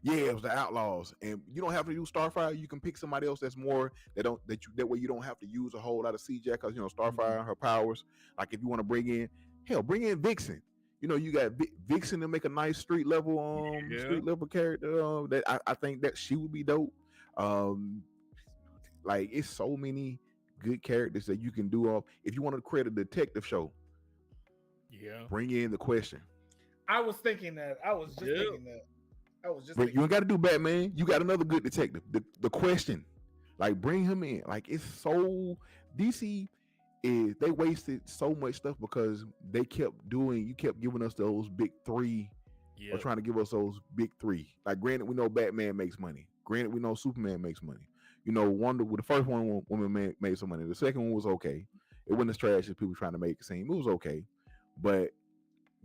Yeah, it was the Outlaws, and you don't have to use Starfire. You can pick somebody else that's more that way you don't have to use a whole lot of CJ because Starfire, her powers. Like if you want to bring in Vixen. You got Vixen to make a nice street level character. That I think that she would be dope. Like it's so many good characters that you can do. If you want to create a detective show, bring in the Question. I was thinking that. I was just thinking that. But you ain't got to do Batman. You got another good detective, the Question. Like bring him in. Like it's so DC is they wasted so much stuff because they kept giving us those big three, or trying to give us those big three. Like granted, we know Batman makes money. Granted, we know Superman makes money. Wonder with the first one, woman made some money. The second one was okay. It wasn't as trash as people trying to make it seem. It was okay, but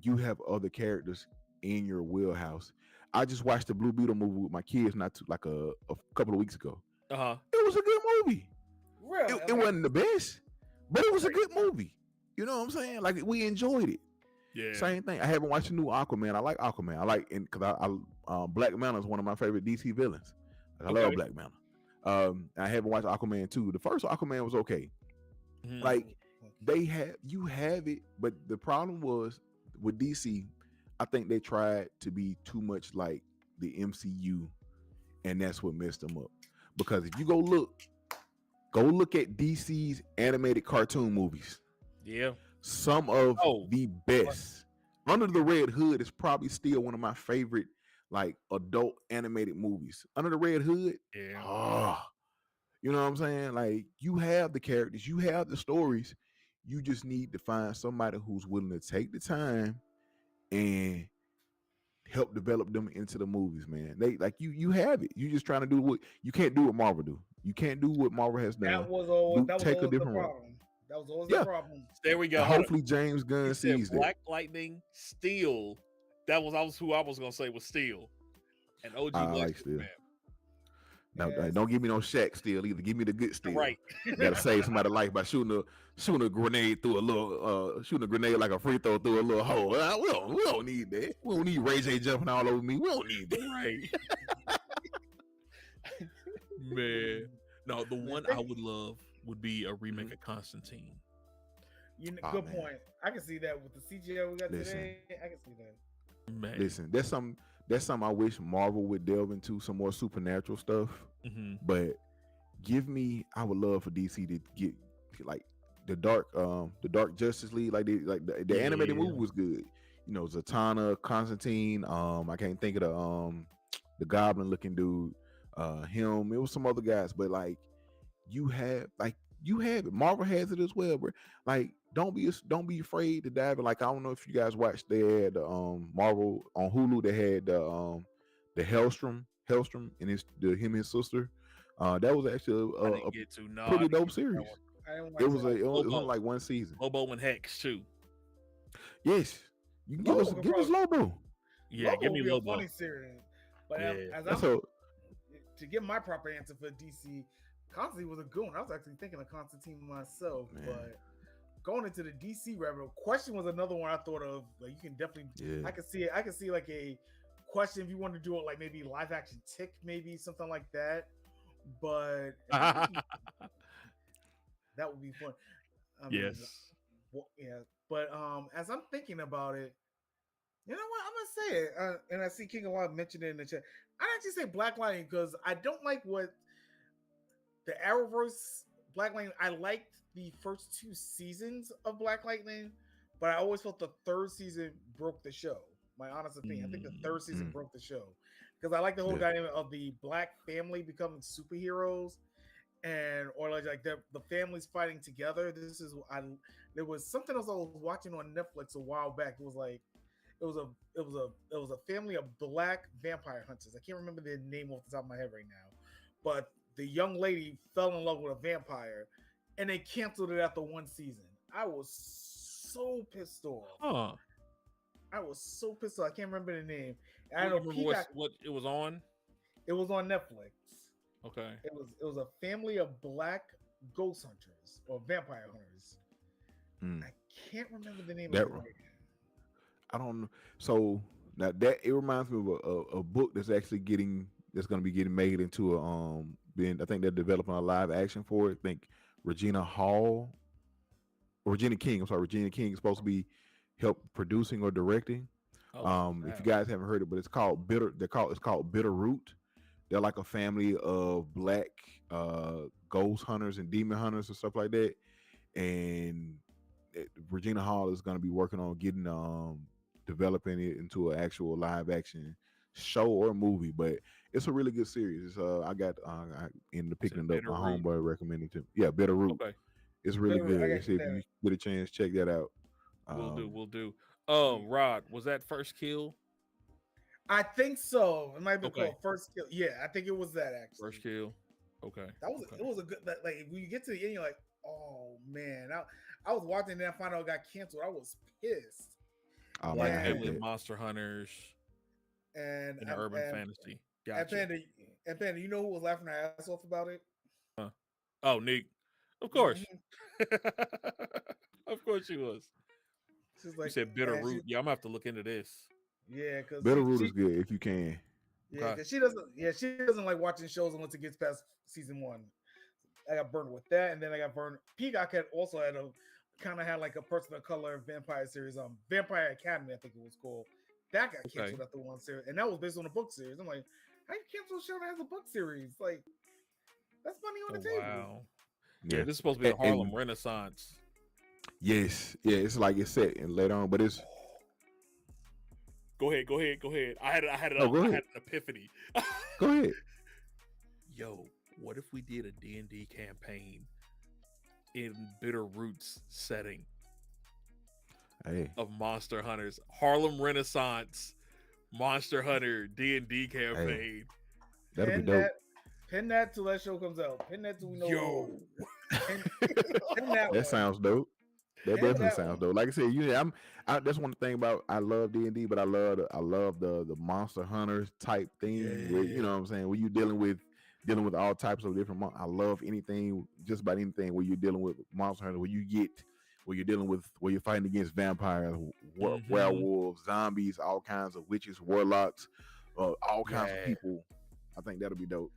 you have other characters in your wheelhouse. I just watched the Blue Beetle movie with my kids like a couple of weeks ago. It was a good movie. Really? It wasn't the best, but it was a good movie. You know what I'm saying? Like we enjoyed it. Yeah. Same thing. I haven't watched the new Aquaman. I like Aquaman. I like because Black Manta is one of my favorite DC villains. Like, I love Black Manta. I haven't watched Aquaman 2. The first Aquaman was okay. Like you have it, but the problem was with DC. I think they tried to be too much like the MCU, and that's what messed them up. Because if you go look at DC's animated cartoon movies. Yeah. Some of the best. Under the Red Hood is probably still one of my favorite like adult animated movies. Under the Red Hood. Yeah. You know what I'm saying? Like you have the characters, you have the stories. You just need to find somebody who's willing to take the time and help develop them into the movies, man. They like you have it. You just trying to do what you can't do what Marvel do. You can't do what Marvel has done. That was always the problem. That was always the problem. There we go. Hopefully James Gunn sees that. Black Lightning, Steel. That was who I was gonna say was Steel. And OG like Steel. Man. Now, don't give me no Shaq Steel either. Give me the good Steel. Right. You gotta save somebody's life by shooting a grenade through a little shooting a grenade like a free throw through a little hole. We don't need that. We don't need Ray J jumping all over me. We don't need that. Right. Man. No, the one I would love would be a remake of Constantine. Good point. I can see that with the CGI we got today. I can see that. Man. Listen, that's something I wish Marvel would delve into, some more supernatural stuff. But I would love for DC to get like the Dark Justice League, like the animated movie was good. You know, Zatanna, Constantine. I can't think of the Goblin looking dude. Him. It was some other guys, but like you have it. Marvel has it as well, bro. Like don't be afraid to dive in. Like I don't know if you guys watched. They had Marvel on Hulu. They had the Hellstrom and him and his sister. That was actually a pretty dope series. It was only like one season. Lobo and Hex too. Yes, you can give us Lobo. Yeah, Lobo give me Lobo. A funny series. But to get my proper answer for DC, Constantine was a good one. I was actually thinking of Constantine myself, but going into the DC rabbit question was another one I thought of. Like you can definitely, I can see it. I can see like a question if you want to do it like maybe live action Tick, maybe something like that. But that would be fun. Yes. But as I'm thinking about it, you know what? I'm gonna say it, and I see King of Live mentioned it in the chat. I actually say Black Lightning because I don't like what the Arrowverse Black Lightning. I liked the first 2 seasons of Black Lightning, but I always felt the 3rd season broke the show. My honest opinion, I think the 3rd season broke the show because I like the whole dynamic of the Black family becoming superheroes, or like the families fighting together. There was something else I was watching on Netflix a while back. It was like. It was a family of black vampire hunters. I can't remember their name off the top of my head right now, but the young lady fell in love with a vampire, and they canceled it after 1 season. I was so pissed off. I was so pissed off. I can't remember the name. I don't know what it was on. It was on Netflix. Okay. It was a family of black ghost hunters or vampire hunters. I can't remember the name of it right now. I don't know. So now that it reminds me of a book that's going to be getting made into I think they're developing a live action for it. I think Regina King is supposed to be help producing or directing. If you guys haven't heard it, but it's called Bitterroot. They're like a family of black ghost hunters and demon hunters and stuff like that. And Regina Hall is going to be working on getting developing it into an actual live action show or movie, but it's a really good series. I ended up picking it up. My homeboy recommended it to me. Yeah, Bitterroot. Okay. It's really good. If you get a chance, check that out. We'll do. Rod, was that First Kill? I think so. It might be called First Kill. Yeah, I think it was that actually. First Kill. Okay. It was a good like when you get to the end, you're like, oh man. I was watching that, found out it got canceled. I was pissed. Like heavily Monster Hunters and urban fantasy. Gotcha. And Panda, you know who was laughing their ass off about it? Oh, Nick. Of course. Of course she was. She's You like, said bitter and she, root. Yeah, I'm gonna have to look into this. yeah, because Bitterroot is good if you can. yeah, Okay. because she doesn't like watching shows unless it gets past season 1. I got burned with that, and then I got burned. Peacock had also had a kind of had like a person of color vampire series, Vampire Academy, I think it was called. That got canceled after one series, and that was based on a book series. I'm like, how you cancel a show that has a book series? Like, that's money on the table. Wow. Yeah, this is supposed to be the Harlem Renaissance. Yes, yeah, it's like it's set and later on, but it's. Go ahead. I had an epiphany. Go ahead. Yo, what if we did a D&D campaign in Bitter Roots setting of Monster Hunters? Harlem Renaissance Monster Hunter D&D campaign. That'll be dope. Pin that till that show comes out. Pin that till we know. Yo. Pin that sounds dope. That definitely sounds dope. Like I said, that's one thing about I love D&D, but I love the Monster Hunters type thing. Where, you know what I'm saying? Where you dealing with all types of different. I love anything, just about anything where you're dealing with Monster Hunter, where you're dealing with where you're fighting against vampires, werewolves, zombies, all kinds of witches, warlocks, all kinds of people. I think that'll be dope.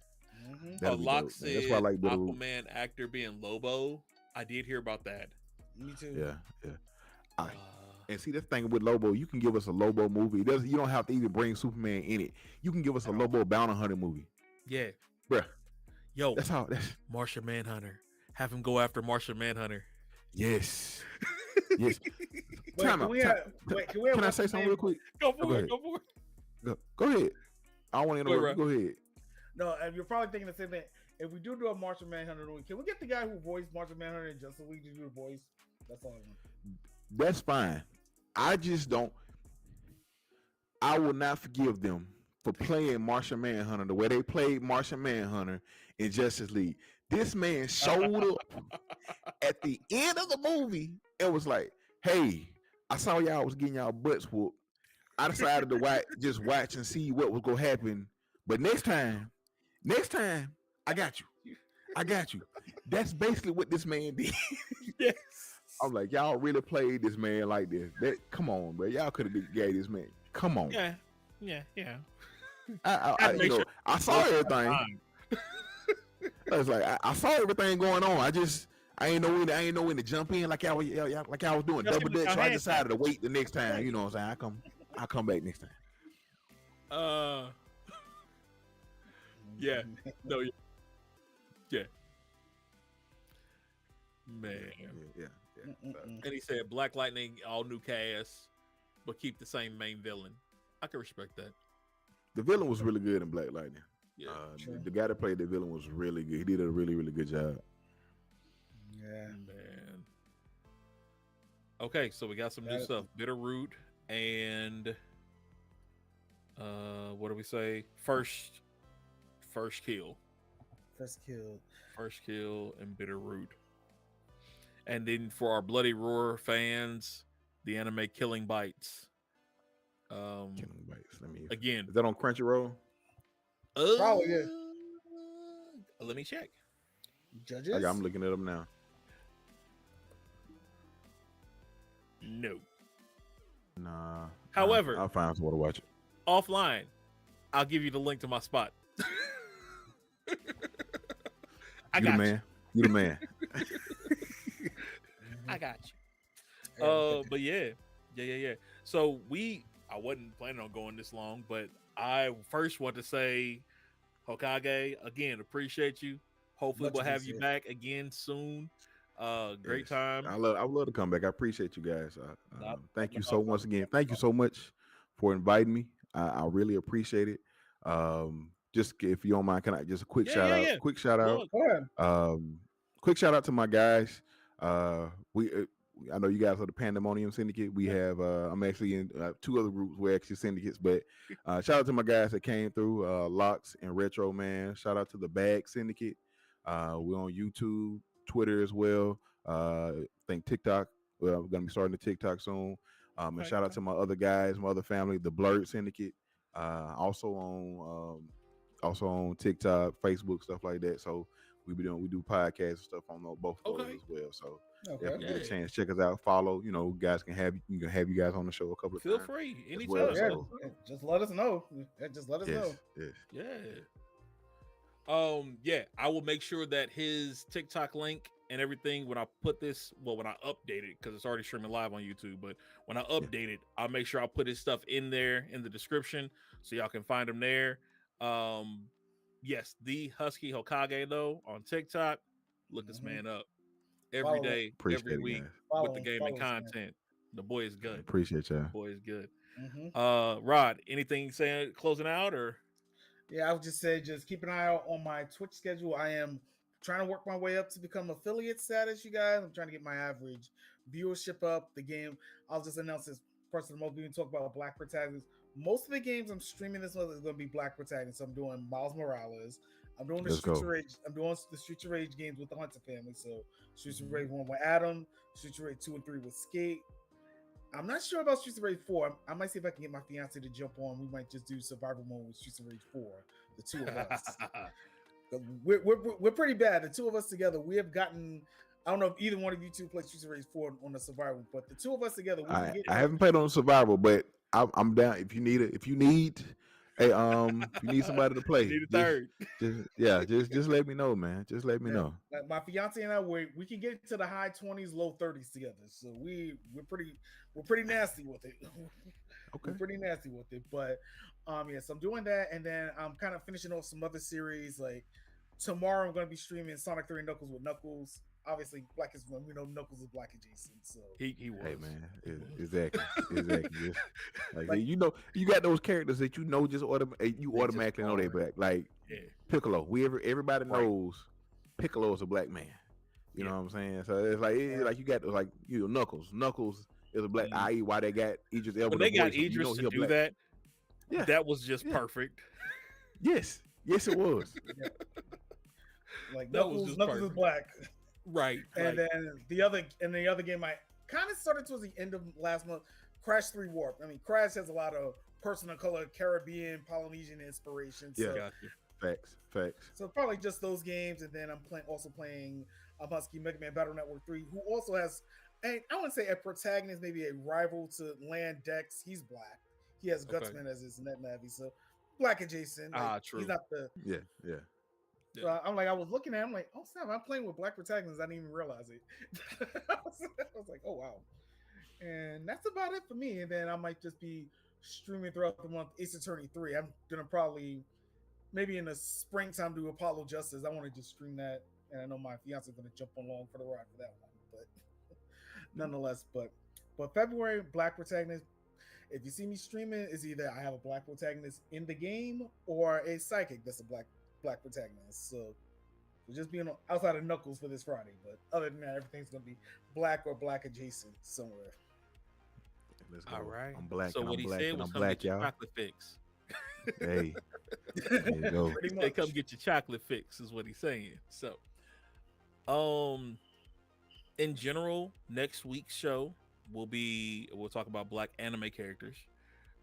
That's why I like Aquaman actor being Lobo. I did hear about that. Me too. Yeah. And see, this thing with Lobo, you can give us a Lobo movie. You don't have to even bring Superman in it. You can give us a Lobo bounty hunter movie. Yeah, bruh. Yo, that's Martian Manhunter. Have him go after Martian Manhunter. Yes. Yes. Can I say something real quick? Go for it. Go ahead. I don't want to interrupt. Go ahead. No, and you're probably thinking the same thing. If we do a Martian Manhunter, can we get the guy who voiced Martian Manhunter in Justice League to do the voice? That's all I want. That's fine. I just don't. I will not forgive them for playing Martian Manhunter the way they played Martian Manhunter in Justice League. This man showed up at the end of the movie and was like, "Hey, I saw y'all was getting y'all butts whooped. I decided to just watch and see what was gonna happen. But next time, I got you. That's basically what this man did." Yes. I'm like, y'all really played this man like this. Come on, bro. Y'all could have gave this man. Come on. Yeah. I saw everything. I was like, I saw everything going on. I ain't know when to jump in like y'all was doing double dutch. So I decided to wait the next time. You know what I'm saying? I'll come back next time. Yeah. No. Yeah. Man. Yeah. And he said Black Lightning, all new cast, but keep the same main villain. I can respect that. The villain was really good in Black Lightning. Yeah, the guy that played the villain was really good. He did a really, really good job. Yeah, man. Okay, so we got some new stuff. Bitterroot and what do we say? First kill. First kill and Bitterroot. And then for our Bloody Roar fans, the anime Killing Bites. Killing Bites. Again. Is that on Crunchyroll? Probably, yeah. Let me check. Judges? I'm looking it up now. No. Nah. However, I'll find someone to watch it. Offline, I'll give you the link to my spot. I got you. You the man. I got you. But yeah. So I wasn't planning on going this long, but I first want to say, Hokage, again, appreciate you. Hopefully we'll have you back again soon. Great time. I would love to come back. I appreciate you guys. Thank you so much again. Thank you so much for inviting me. I really appreciate it. Just if you don't mind, can I just a quick shout out? Yeah. Quick shout out. Quick shout out to my guys. I know you guys are the Pandemonium Syndicate. We have I'm actually in two other groups. We're actually syndicates, but shout out to my guys that came through, Locks and Retro Man. Shout out to the Bag Syndicate. We're on YouTube, Twitter as well. I think TikTok. We're gonna be starting the TikTok soon. And shout out to my other guys, my other family, the Blerd Syndicate. Also on TikTok, Facebook, stuff like that. So we do podcasts and stuff on both of those Okay. as well. So Okay. if you get a Yeah. chance, check us out. Follow. Guys can have you guys on the show a couple of Feel times free as well. anytime. Yeah, So just let us know. Just let us yes, know. yes. Yeah. Yeah, I will make sure that his TikTok link and everything when I put this, when I update it, because it's already streaming live on YouTube, but when I update it, I'll make sure I'll put his stuff in there in the description so y'all can find him there. Yes, the Husky Hokage though on TikTok. Look this man up every Follow day, Appreciate every it, week guys. with the gaming follow us, man. content. The boy is good. Appreciate y'all. The boy is good. Mm-hmm. Rod, anything saying closing out or? Yeah, I would just say just keep an eye out on my Twitch schedule. I am trying to work my way up to become affiliate status, you guys. I'm trying to get my average viewership up. The game, I'll just announce this person the most. We can talk about black protagonists. Most of the games I'm streaming this month is going to be black protagonists. I'm doing Miles Morales. I'm doing the Let's Streets go. of Rage. I'm doing the Streets of Rage games with the Hunter family. So Streets of Rage 1 with Adam, Streets of Rage 2 and 3 with Skate. I'm not sure about Streets of Rage 4. I might see if I can get my fiance to jump on. We might just do survival mode with Streets of Rage 4, the two of us. We're pretty bad. The two of us together, we have gotten. I don't know if either one of you two play Streets of Rage 4 on the survival, but the two of us together, we can get. I haven't played on survival, but I'm down. If you need if you need somebody to play, Need a third. Just let me know, man. Just let me know. Like my fiance and I, we can get to the high 20s, low 30s together. So we're pretty nasty with it. Okay. We're pretty nasty with it. But yes, I'm doing that, and then I'm kind of finishing off some other series. Like tomorrow, I'm going to be streaming Sonic 3 Knuckles with Knuckles. Obviously, Black is we know Knuckles is Black adjacent. So he was. Hey man, exactly. Just, like you got those characters that just automatically know they black. Like Piccolo, everybody knows Piccolo is a black man. You know what I'm saying? So it's like you got like Knuckles. Knuckles is a black. I.e., why they got Idris Elba. When they got Idris to do that, that was just perfect. Yes, it was. Like Knuckles is black. Right. And then the other game I kind of started towards the end of last month, Crash 3 Warp. I mean, Crash has a lot of person of color, Caribbean, Polynesian inspiration. So, Facts. So probably just those games, and then I'm also playing Husky Mega Man Battle Network 3, who also has, I wouldn't say a protagonist, maybe a rival to Land Dex. He's black. He has Gutsman as his net navy, so black adjacent. True. He's not the So I was looking at him like, oh snap, I'm playing with black protagonists. I didn't even realize it. I was like, oh wow. And that's about it for me. And then I might just be streaming throughout the month Ace Attorney 3. I'm gonna probably maybe in the springtime do Apollo Justice. I want to just stream that. And I know my fiance is gonna jump along for the ride for that one. But nonetheless, but February, black protagonist. If you see me streaming, it's either I have a black protagonist in the game or a psychic that's a black protagonist. So just being outside of Knuckles for this Friday, but other than that, everything's gonna be black or black adjacent somewhere. Let's go. All right. I'm black. So and what I'm he black said and was I'm come black, get your y'all. chocolate fix. Hey, there you go. Pretty He much. said come get your chocolate fix is what he's saying. So, in general, next week's show we'll talk about black anime characters,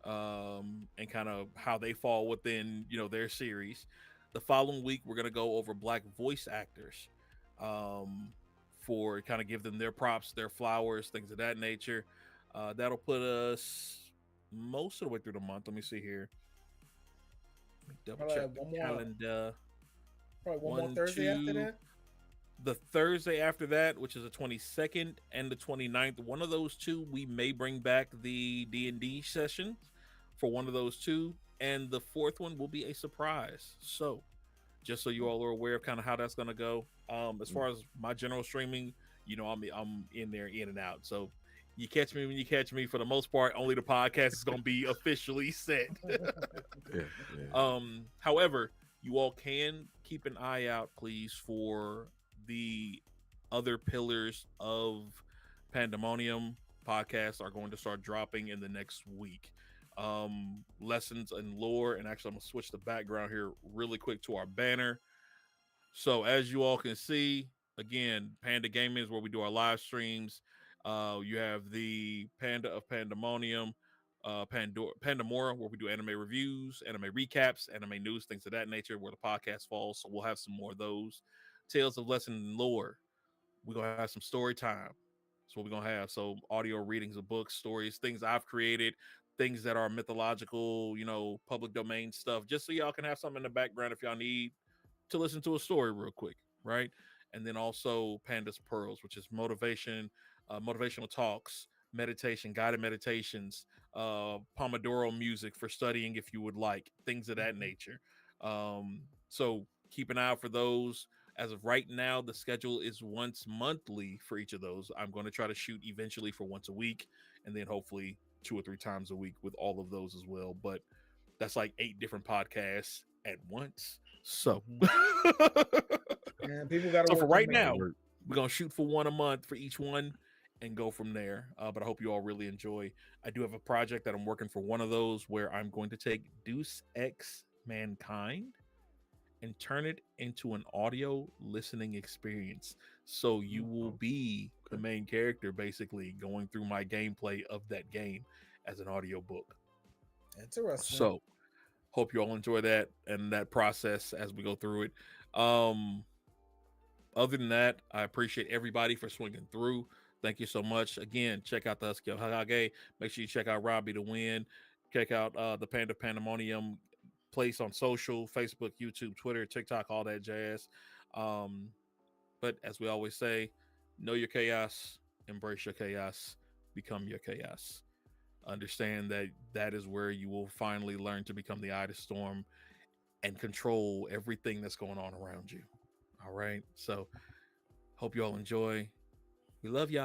and kind of how they fall within their series. The following week, we're gonna go over black voice actors, for kind of give them their props, their flowers, things of that nature. That'll put us most of the way through the month. Let me see here. Let me double check the calendar. Probably one more Thursday after that. The Thursday after that, which is the 22nd and the 29th, one of those two, we may bring back the D&D session for one of those two. And the fourth one will be a surprise. So just so you all are aware of kind of how that's going to go. As far as my general streaming, I'm in there in and out. So you catch me when you catch me. For the most part, only the podcast is going to be officially set. However, you all can keep an eye out, please, for the other pillars of Pandemonium podcasts are going to start dropping in the next week. Lessons and lore, and actually I'm gonna switch the background here really quick to our banner. So as you all can see, again, Panda Gaming is where we do our live streams. You have the Panda of Pandemonium, Pandamora, where we do anime reviews, anime recaps, anime news, things of that nature, where the podcast falls. So we'll have some more of those. Tales of Lesson and Lore. We're gonna have some story time. That's what we're gonna have. So audio readings of books, stories, things I've created, things that are mythological, public domain stuff, just so y'all can have something in the background if y'all need to listen to a story real quick, right? And then also Panda's Pearls, which is motivational talks, meditation, guided meditations, Pomodoro music for studying if you would like, things of that nature. So keep an eye out for those. As of right now, the schedule is once monthly for each of those. I'm going to try to shoot eventually for once a week, and then hopefully 2 or 3 times a week with all of those as well. But that's like 8 different podcasts at once. So, And people got to so work for right on that. now, we're going to shoot for one a month for each one and go from there. But I hope you all really enjoy. I do have a project that I'm working for one of those where I'm going to take Deus Ex Mankind and turn it into an audio listening experience. So you will be the main character, basically going through my gameplay of that game as an audio book. Interesting. So hope you all enjoy that and that process as we go through it. Other than that, I appreciate everybody for swinging through. Thank you so much. Again, check out the Husky Hokage. Make sure you check out Robbie to win. Check out the Panda Pandemonium place on social, Facebook, YouTube, Twitter, TikTok, all that jazz. But as we always say, know your chaos, embrace your chaos, become your chaos. Understand that that is where you will finally learn to become the eye of the storm and control everything that's going on around you. All right. So hope you all enjoy. We love y'all.